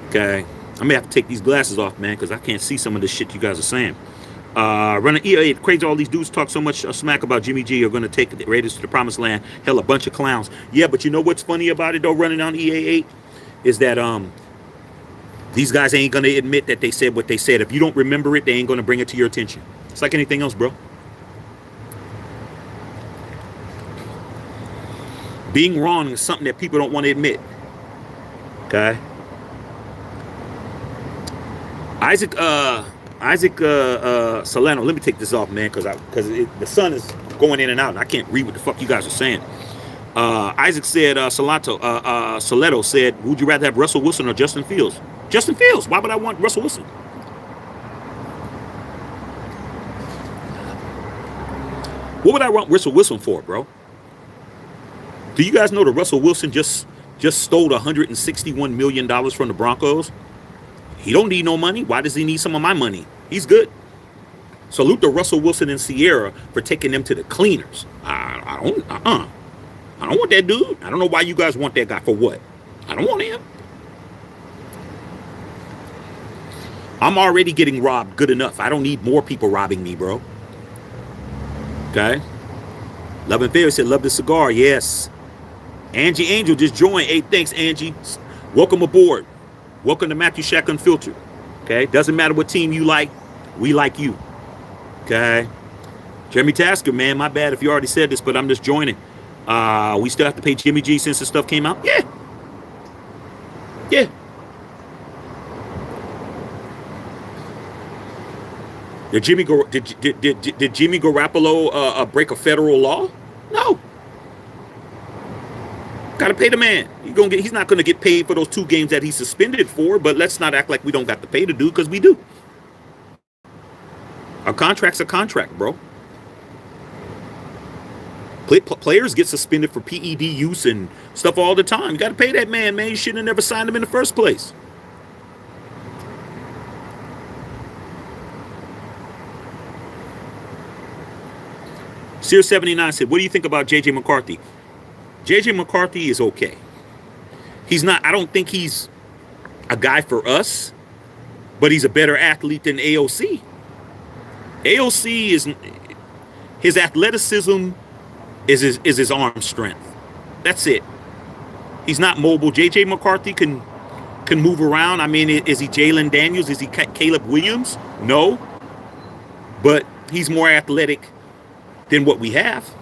Okay. I may have to take these glasses off, man, because I can't see some of the shit you guys are saying. Running EA, crazy. All these dudes talk so much smack about Jimmy G are going to take the Raiders to the promised land. Hell, a bunch of clowns. Yeah, but you know what's funny about it though? Running on EA8 is that these guys ain't going to admit that they said what they said. If you don't remember it, they ain't going to bring it to your attention. It's like anything else, bro. Being wrong is something that people don't want to admit. Okay. Isaac Solano, let me take this off, man, because the sun is going in and out, and I can't read what the fuck you guys are saying. Isaac said, Soleto said, would you rather have Russell Wilson or Justin Fields? Justin Fields. Why would I want Russell Wilson? What would I want Russell Wilson for, bro? Do you guys know that Russell Wilson just stole $161 million from the Broncos? He don't need no money. Why does he need some of my money? He's good. Salute to Russell Wilson and Sierra for taking them to the cleaners. I don't want that dude. I don't know why you guys want that guy. For what? I don't want him. I'm already getting robbed good enough. I don't need more people robbing me, bro. Okay. Love and Fair said, love the cigar. Yes. Angie Angel just joined. Hey, thanks, Angie. Welcome aboard. Welcome to Matthew Shack Unfiltered. Okay. Doesn't matter what team you like. We like you. Okay. Jeremy Tasker, man, my bad if you already said this, but I'm just joining. We still have to pay Jimmy G since the stuff came out. Yeah. Yeah. Did Jimmy Garoppolo break a federal law? No. Gotta pay the man. He's not gonna get paid for those 2 games that he's suspended for, but let's not act like we don't got to pay to do, because we do. A contract's a contract, bro. Players get suspended for PED use and stuff all the time. You gotta pay that man, man. You shouldn't have never signed him in the first place. Sears 79 said, what do you think about JJ McCarthy? JJ McCarthy is okay. He's not, I don't think he's a guy for us, but he's a better athlete than AOC. AOC is, his athleticism is his arm strength. That's it. He's not mobile. JJ McCarthy can move around. I mean, is he Jalen Daniels? Is he Caleb Williams? No. But he's more athletic than what we have.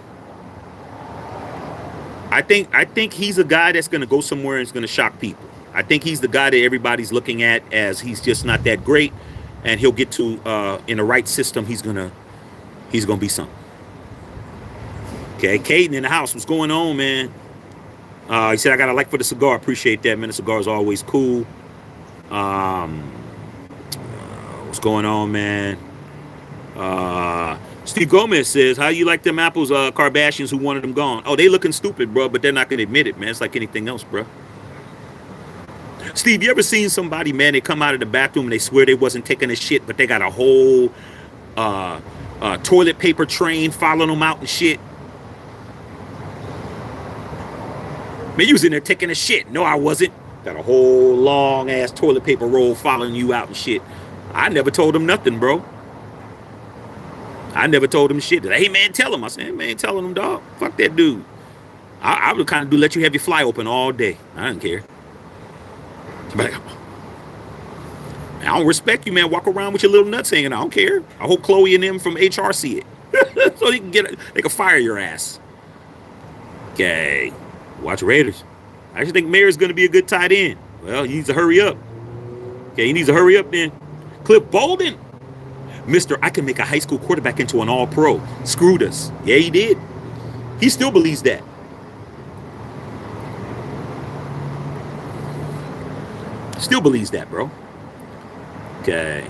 I think he's a guy that's going to go somewhere and is going to shock people. I think he's the guy that everybody's looking at as he's just not that great, and he'll get to in the right system. He's gonna be something. Okay, Caden in the house. What's going on, man? He said I got a like for the cigar. Appreciate that, man. The cigar is always cool. What's going on, man? Steve Gomez says, how you like them apples, Kardashians who wanted them gone? Oh, they looking stupid, bro, but they're not going to admit it, man. It's like anything else, bro. Steve, you ever seen somebody, man, they come out of the bathroom and they swear they wasn't taking a shit, but they got a whole toilet paper train following them out and shit? Man, you was in there taking a shit. No, I wasn't. Got a whole long-ass toilet paper roll following you out and shit. I never told them nothing, bro. I never told him shit. Hey, man, tell him. I said, hey, man, telling him, dog. Fuck that dude. I would kind of let you have your fly open all day. I don't care. But I don't respect you, man. Walk around with your little nuts hanging. I don't care. I hope Chloe and them from HR see it. So they can fire your ass. Okay. Watch Raiders. I actually think Mayer's going to be a good tight end. Well, he needs to hurry up. Okay, he needs to hurry up then. Cliff Bolden. Mr. I can make a high school quarterback into an all-pro. Screwed us. Yeah, he did. He still believes that. Still believes that, bro. Okay.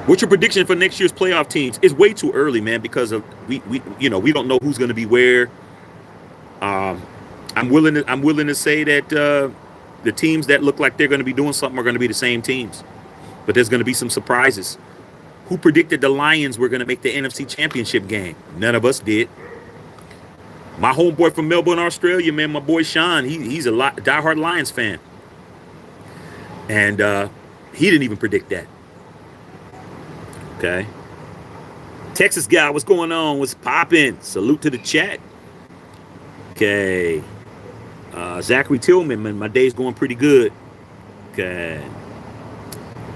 What's your prediction for next year's playoff teams? It's way too early, man, because of we don't know who's going to be where. I'm willing to say that the teams that look like they're going to be doing something are going to be the same teams, but there's going to be some surprises. Who predicted the Lions were going to make the NFC Championship game? None of us did. My homeboy from Melbourne, Australia, man, my boy Sean, he's a diehard Lions fan. And he didn't even predict that. Okay. Texas guy, what's going on? What's popping? Salute to the chat. Okay. Zachary Tillman, man, my day's going pretty good. Okay.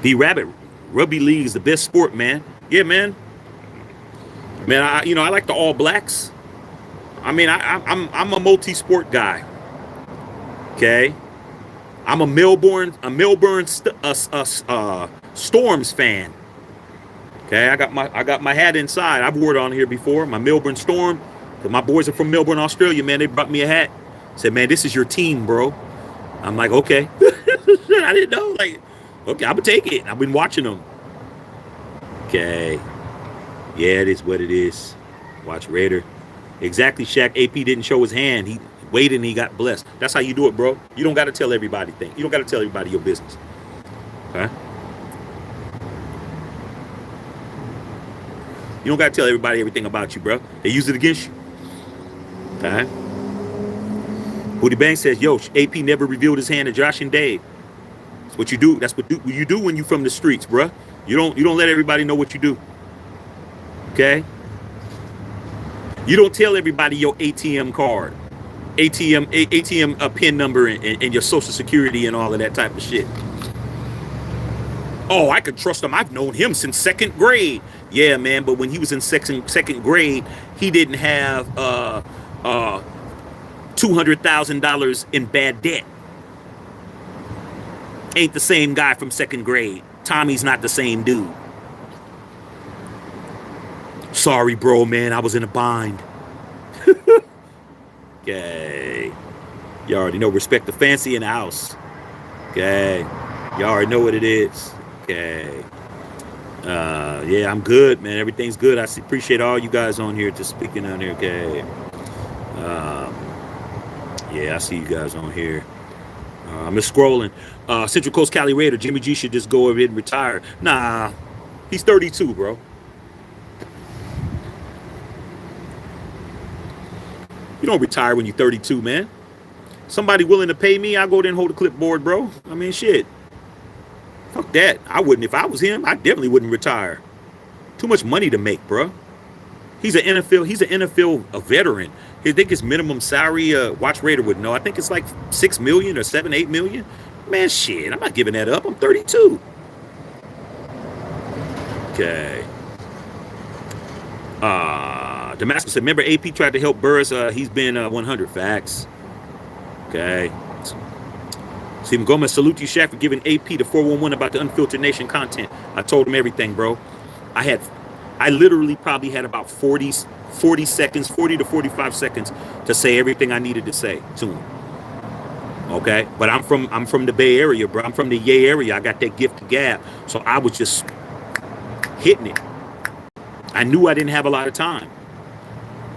B Rabbit, rugby league is the best sport, man. Yeah, man. Man, I like the All Blacks. I mean, I'm a multi-sport guy. Okay. I'm a Melbourne Storms fan. Okay, I got my hat inside. I've worn it on here before. My Melbourne Storm. Cause my boys are from Melbourne, Australia, man. They brought me a hat. Said, man, this is your team, bro. I'm like, okay. I didn't know. Like, okay, I'm gonna take it. I've been watching them. Okay. Yeah, it is what it is. Watch Raider. Exactly, Shaq. AP didn't show his hand. He waited and he got blessed. That's how you do it, bro. You don't got to tell everybody things. You don't got to tell everybody your business. Okay? You don't got to tell everybody everything about you, bro. They use it against you. Okay? Booty Bang says, yo, AP never revealed his hand to Josh and Dave. That's what you do. That's what you do when you from the streets, bro. You don't let everybody know what you do. Okay? You don't tell everybody your ATM card, ATM PIN number, and your social security and all of that type of shit. Oh, I could trust him. I've known him since second grade. Yeah, man. But when he was in second grade, he didn't have $200,000 in bad debt. Ain't the same guy from second grade. Tommy's not the same dude. Sorry, bro, man. I was in a bind. Okay. You already know. Respect the fancy in the house. Okay. You already know what it is. Okay. Yeah, I'm good, man. Everything's good. I appreciate all you guys on here just speaking on here. Okay. Yeah, I see you guys on here. I'm just scrolling. Central Coast Cali Raider. Jimmy G should just go ahead and retire. Nah, he's 32, bro. You don't retire when you're 32, man. Somebody willing to pay me, I'll go there and hold the clipboard, bro. I mean, shit. Fuck that. I wouldn't. If I was him, I definitely wouldn't retire. Too much money to make, bro. He's an NFL veteran. I think his minimum salary, Watch Raider would know. I think it's like $6 million or $7, $8 million. Man, shit. I'm not giving that up. I'm 32. Okay. Damascus said, remember AP tried to help Burris. He's been 100 facts. Okay. Stephen Gomez, salute you, Shaq, for giving AP the 411 about the Unfiltered Nation content. I told him everything, bro. I literally probably had about 40 seconds, 40 to 45 seconds to say everything I needed to say to him. Okay. But I'm from the Bay Area, bro. I'm from the Yay area. I got that gift of gab. So I was just hitting it. I knew I didn't have a lot of time.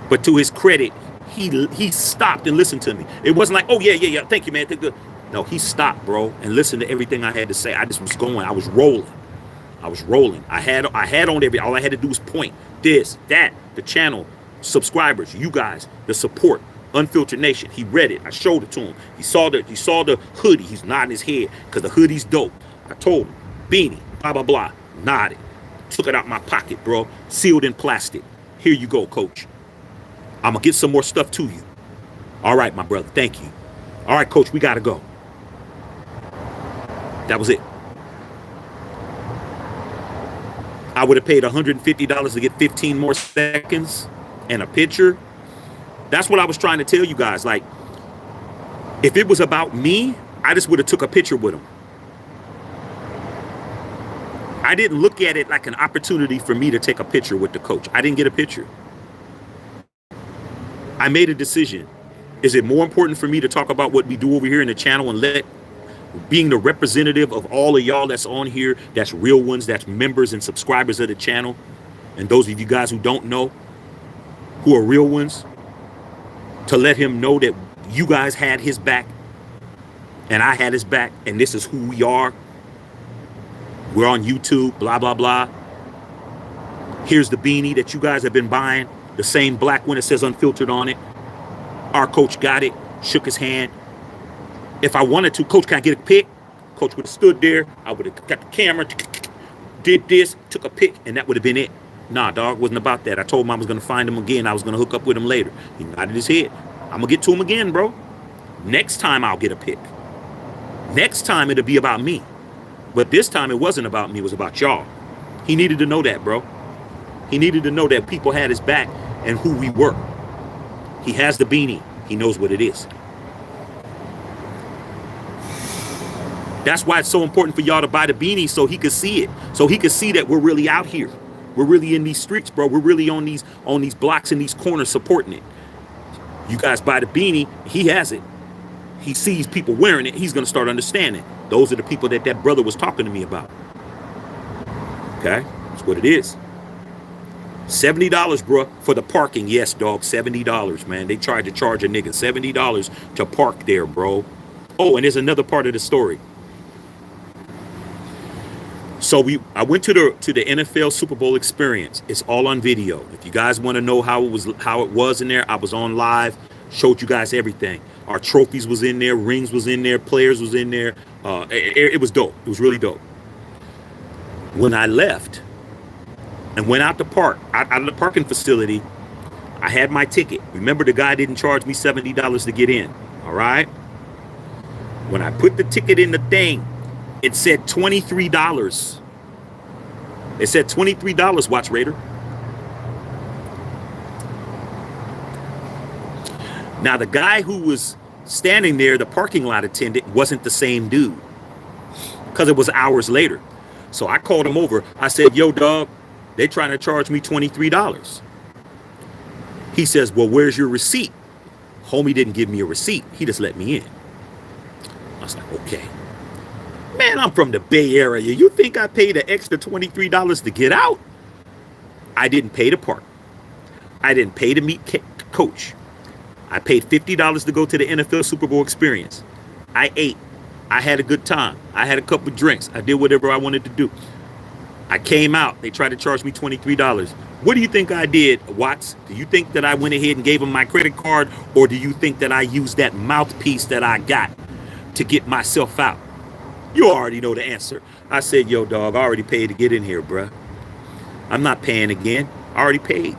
But to his credit, he stopped and listened to me. It wasn't like, oh, yeah. Thank you, man. No, he stopped, bro, and listened to everything I had to say. I just was going. I was rolling. I had on every. All I had to do was point. This, that, the channel, subscribers, you guys, the support, Unfiltered Nation. He read it. I showed it to him. He saw the hoodie. He's nodding his head because the hoodie's dope. I told him, beanie, blah, blah, blah. Nodded. Took it out my pocket, bro. Sealed in plastic. Here you go, coach. I'm going to get some more stuff to you. All right, my brother. Thank you. All right, coach, we got to go. That was it. I would have paid $150 to get 15 more seconds and a picture. That's what I was trying to tell you guys. Like, if it was about me, I just would have took a picture with him. I didn't look at it like an opportunity for me to take a picture with the coach. I didn't get a picture. I made a decision. Is it more important for me to talk about what we do over here in the channel and being the representative of all of y'all that's on here, that's real ones, that's members and subscribers of the channel, and those of you guys who don't know, who are real ones, to let him know that you guys had his back and I had his back, and this is who we are. We're on YouTube, blah, blah, blah. Here's the beanie that you guys have been buying, the same black one that says Unfiltered on it. Our coach got it, shook his hand. If I wanted to, coach, can I get a pic? Coach would have stood there. I would have got the camera, did this, took a pic, and that would have been it. Nah, dog, wasn't about that. I told him I was gonna find him again. I was gonna hook up with him later. He nodded his head. I'm gonna get to him again, bro. Next time I'll get a pic. Next time it'll be about me. But this time it wasn't about me, it was about y'all. He needed to know that, bro. He needed to know that people had his back and who we were. He has the beanie. He knows what it is. That's why it's so important for y'all to buy the beanie, so he could see it. So he could see that we're really out here. We're really in these streets, bro. We're really on these blocks and these corners supporting it. You guys buy the beanie, he has it. He sees people wearing it, he's gonna start understanding. Those are the people that brother was talking to me about. Okay, that's what it is. $70, bro, for the parking. Yes, dog, $70, man. They tried to charge a nigga $70 to park there, bro. Oh, and there's another part of the story. So I went to the NFL Super Bowl experience. It's all on video. If you guys want to know how it was in there, I was on live, showed you guys everything. Our trophies was in there, rings was in there, players was in there. It was dope. It was really dope. When I left and went out of the parking facility, I had my ticket. Remember, the guy didn't charge me $70 to get in. All right. When I put the ticket in the thing, it said $23. It said $23, Watch Raider. Now, the guy who was standing there, the parking lot attendant, wasn't the same dude, because it was hours later. So I called him over. I said, yo, dog, they trying to charge me $23. He says, well, where's your receipt? Homie didn't give me a receipt. He just let me in. I was like, okay. Man, I'm from the Bay Area. You think I paid an extra $23 to get out? I didn't pay to park. I didn't pay to meet coach. I paid $50 to go to the NFL Super Bowl experience. I ate. I had a good time. I had a couple of drinks. I did whatever I wanted to do. I came out. They tried to charge me $23. What do you think I did, Watts? Do you think that I went ahead and gave them my credit card, or do you think that I used that mouthpiece that I got to get myself out? You already know the answer. I said, yo, dog, I already paid to get in here, bruh. I'm not paying again. I already paid.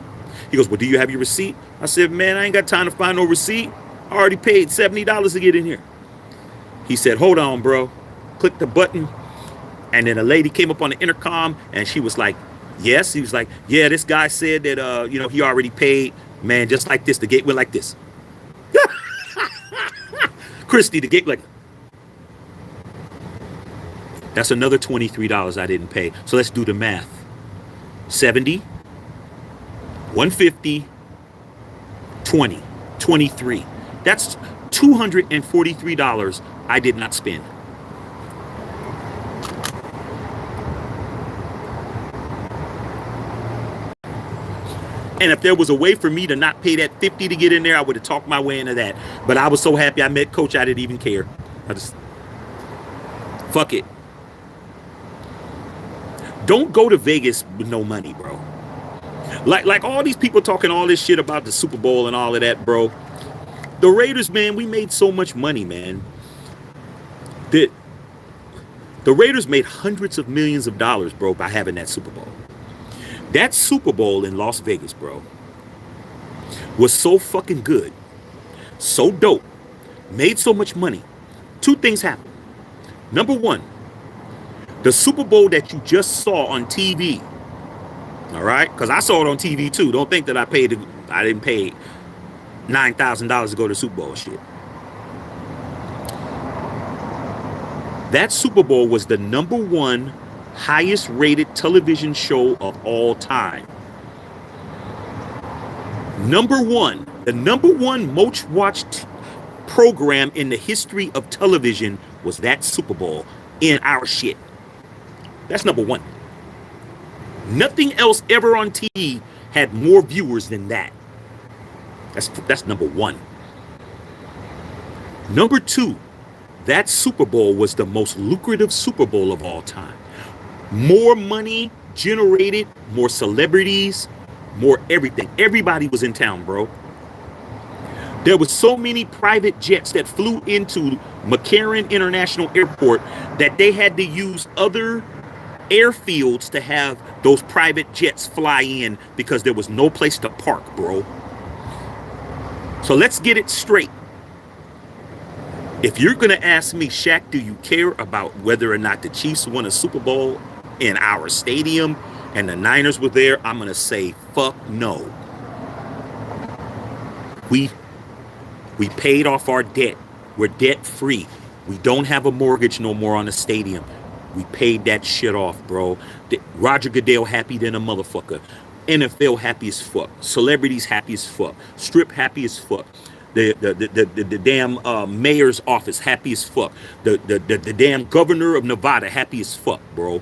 He goes, well, do you have your receipt? I said, man, I ain't got time to find no receipt. I already paid $70 to get in here. He said, hold on, bro. Click the button. And then a lady came up on the intercom, and she was like, yes. He was like, yeah, this guy said that, he already paid. Man, just like this. The gate went like this. Christy, the gate like, that's another $23 I didn't pay. So let's do the math. 70, 150, 20, 23. That's $243 I did not spend. And if there was a way for me to not pay that $50 to get in there, I would have talked my way into that. But I was so happy I met Coach, I didn't even care. I just, fuck it. Don't go to Vegas with no money, bro. Like all these people talking all this shit about the Super Bowl and all of that, bro. The Raiders, man, we made so much money, man. The Raiders made hundreds of millions of dollars, bro, by having that Super Bowl. That Super Bowl in Las Vegas, bro, was so fucking good, so dope, made so much money. Two things happened. Number one, the Super Bowl that you just saw on TV, all right? Because I saw it on TV too. Don't think that I didn't pay $9,000 to go to the Super Bowl shit. That Super Bowl was the number one highest rated television show of all time. The number one most watched program in the history of television was that Super Bowl in our shit. That's number one. Nothing else ever on TV had more viewers than that. That's number one. Number two, that Super Bowl was the most lucrative Super Bowl of all time. More money generated, more celebrities, more everything. Everybody was in town, bro. There was so many private jets that flew into McCarran International Airport that they had to use other airfields to have those private jets fly in because there was no place to park, bro. So let's get it straight. If you're going to ask me, Shaq, do you care about whether or not the Chiefs won a Super Bowl in our stadium and the Niners were there, I'm going to say, fuck no. We paid off our debt. We're debt free. We don't have a mortgage no more on the stadium. We paid that shit off, bro. Roger Goodell happy than a motherfucker. NFL happy as fuck. Celebrities happy as fuck. Strip happy as fuck. The damn mayor's office happy as fuck. The damn governor of Nevada happy as fuck, bro.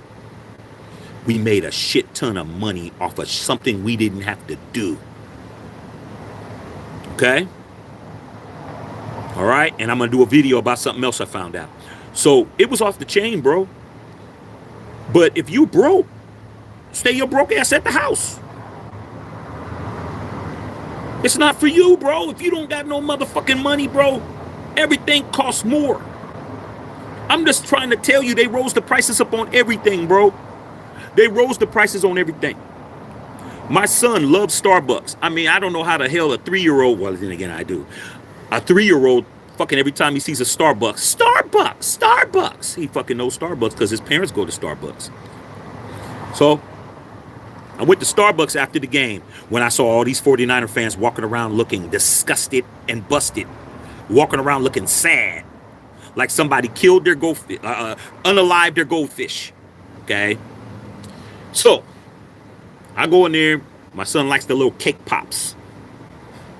We made a shit ton of money off of something we didn't have to do. Okay? All right? And I'm going to do a video about something else I found out. So it was off the chain, bro. But if you broke, stay your broke ass at the house. It's not for you, bro. If you don't got no motherfucking money, bro, everything costs more. I'm just trying to tell you, they rose the prices up on everything, bro. They rose the prices on everything. My son loves Starbucks. I mean, I don't know how the hell a 3-year-old, well, then again, I do. A 3-year-old fucking every time he sees a Starbucks. He fucking knows Starbucks because his parents go to Starbucks. So I went to Starbucks after the game when I saw all these 49er fans walking around looking disgusted and busted, walking around looking sad, like somebody killed their goldfish, unalived their goldfish. Okay, so I go in there. My son likes the little cake pops.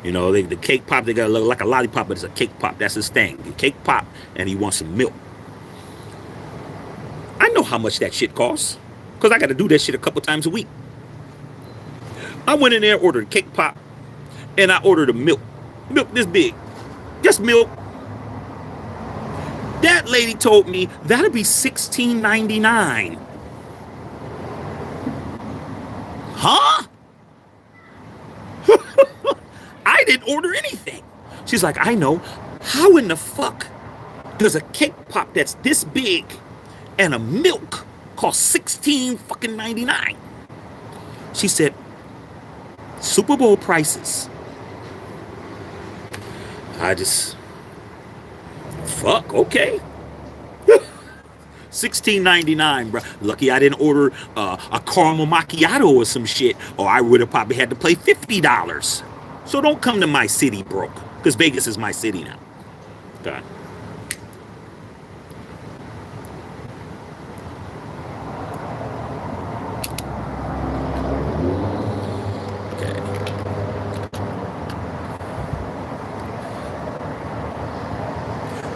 You know, the cake pop, they got look like a lollipop, but it's a cake pop. That's his thing. The cake pop, and he wants some milk. I know how much that shit costs because I got to do that shit a couple times a week. I went in there, ordered a cake pop, and I ordered a milk. Milk this big. Just milk. That lady told me that'll be $16.99. Huh? I didn't order anything. She's like, I know. How in the fuck does a cake pop that's this big and a milk cost $16.99? She said, Super Bowl prices. I just, fuck, okay. $16.99, bro. Lucky I didn't order a caramel macchiato or some shit, or I would have probably had to pay $50. So don't come to my city broke, because Vegas is my city now. Okay.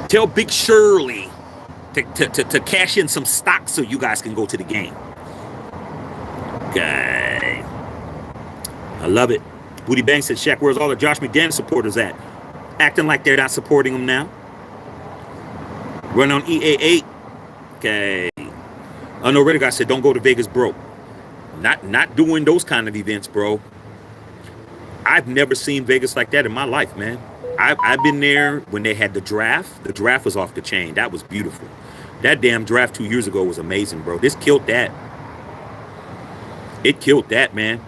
Tell Big Shirley to cash in some stocks so you guys can go to the game. Okay. I love it. Booty Bang said, Shaq, where's all the Josh McDaniels supporters at? Acting like they're not supporting him now. Run on EA8. Okay. I know Reddick guy said, don't go to Vegas broke. Not doing those kind of events, bro. I've never seen Vegas like that in my life, man. I've been there when they had the draft. The draft was off the chain. That was beautiful. That damn draft 2 years ago was amazing, bro. This killed that. It killed that, man.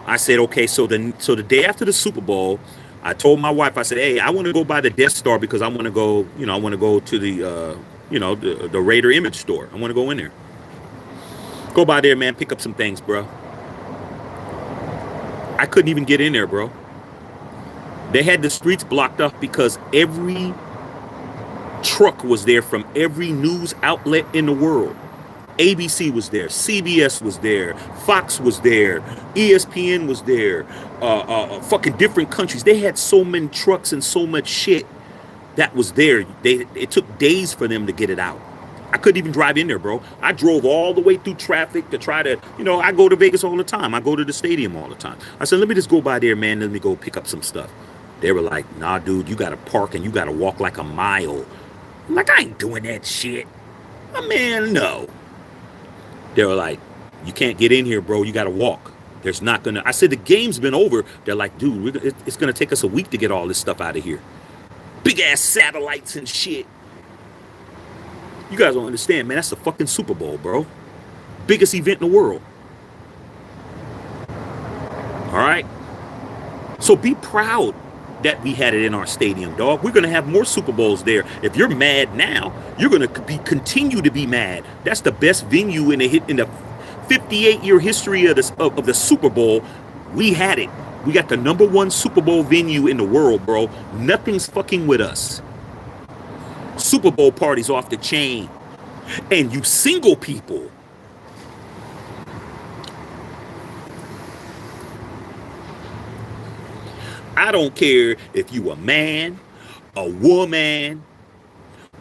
I said, okay, so the day after the Super Bowl, I told my wife, I said, hey, I want to go by the Death Star because I want to go, I want to go to the, the Raider image store. I want to go in there. Go by there, man, pick up some things, bro. I couldn't even get in there, bro. They had the streets blocked off because every truck was there from every news outlet in the world. ABC was there, CBS was there, Fox was there, ESPN was there, fucking different countries. They had so many trucks and so much shit that was there. It took days for them to get it out. I couldn't even drive in there, bro. I drove all the way through traffic to try to, I go to Vegas all the time. I go to the stadium all the time. I said, let me just go by there, man. Let me go pick up some stuff. They were like, nah, dude, you got to park and you got to walk like a mile. I'm like, I ain't doing that shit. Man, no. They were like, you can't get in here, bro. You got to walk. There's not going to. I said, the game's been over. They're like, dude, it's going to take us a week to get all this stuff out of here. Big ass satellites and shit. You guys don't understand, man. That's the fucking Super Bowl, bro. biggest event in the world. All right. So be proud that we had it in our stadium, dog. We're gonna have more Super Bowls there. If you're mad now, you're gonna continue to be mad. That's the best venue in the 58-year history of the Super Bowl. We had it. We got the #1 Super Bowl venue in the world, bro. Nothing's fucking with us. Super Bowl parties off the chain. And you single people, I don't care if you a man, a woman,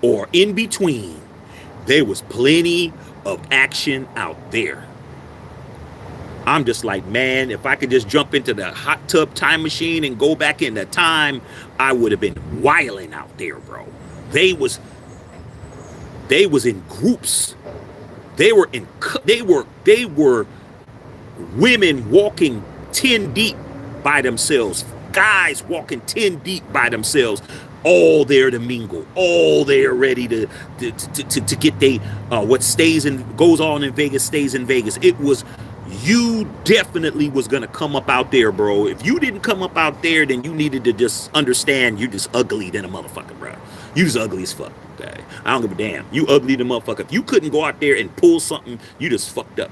or in between. There was plenty of action out there. I'm just like, man, if I could just jump into the hot tub time machine and go back into time, I would have been wilding out there, bro. They was in groups. They were women walking 10 deep by themselves, guys walking 10 deep by themselves, all there to mingle, all there ready to get what goes on in Vegas stays in Vegas. It was, you definitely was gonna come up out there, bro. If you didn't come up out there, then you needed to just understand you're just ugly than a motherfucker, bro. You just ugly as fuck. Okay, I don't give a damn. You ugly than a motherfucker. If you couldn't go out there and pull something, you just fucked up.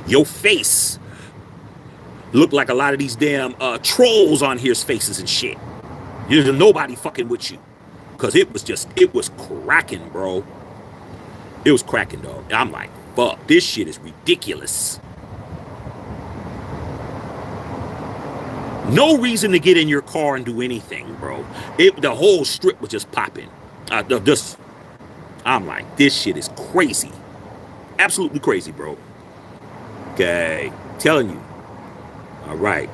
Your face looked like a lot of these damn trolls on here's faces and shit. There's nobody fucking with you, cause it was cracking, bro. It was cracking, dog. I'm like, fuck, this shit is ridiculous. No reason to get in your car and do anything, bro. The whole strip was just popping. I'm like, this shit is crazy. Absolutely crazy, bro. Okay, telling you. All right.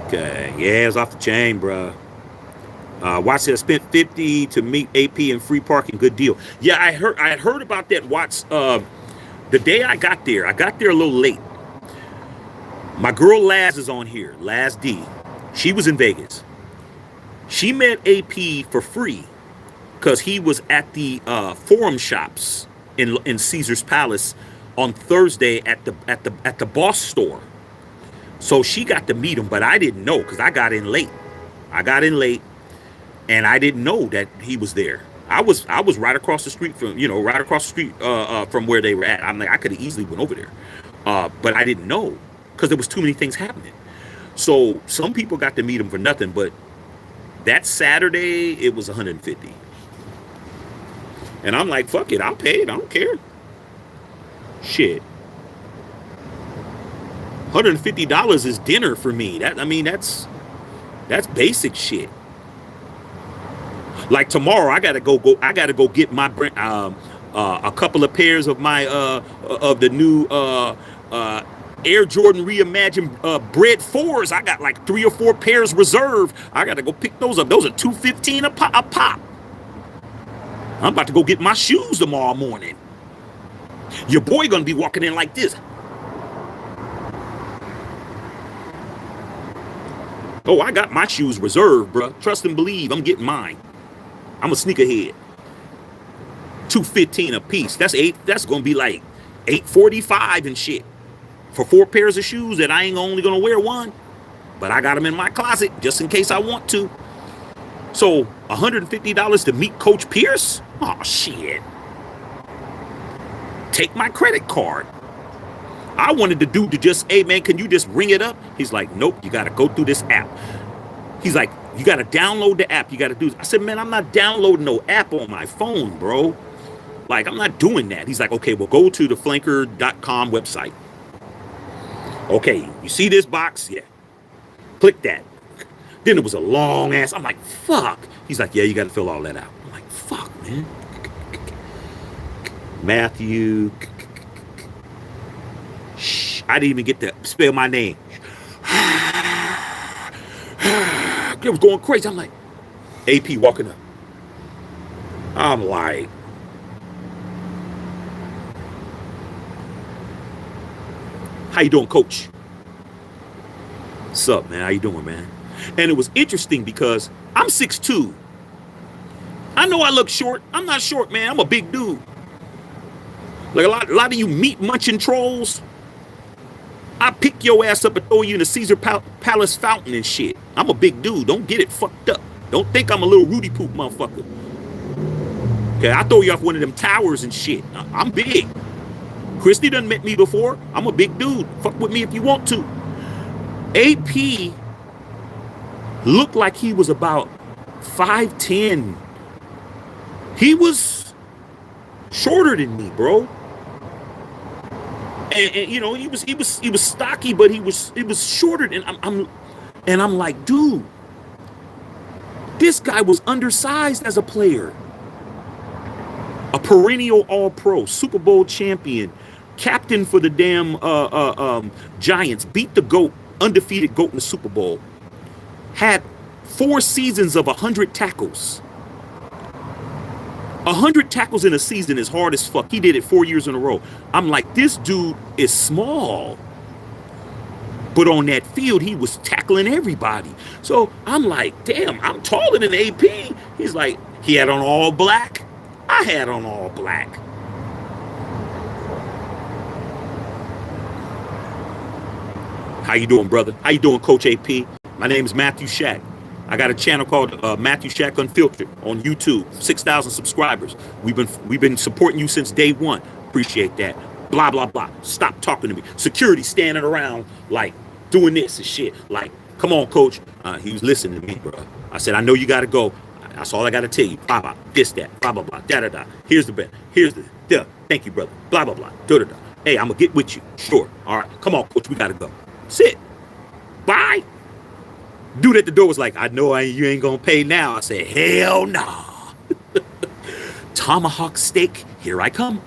Okay, yeah, it's off the chain, bro. Watts said, spent $50 to meet AP and free parking. Good deal. Yeah, I had heard about that, Watts. The day I got there a little late. My girl Laz is on here, Laz D. She was in Vegas. She met AP for free because he was at the Forum Shops in Caesar's Palace on Thursday at the Boss store. So she got to meet him, but I didn't know because I got in late. And I didn't know that he was there. I was right across the street from where they were at. I'm like, I could have easily went over there, but I didn't know because there was too many things happening. So some people got to meet him for nothing, but that Saturday it was 150. And I'm like, fuck it, I'll pay it. I don't care. Shit. $150 is dinner for me. That's basic shit. Like tomorrow, I gotta go get my a couple of pairs of my of the new Air Jordan Reimagined Bred 4s. I got like 3 or 4 pairs reserved. I gotta go pick those up. Those are $215 a pop. I'm about to go get my shoes tomorrow morning. Your boy gonna be walking in like this. Oh, I got my shoes reserved, bro. Trust and believe, I'm getting mine. I'm a sneakerhead. $215 a piece. That's gonna be like $845 and shit for 4 pairs of shoes that I ain't only gonna wear one, but I got them in my closet just in case I want to. So $150 to meet Coach Pierce? Oh shit. Take my credit card. I wanted the dude to just, hey man, can you just ring it up? He's like, nope, you gotta go through this app. He's like, you gotta download the app. You gotta do this. I said, man, I'm not downloading no app on my phone, bro. Like, I'm not doing that. He's like, okay, well, go to the flanker.com website. Okay, you see this box? Yeah. Click that. Then it was a long ass. I'm like, fuck. He's like, yeah, you gotta fill all that out. I'm like, fuck, man. Matthew. Shh, I didn't even get to spell my name. It was going crazy. I'm like, AP walking up. I'm like, how you doing, coach? What's up, man? How you doing, man? And it was interesting because I'm 6'2". I know I look short. I'm not short, man. I'm a big dude. Like a lot of you meat munching trolls, I pick your ass up and throw you in the Caesar Palace fountain and shit. I'm a big dude. Don't get it fucked up. Don't think I'm a little Rudy Poop motherfucker. Okay, I throw you off one of them towers and shit. I'm big. Christy done met me before. I'm a big dude. Fuck with me if you want to. AP looked like he was about 5'10". He was shorter than me, bro. And you know, he was stocky, but he was shorter than I'm like, dude, this guy was undersized as a player. A perennial All-Pro, Super Bowl champion, captain for the damn Giants, beat the GOAT, undefeated GOAT in the Super Bowl, had 4 seasons of 100 tackles. 100 tackles in a season is hard as fuck. He did it 4 years in a row. I'm like, this dude is small. But on that field, he was tackling everybody. So I'm like, damn, I'm taller than AP. He's like, he had on all black. I had on all black. How you doing, brother? How you doing, Coach AP? My name is Matthew Shack. I got a channel called Matthew Shack Unfiltered on YouTube. 6,000 subscribers. We've been supporting you since day one. Appreciate that. Blah blah blah. Stop talking to me. Security standing around like doing this and shit. Like, come on, Coach. He was listening to me, bro. I said, I know you got to go. That's all I got to tell you. Blah blah. This that. Blah blah blah. Da da da. Here's the bet. Here's the. Duh. Thank you, brother. Blah blah blah. Da da da. Hey, I'm gonna get with you. Sure. All right. Come on, Coach. We got to go. Sit. Bye. Dude at the door was like, I know you ain't gonna pay now. I said, hell nah. Tomahawk steak, here I come.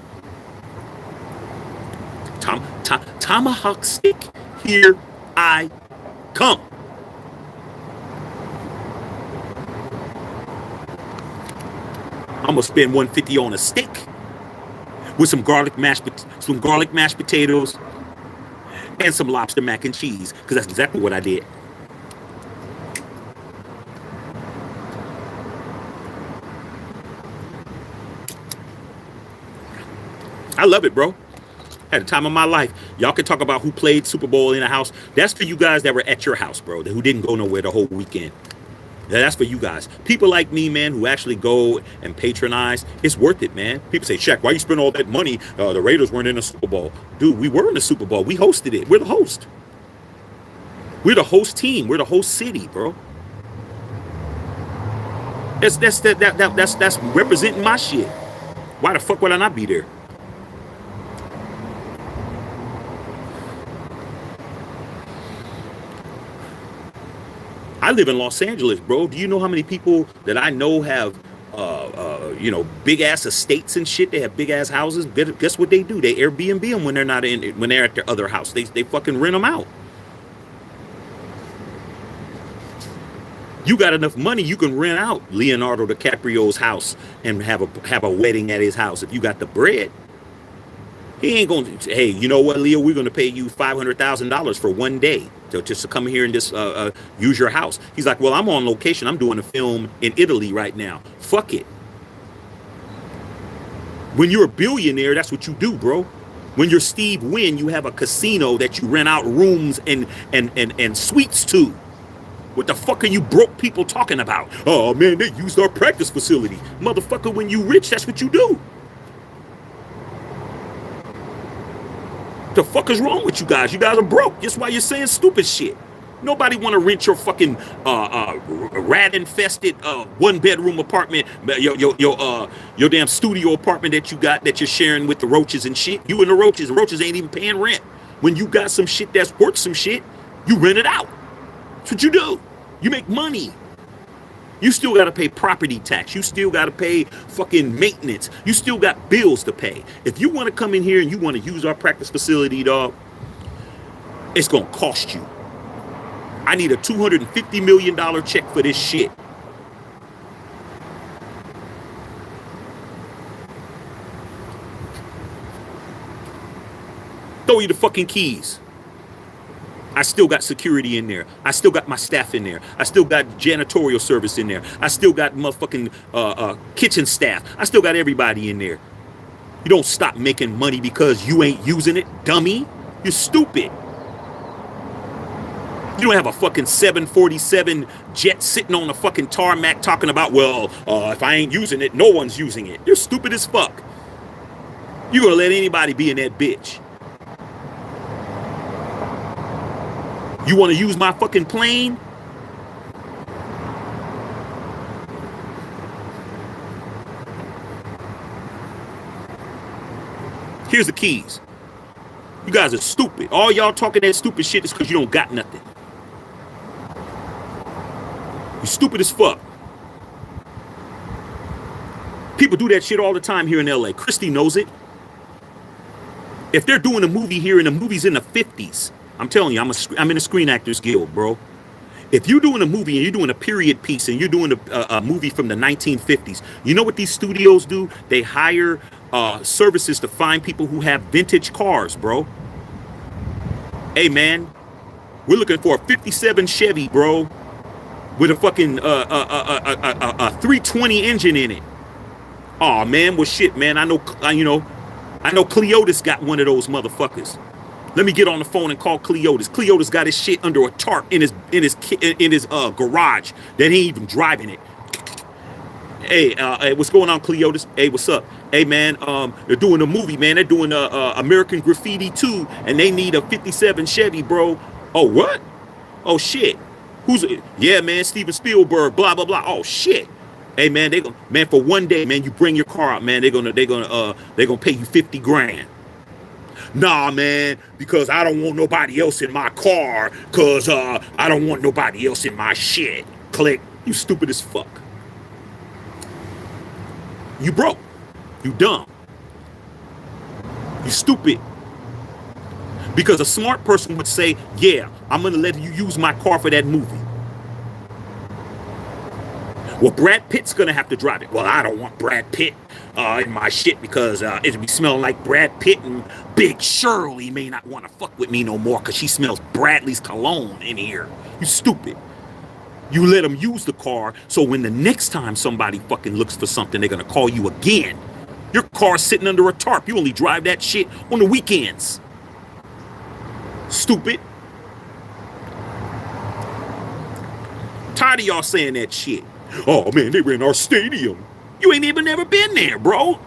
Tomahawk steak, here I come. I'm gonna spend $150 on a steak with some garlic mashed potatoes and some lobster mac and cheese, because that's exactly what I did. I love it, bro. Had the time of my life. Y'all can talk about who played Super Bowl in a house. That's for you guys that were at your house, bro, who didn't go nowhere the whole weekend. That's for you guys. People like me, man, who actually go and patronize, it's worth it, man. People say, Shaq, why you spend all that money? The Raiders weren't in the Super Bowl. Dude, we were in the Super Bowl. We hosted it. We're the host. We're the host team. We're the host city, bro. That's representing my shit. Why the fuck would I not be there? I live in Los Angeles, bro. Do you know how many people that I know have, big ass estates and shit? They have big ass houses. Guess what they do? They Airbnb them when they're not when they're at their other house. They fucking rent them out. You got enough money, you can rent out Leonardo DiCaprio's house and have a wedding at his house if you got the bread. He ain't gonna say, hey, you know what, Leo? We're gonna pay you $500,000 for one day just to come here and just use your house. He's like, well, I'm on location. I'm doing a film in Italy right now. Fuck it. When you're a billionaire, that's what you do, bro. When you're Steve Wynn, you have a casino that you rent out rooms and suites to. What the fuck are you broke people talking about? Oh man, they used our practice facility. Motherfucker, when you rich, that's what you do. The fuck is wrong with you guys? You guys are broke. That's why you're saying stupid shit. Nobody want to rent your fucking rat-infested one-bedroom apartment, your damn studio apartment that you got that you're sharing with the roaches and shit. You and the roaches ain't even paying rent. When you got some shit that's worth some shit, you rent it out. That's what you do. You make money. You still got to pay property tax. You still got to pay fucking maintenance. You still got bills to pay. If you want to come in here and you want to use our practice facility, dog, it's going to cost you. I need a $250 million check for this shit. Throw you the fucking keys. I still got security in there. I still got my staff in there. I still got janitorial service in there. I still got motherfucking kitchen staff. I still got everybody in there. You don't stop making money because you ain't using it, dummy. You're stupid. You don't have a fucking 747 jet sitting on the fucking tarmac talking about, well, if I ain't using it, no one's using it. You're stupid as fuck. You gonna let anybody be in that bitch. You wanna use my fucking plane? Here's the keys. You guys are stupid. All y'all talking that stupid shit is because you don't got nothing. You stupid as fuck. People do that shit all the time here in LA. Christy knows it. If they're doing a movie here and the movie's in the 50s, I'm telling you, I'm in a Screen Actors Guild, bro. If you're doing a movie and you're doing a period piece and you're doing a movie from the 1950s, you know what these studios do? They hire services to find people who have vintage cars, bro. Hey, man, we're looking for a 57 Chevy, bro, with a fucking 320 engine in it. Oh man, well shit, man. I know Cleotis got one of those motherfuckers. Let me get on the phone and call Cleotis. Cleotis got his shit under a tarp in his garage that ain't even driving it. Hey, what's going on, Cleotis? Hey, what's up? Hey, man, they're doing a movie, man. They're doing American Graffiti 2, and they need a 57 Chevy, bro. Oh, what? Oh, shit. Who's it? Yeah, man, Steven Spielberg, blah, blah, blah. Oh, shit. Hey, man, man, for one day, man, you bring your car out, man, they're gonna pay you 50 grand. Nah, man, because I don't want nobody else in my car, because I don't want nobody else in my shit. Click. You stupid as fuck. You broke. You dumb. You stupid. Because a smart person would say, yeah, I'm going to let you use my car for that movie. Well, Brad Pitt's going to have to drive it. Well, I don't want Brad Pitt in my shit because it'll be smelling like Brad Pitt, and Big Shirley may not want to fuck with me no more because she smells Bradley's cologne in here. You stupid. You let them use the car, so when the next time somebody fucking looks for something, they're going to call you again. Your car's sitting under a tarp. You only drive that shit on the weekends. Stupid. Tired of y'all saying that shit. Oh, man, they were in our stadium. You ain't even never been there, bro.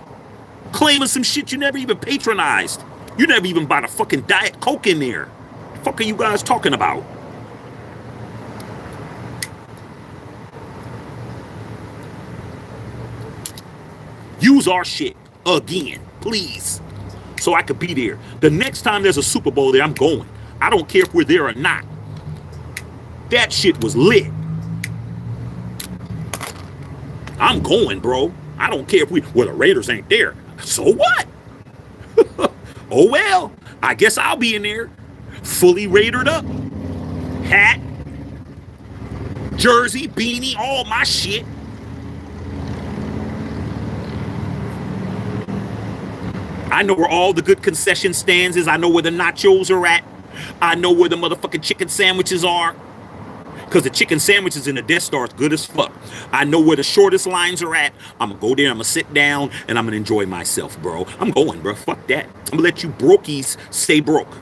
Claiming some shit you never even patronized. You never even bought a fucking Diet Coke in there. The fuck are you guys talking about? Use our shit again, please, so I could be there. The next time there's a Super Bowl there, I'm going. I don't care if we're there or not. That shit was lit. I'm going, bro. I don't care if the Raiders ain't there. So what? Oh, well, I guess I'll be in there, fully Raidered up. Hat, jersey, beanie, all my shit. I know where all the good concession stands is. I know where the nachos are at. I know where the motherfucking chicken sandwiches are. Because the chicken sandwiches in the Death Star is good as fuck. I know where the shortest lines are at. I'm going to go there, I'm going to sit down, and I'm going to enjoy myself, bro. I'm going, bro. Fuck that. I'm going to let you brokies stay broke.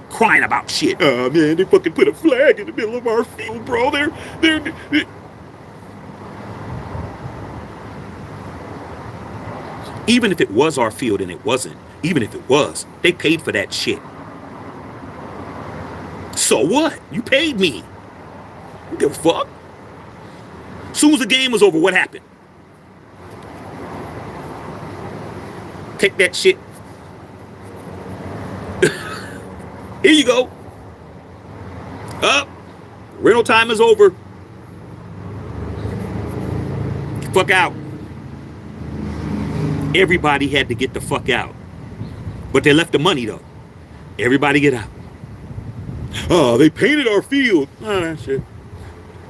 Crying about shit. Oh, man, they fucking put a flag in the middle of our field, bro. They're Even if it was our field and it wasn't, even if it was, they paid for that shit. So what? You paid me. Don't give a fuck. As soon as the game was over, what happened? Take that shit. Here you go. Up. Rental time is over. Fuck out. Everybody had to get the fuck out. But they left the money, though. Everybody get out. Oh, they painted our field. Oh, that shit.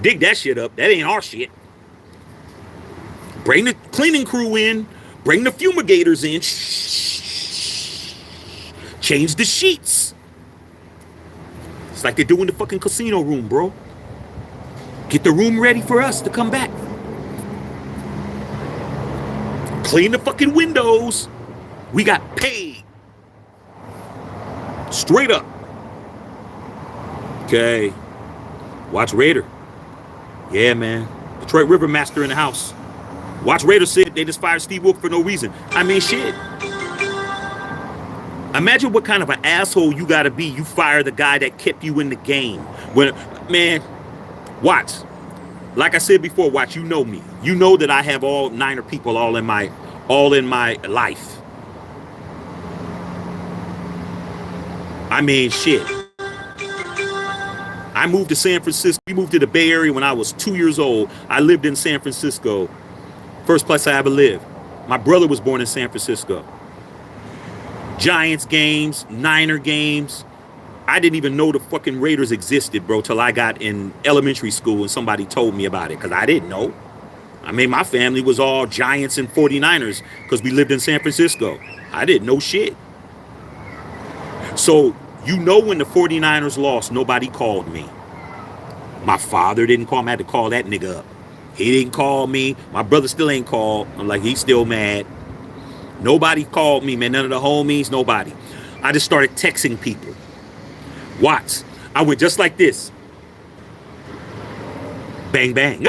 Dig that shit up. That ain't our shit. Bring the cleaning crew in. Bring the fumigators in. Shh. Change the sheets. It's like they do in the fucking casino room, bro. Get the room ready for us to come back. Clean the fucking windows. We got paid. Straight up. Okay. Watch Raider. Yeah, man. Detroit River Master in the house. Watch Raider said they just fired Steve Wilkes for no reason. I mean, shit. Imagine what kind of an asshole you gotta be. You fire the guy that kept you in the game. When, man, watch. Like I said before, watch. You know me. You know that I have all Niner people all in my life. I mean, shit. I moved to San Francisco. We moved to the Bay Area when I was 2 years old. I lived in San Francisco. First place I ever lived. My brother was born in San Francisco. Giants games, Niner games. I didn't even know the fucking Raiders existed, bro, till I got in elementary school and somebody told me about it, because I didn't know. I mean, my family was all Giants and 49ers because we lived in San Francisco. I didn't know shit. So, you know, when the 49ers lost, nobody called me. My father didn't call me. I had to call that nigga up. He didn't call me. My brother still ain't called. I'm like, he's still mad. Nobody called me, man. None of the homies, nobody. I just started texting people. Watch. I went just like this. Bang, bang.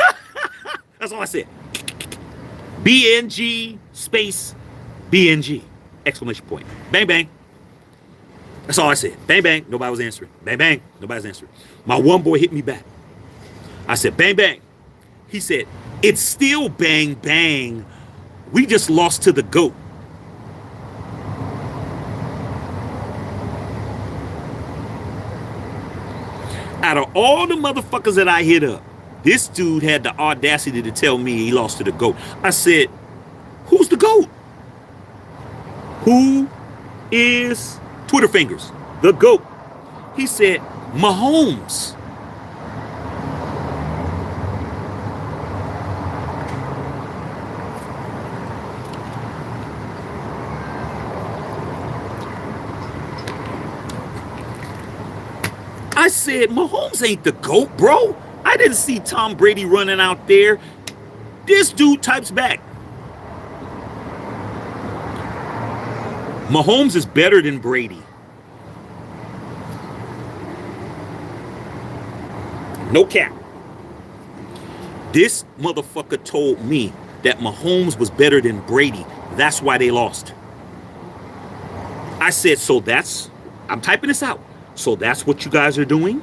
That's all I said. BNG space BNG. Exclamation point. Bang, bang. That's all I said. Bang, bang. Nobody was answering. Bang, bang. Nobody's answering. My one boy hit me back. I said, bang, bang. He said, it's still bang, bang. We just lost to the GOAT. Out of all the motherfuckers that I hit up, this dude had the audacity to tell me he lost to the GOAT. I said, who's the GOAT? Who is, Twitter fingers, the GOAT? He said, Mahomes. I said, Mahomes ain't the GOAT, bro. I didn't see Tom Brady running out there. This dude types back. Mahomes is better than Brady. No cap. This motherfucker told me that Mahomes was better than Brady. That's why they lost. I said, so that's, I'm typing this out. So that's what you guys are doing?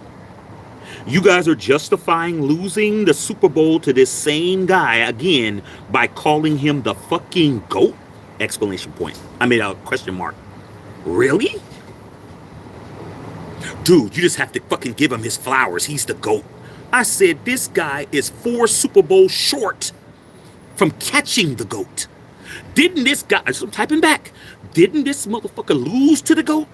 You guys are justifying losing the Super Bowl to this same guy again by calling him the fucking GOAT? Exclamation point. I made a question mark. Really? Dude, you just have to fucking give him his flowers. He's the GOAT. I said, this guy is 4 Super Bowls short from catching the GOAT. Didn't this guy, I'm typing back, didn't this motherfucker lose to the GOAT?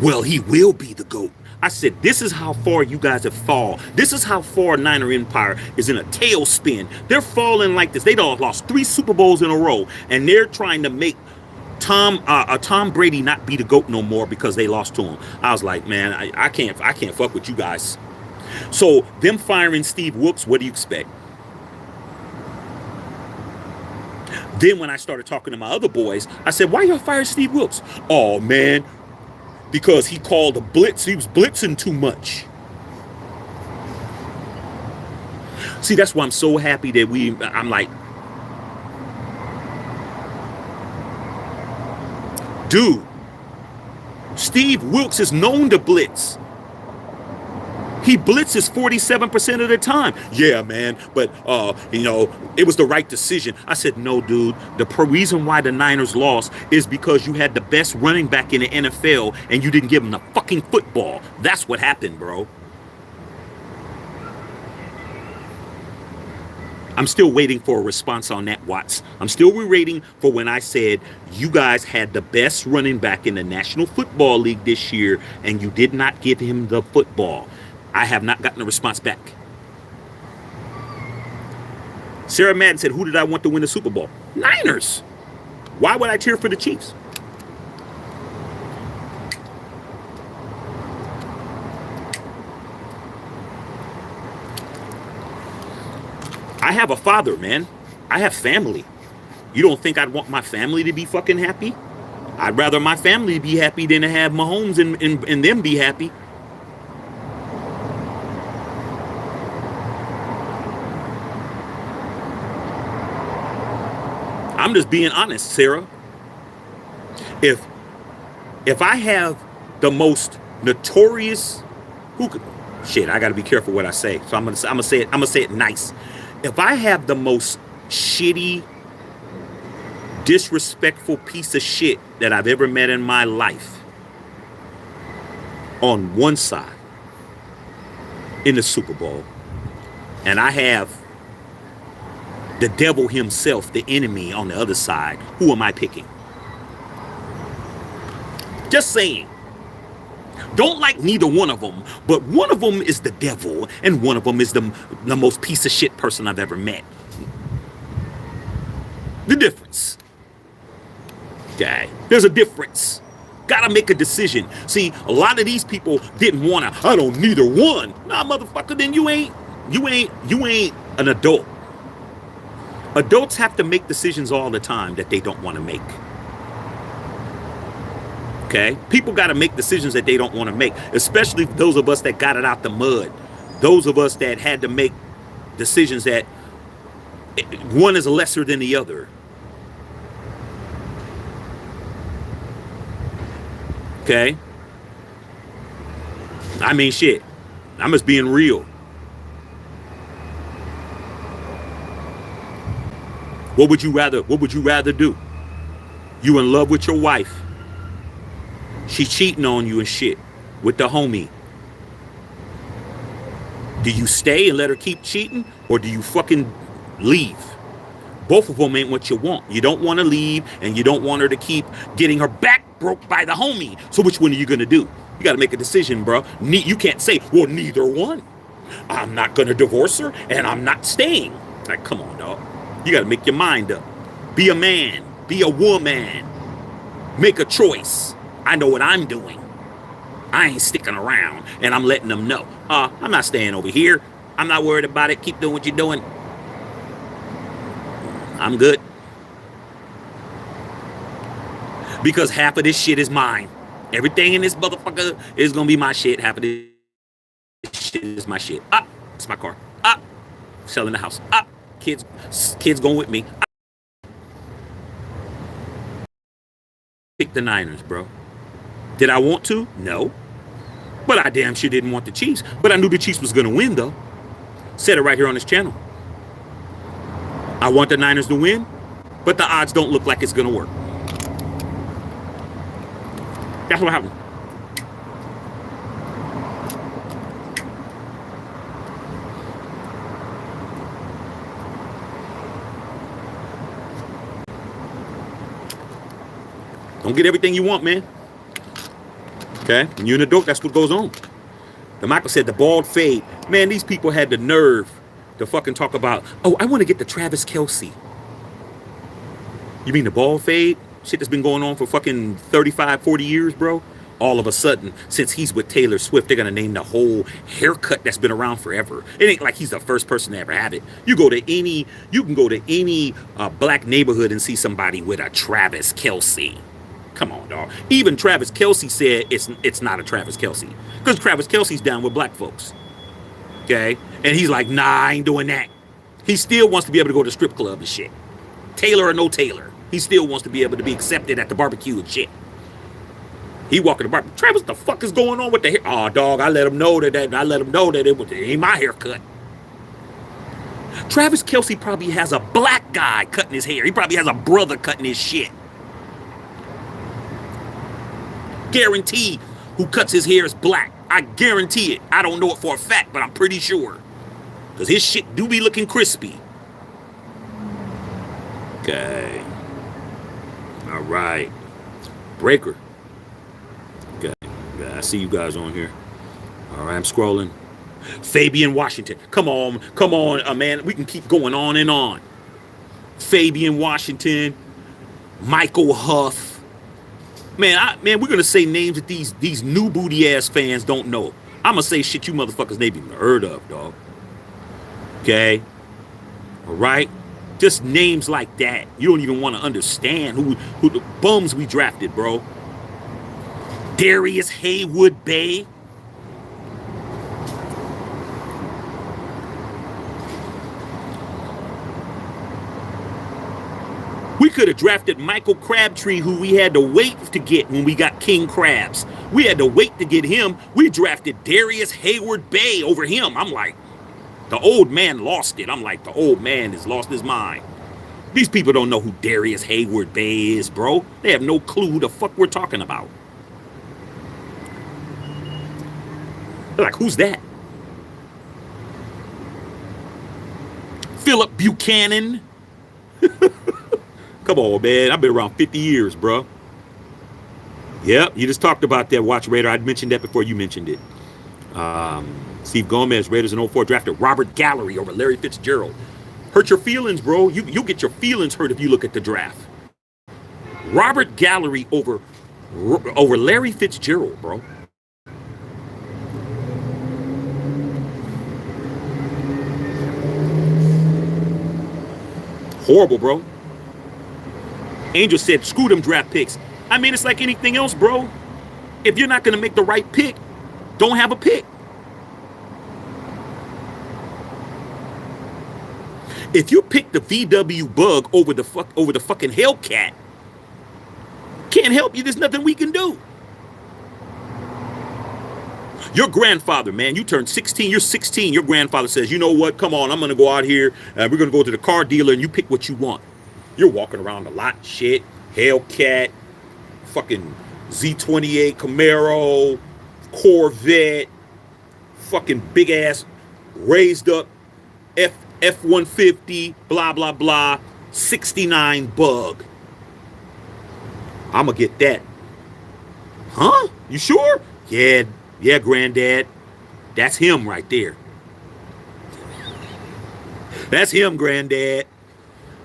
Well, he will be the GOAT. I said, this is how far you guys have fallen. This is how far Niner Empire is in a tailspin. They're falling like this. They done lost 3 Super Bowls in a row, and they're trying to make Tom Brady not be the GOAT no more because they lost to him. I was like, man, I can't fuck with you guys. So them firing Steve Wilkes, what do you expect? Then when I started talking to my other boys, I said, why y'all fire Steve Wilkes? Oh, man, because he called a blitz. He was blitzing too much. See, that's why I'm so happy that I'm like, dude, Steve Wilkes is known to blitz. He blitzes 47% of the time. Yeah, man, but, it was the right decision. I said, no, dude, the reason why the Niners lost is because you had the best running back in the NFL and you didn't give him the fucking football. That's what happened, bro. I'm still waiting for a response on that, Watts. I'm still waiting for when I said you guys had the best running back in the National Football League this year and you did not give him the football. I have not gotten a response back. Sarah Madden said, who did I want to win the Super Bowl? Niners. Why would I cheer for the Chiefs? I have a father, man. I have family. You don't think I'd want my family to be fucking happy? I'd rather my family be happy than to have Mahomes and them be happy. I'm just being honest, Sarah. If I have the most notorious, who could, shit, I got to be careful what I say. So I'm gonna say it nice. If I have the most shitty, disrespectful piece of shit that I've ever met in my life on one side in the Super Bowl, and I have the devil himself, the enemy, on the other side, who am I picking? Just saying. Don't like neither one of them, but one of them is the devil, and one of them is the most piece of shit person I've ever met. The difference. Okay, there's a difference. Gotta make a decision. See, a lot of these people didn't wanna, I don't neither one. Nah, motherfucker, then you ain't an adult. Adults have to make decisions all the time that they don't want to make. Okay? People got to make decisions that they don't want to make, especially those of us that got it out the mud. Those of us that had to make decisions that one is lesser than the other. Okay? I mean, shit. I'm just being real. What would you rather do? You in love with your wife. She cheating on you and shit with the homie. Do you stay and let her keep cheating, or do you fucking leave? Both of them ain't what you want. You don't want to leave, and you don't want her to keep getting her back broke by the homie. So which one are you gonna do? You gotta make a decision, bro. You can't say, well, neither one. I'm not gonna divorce her, and I'm not staying. Like, come on, dog. You got to make your mind up. Be a man. Be a woman. Make a choice. I know what I'm doing. I ain't sticking around, and I'm letting them know. I'm not staying over here. I'm not worried about it. Keep doing what you're doing. I'm good. Because half of this shit is mine. Everything in this motherfucker is going to be my shit. Half of this shit is my shit. It's my car. Selling the house. Kids going with me. Pick the Niners, bro. Did I want to? No. But I damn sure didn't want the Chiefs. But I knew the Chiefs was going to win, though. Said it right here on this channel. I want the Niners to win, but the odds don't look like it's going to work. That's what happened. Don't get everything you want, man. Okay? When you're an adult, that's what goes on. The Michael said the bald fade. Man, these people had the nerve to fucking talk about, oh, I want to get the Travis Kelce. You mean the bald fade? Shit that's been going on for fucking 35, 40 years, bro. All of a sudden, since he's with Taylor Swift, they're going to name the whole haircut that's been around forever. It ain't like he's the first person to ever have it. You can go to any black neighborhood and see somebody with a Travis Kelce. Come on, dog. Even Travis Kelce said it's not a Travis Kelce. Because Travis Kelce's down with black folks. Okay? And he's like, nah, I ain't doing that. He still wants to be able to go to strip club and shit. Taylor or no Taylor. He still wants to be able to be accepted at the barbecue and shit. He walking the barbecue. Travis, what the fuck is going on with the hair? Oh, dog, I let him know that it ain't my haircut. Travis Kelce probably has a black guy cutting his hair. He probably has a brother cutting his shit. Guarantee who cuts his hair is black. I guarantee it. I don't know it for a fact, but I'm pretty sure. Because his shit do be looking crispy. Okay. All right. Breaker. Okay. Yeah, I see you guys on here. All right, I'm scrolling. Fabian Washington. Come on, man. We can keep going on and on. Fabian Washington. Michael Huff. Man, we're gonna say names that these new booty ass fans don't know. I'm gonna say shit you motherfuckers never even heard of, dog. Okay? All right? Just names like that. You don't even want to understand who the bums we drafted, bro. Darius Haywood Bay. We could have drafted Michael Crabtree, who we had to wait to get when we got King Krabs. We had to wait to get him. We drafted Darius Hayward Bay over him. I'm like, the old man lost it. I'm like, the old man has lost his mind. These people don't know who Darius Hayward Bay is, bro. They have no clue who the fuck we're talking about. They're like, who's that? Philip Buchanan. Come on, man. I've been around 50 years, bro. Yep, you just talked about that, Watch Raider. I mentioned that before you mentioned it. Steve Gomez, Raiders in 04 drafted Robert Gallery over Larry Fitzgerald. Hurt your feelings, bro. You'll get your feelings hurt if you look at the draft. Robert Gallery over Larry Fitzgerald, bro. Horrible, bro. Angel said, screw them draft picks. I mean, it's like anything else, bro. If you're not going to make the right pick, don't have a pick. If you pick the VW bug over the fucking Hellcat, can't help you. There's nothing we can do. Your grandfather, man, you turned 16. You're 16. Your grandfather says, you know what? Come on, I'm going to go out here. We're going to go to the car dealer and you pick what you want. You're walking around a lot of shit. Hellcat, fucking Z28 Camaro, Corvette, fucking big ass raised up F-150, blah, blah, blah, 69 bug. I'm going to get that. Huh? You sure? Yeah, granddad. That's him right there. That's him, granddad.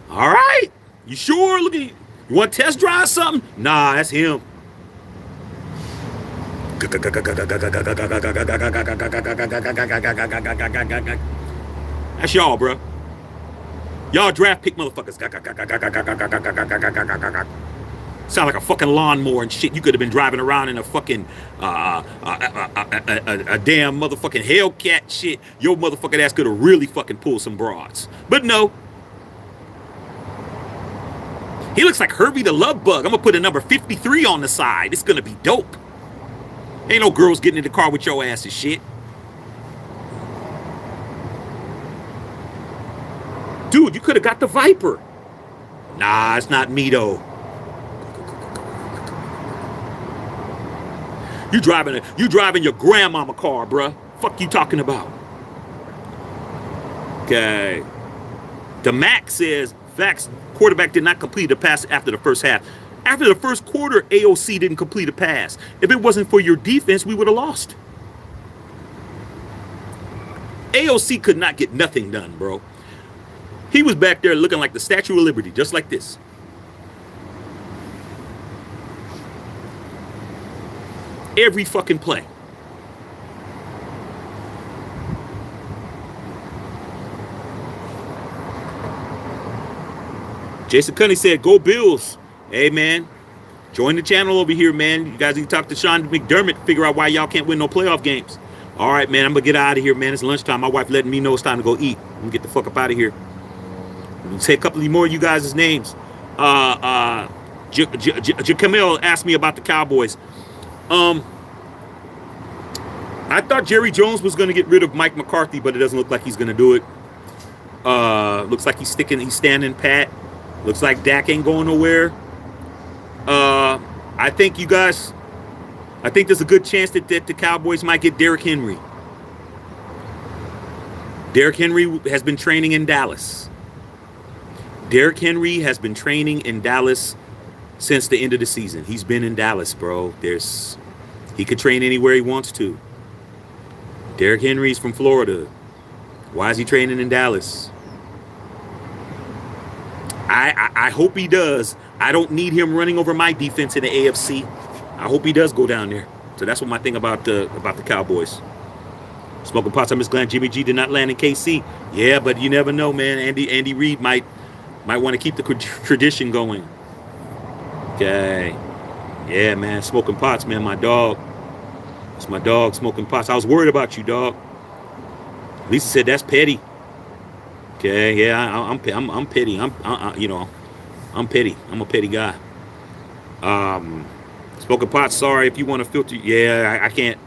All right. You sure? Look at you. You want to test drive something? Nah, that's him. That's y'all, bro. Y'all draft pick motherfuckers. Sound like a fucking lawnmower and shit. You could have been driving around in a fucking a damn motherfucking Hellcat shit. Your motherfucking ass could have really fucking pulled some broads. But no. He looks like Herbie the Love Bug. I'm gonna put a number 53 on the side. It's gonna be dope. Ain't no girls getting in the car with your ass and shit. Dude, you could have got the Viper. Nah, it's not me though. You driving your grandmama car, bruh. Fuck you talking about? Okay. The Mac says, facts, quarterback did not complete a pass after the first half. After the first quarter, AOC didn't complete a pass. If it wasn't for your defense, we would have lost. AOC could not get nothing done, bro. He was back there looking like the Statue of Liberty, just like this. Every fucking play. Jason Cunny said, go Bills. Hey, man. Join the channel over here, man. You guys need to talk to Sean McDermott, figure out why y'all can't win no playoff games. All right, man. I'm going to get out of here, man. It's lunchtime. My wife letting me know it's time to go eat. I'm going to get the fuck up out of here. Say a couple of more of you guys' names. Jamil asked me about the Cowboys. I thought Jerry Jones was going to get rid of Mike McCarthy, but it doesn't look like he's going to do it. Looks like he's standing pat. Looks like Dak ain't going nowhere. I think there's a good chance that the Cowboys might get Derrick Henry. Derrick Henry has been training in Dallas. Derrick Henry has been training in Dallas since the end of the season. He's been in Dallas, bro. He could train anywhere he wants to. Derrick Henry's from Florida. Why is he training in Dallas? I hope he does. I don't need him running over my defense in the AFC. I hope he does go down there. So that's what my thing about the Cowboys. Smoking pots. I'm just glad Jimmy G did not land in KC. Yeah, but you never know, man. Andy Reid might want to keep the tradition going. Okay. Yeah, man. Smoking pots, man. My dog. It's my dog smoking pots. I was worried about you, dog. Lisa said that's petty. Okay. Yeah, I'm petty. I'm petty. I'm a petty guy. Smoking pots. Sorry if you want to filter. Yeah, I can't.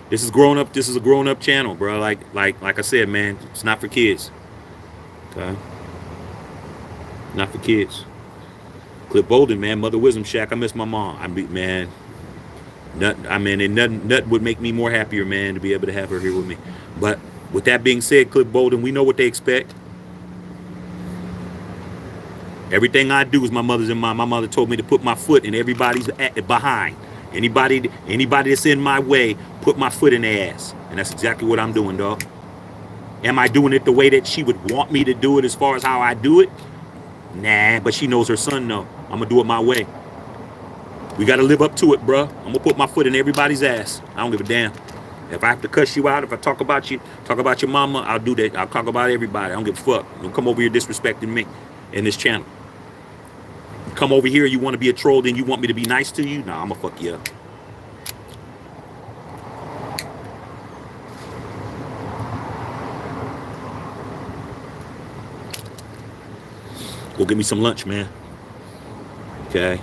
This is grown up. This is a grown up channel, bro. Like I said, man. It's not for kids. Okay. Not for kids. Cliff Bolden, man. Mother Wisdom Shack. I miss my mom. Man. Nothing would make me more happier, man, to be able to have her here with me. But with that being said, Cliff Bolden, we know what they expect. Everything I do is my mother's in mind. My mother told me to put my foot in everybody's behind. Anybody that's in my way, put my foot in their ass. And that's exactly what I'm doing, dog. Am I doing it the way that she would want me to do it as far as how I do it? Nah, but she knows her son, no. I'm going to do it my way. We got to live up to it, bro. I'm going to put my foot in everybody's ass. I don't give a damn. If I have to cuss you out, if I talk about your mama, I'll do that. I'll talk about everybody. I don't give a fuck. Don't come over here disrespecting me in this channel. You come over here, you want to be a troll, then you want me to be nice to you? Nah, I'm going to fuck you up. Go get me some lunch, man. Okay.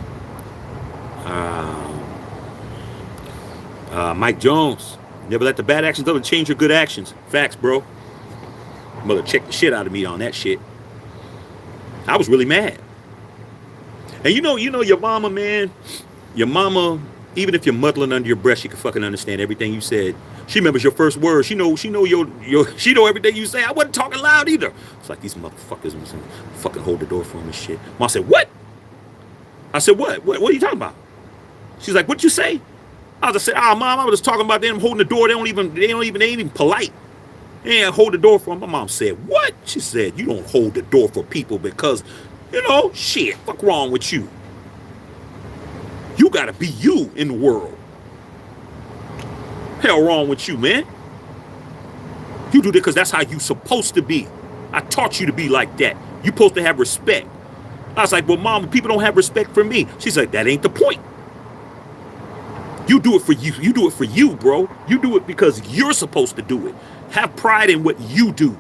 Mike Jones, never let the bad actions of it change your good actions. Facts, bro. Mother checked the shit out of me on that shit. I was really mad. And you know your mama, man. Your mama, even if you're muddling under your breath, she can fucking understand everything you said. She remembers your first words. She know she know everything you say. I wasn't talking loud either. It's like these motherfuckers fucking hold the door for him and shit. Mom said, "What?" I said, "What? What are you talking about?" She's like, "What'd you say?" I was just saying, "Mom, I was just talking about them holding the door. They ain't even polite. They ain't hold the door for them." My mom said, "What?" She said, "You don't hold the door for people because, shit, fuck wrong with you. You gotta be you in the world. Hell wrong with you, man. You do that because that's how you supposed to be. I taught you to be like that. You supposed to have respect." I was like, "Well, Mom, people don't have respect for me." She's like, "That ain't the point. You do it for you. You do it for you, bro. You do it because you're supposed to do it. Have pride in what you do.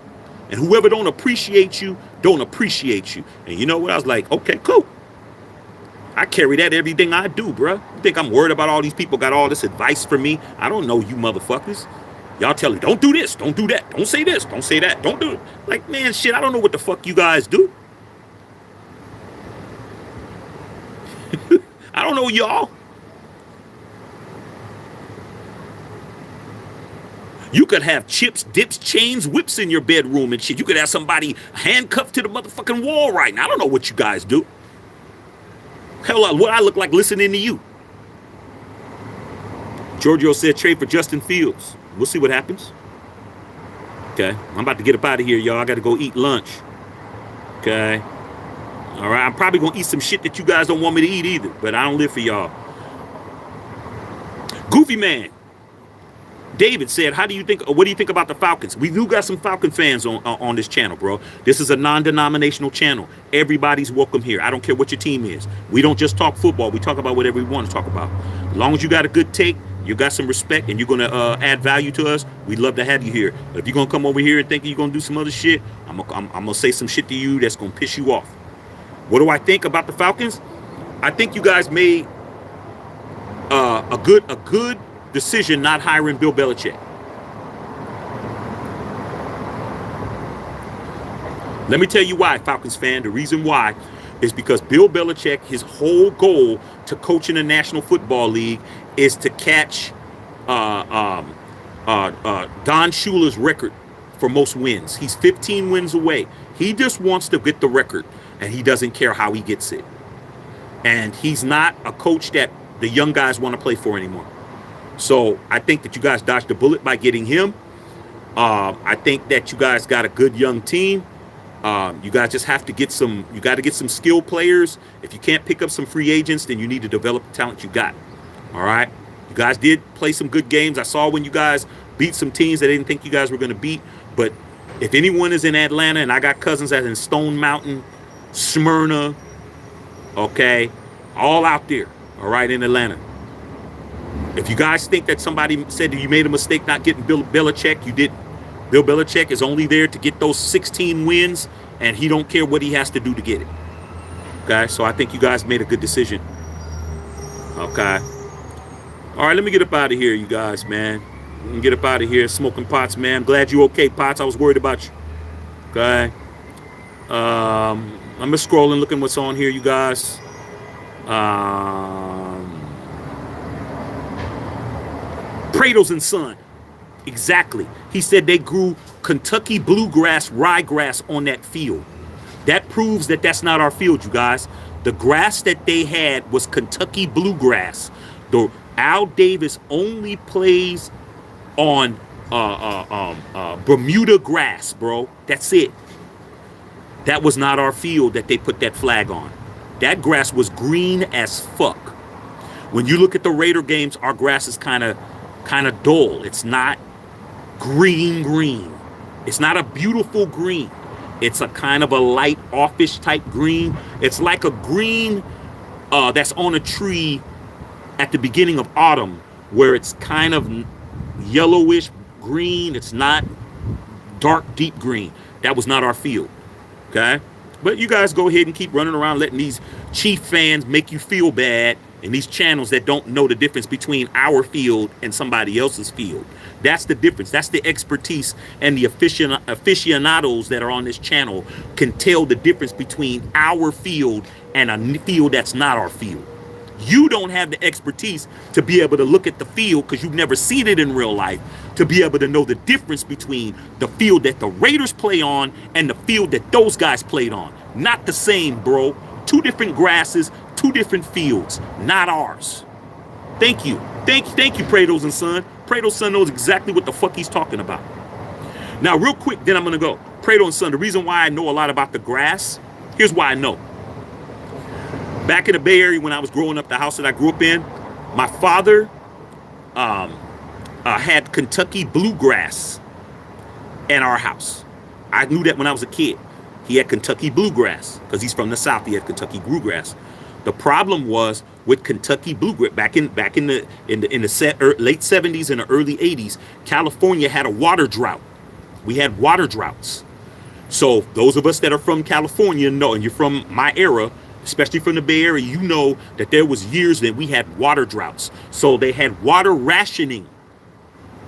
And whoever don't appreciate you, don't appreciate you." And you know what? I was like, okay, cool. I carry that everything I do, bro. You think I'm worried about all these people got all this advice for me? I don't know you motherfuckers. Y'all tell me, don't do this, don't do that, don't say this, don't say that, don't do it. Like, man, shit, I don't know what the fuck you guys do. I don't know y'all. You could have chips, dips, chains, whips in your bedroom and shit. You could have somebody handcuffed to the motherfucking wall right now. I don't know what you guys do. Hell, what I look like listening to you. Giorgio said trade for Justin Fields. We'll see what happens. Okay, I'm about to get up out of here, y'all. I got to go eat lunch. Okay. All right, I'm probably going to eat some shit that you guys don't want me to eat either, but I don't live for y'all. Goofy Man. David said, what do you think about the Falcons? We do got some Falcon fans on this channel, bro. This is a non-denominational channel. Everybody's welcome here. I don't care what your team is. We don't just talk football. We talk about whatever we want to talk about. As long as you got a good take, you got some respect, and you're going to add value to us, we'd love to have you here. But if you're going to come over here and think you're going to do some other shit, I'm going to say some shit to you that's going to piss you off. What do I think about the Falcons? I think you guys made a good decision not hiring Bill Belichick. Let me tell you why, Falcons fan. The reason why is because Bill Belichick, his whole goal to coach in the National Football League is to catch Don Shula's record for most wins. He's 15 wins away. He just wants to get the record, and he doesn't care how he gets it. And he's not a coach that the young guys want to play for anymore. So I think that you guys dodged a bullet by getting him. I think that you guys got a good young team. You guys just have to get some. You got to get some skilled players. If you can't pick up some free agents, then you need to develop the talent you got. All right. You guys did play some good games. I saw when you guys beat some teams that I didn't think you guys were going to beat. But if anyone is in Atlanta, and I got cousins that in Stone Mountain, Smyrna, okay, all out there, all right, in Atlanta. If you guys think that somebody said that you made a mistake not getting Bill Belichick, you didn't. Bill Belichick is only there to get those 16 wins, and he don't care what he has to do to get it. Okay, so I think you guys made a good decision. Okay. All right, let me get up out of here, you guys, man. Let me get up out of here. Smoking Pots, man. I'm glad you okay, Pots. I was worried about you. Okay. I'm just scrolling, looking what's on here, you guys. Prados and Son. Exactly. He said they grew Kentucky bluegrass, ryegrass on that field. That proves that that's not our field, you guys. The grass that they had was Kentucky bluegrass. Al Davis only plays on Bermuda grass, bro. That's it. That was not our field that they put that flag on. That grass was green as fuck. When you look at the Raider games, our grass is kind of dull. It's not green. It's not a beautiful green. It's a kind of a light offish type green. It's like a green that's on a tree at the beginning of autumn, where it's kind of yellowish green. It's not dark, deep green. That was not our field. Okay? But you guys go ahead and keep running around letting these Chief fans make you feel bad, and these channels that don't know the difference between our field and somebody else's field. That's the difference. That's the expertise, and the aficionados that are on this channel can tell the difference between our field and a field that's not our field. You don't have the expertise to be able to look at the field because you've never seen it in real life, to be able to know the difference between the field that the Raiders play on and the field that those guys played on. Not the same, bro. Two different grasses, two different fields, not ours. Thank you. Thank you, Prados and Son. Prados Son knows exactly what the fuck he's talking about. Now, real quick, then I'm going to go. Prados and Son, the reason why I know a lot about the grass, here's why I know. Back in the Bay Area when I was growing up, the house that I grew up in, my father had Kentucky bluegrass in our house. I knew that when I was a kid. He had Kentucky bluegrass because he's from the South. He had Kentucky bluegrass. The problem was with Kentucky bluegrass back in the late 70s and the early 80s, California had a water drought. We had water droughts. So those of us that are from California know, and you're from my era, especially from the Bay Area, you know that there was years that we had water droughts. So they had water rationing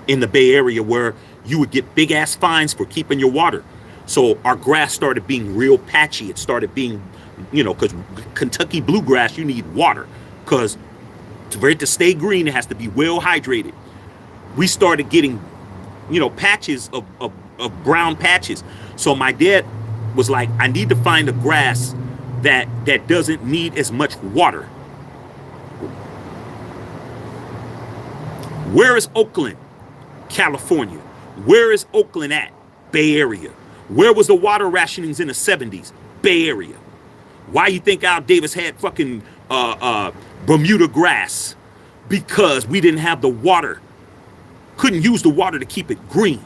in the Bay Area where you would get big ass fines for keeping your water. So our grass started being real patchy. It started being, because Kentucky bluegrass, you need water. Because for it to stay green, it has to be well hydrated. We started getting, patches of brown patches. So my dad was like, I need to find a grass that doesn't need as much water. Where is Oakland? California. Where is Oakland at? Bay Area. Where was the water rationings in the 70s? Bay Area. Why you think Al Davis had fucking Bermuda grass? Because we didn't have the water. Couldn't use the water to keep it green.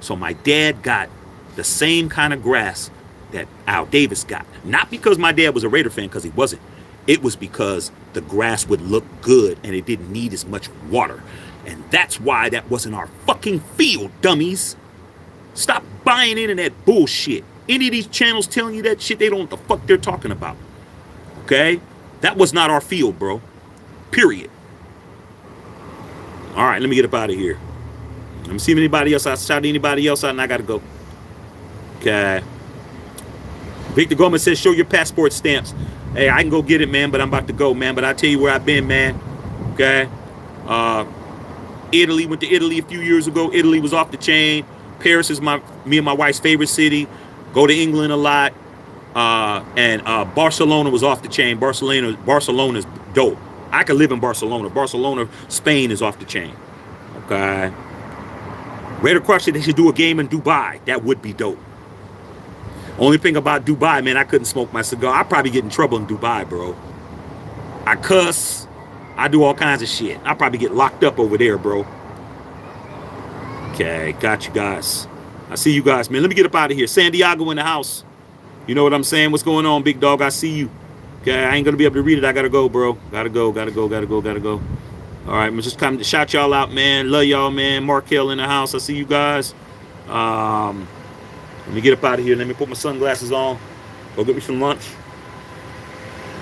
So my dad got the same kind of grass that Al Davis got. Not because my dad was a Raider fan, because he wasn't. It was because the grass would look good and it didn't need as much water. And that's why that wasn't our fucking field, dummies. Stop buying into that bullshit. Any of these channels telling you that shit, they don't know what the fuck they're talking about. Okay? That was not our field, bro. Period. All right, let me get up out of here. Let me see if anybody else. I shout anybody else out and I gotta go. Okay. Victor Gomez says, show your passport stamps. Hey, I can go get it, man, but I'm about to go, man. But I'll tell you where I've been, man. Okay. Italy, went to Italy a few years ago. Italy was off the chain. Paris is me and my wife's favorite city. Go to England a lot. And Barcelona was off the chain. Barcelona's dope. I could live in Barcelona. Barcelona, Spain is off the chain. Okay. Raider question, they should do a game in Dubai. That would be dope. Only thing about Dubai, man, I couldn't smoke my cigar. I'd probably get in trouble in Dubai, bro. I cuss. I do all kinds of shit. I'd probably get locked up over there, bro. Okay, got you guys. I see you guys, man. Let me get up out of here. San Diego in the house. You know what I'm saying? What's going on, big dog? I see you. Okay, I ain't gonna be able to read it. I gotta go, bro. Gotta go. All right, I'm just coming to shout y'all out, man. Love y'all, man. Markel in the house. I see you guys. Let me get up out of here. Let me put my sunglasses on. Go get me some lunch.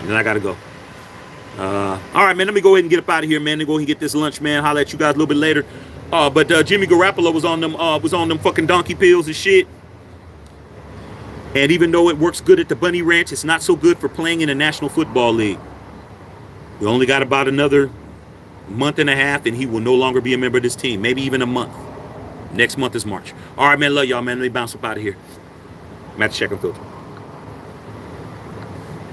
And then I gotta go. All right, man. Let me go ahead and get up out of here, man. Then go ahead and get this lunch, man. Holler at you guys a little bit later. But Jimmy Garoppolo was on them fucking donkey pills and shit. And even though it works good at the Bunny Ranch, it's not so good for playing in the National Football League. We only got about another month and a half, and he will no longer be a member of this team. Maybe even a month. Next month is March. All right, man. Love y'all, man. Let me bounce up out of here. I'm at the check and filter.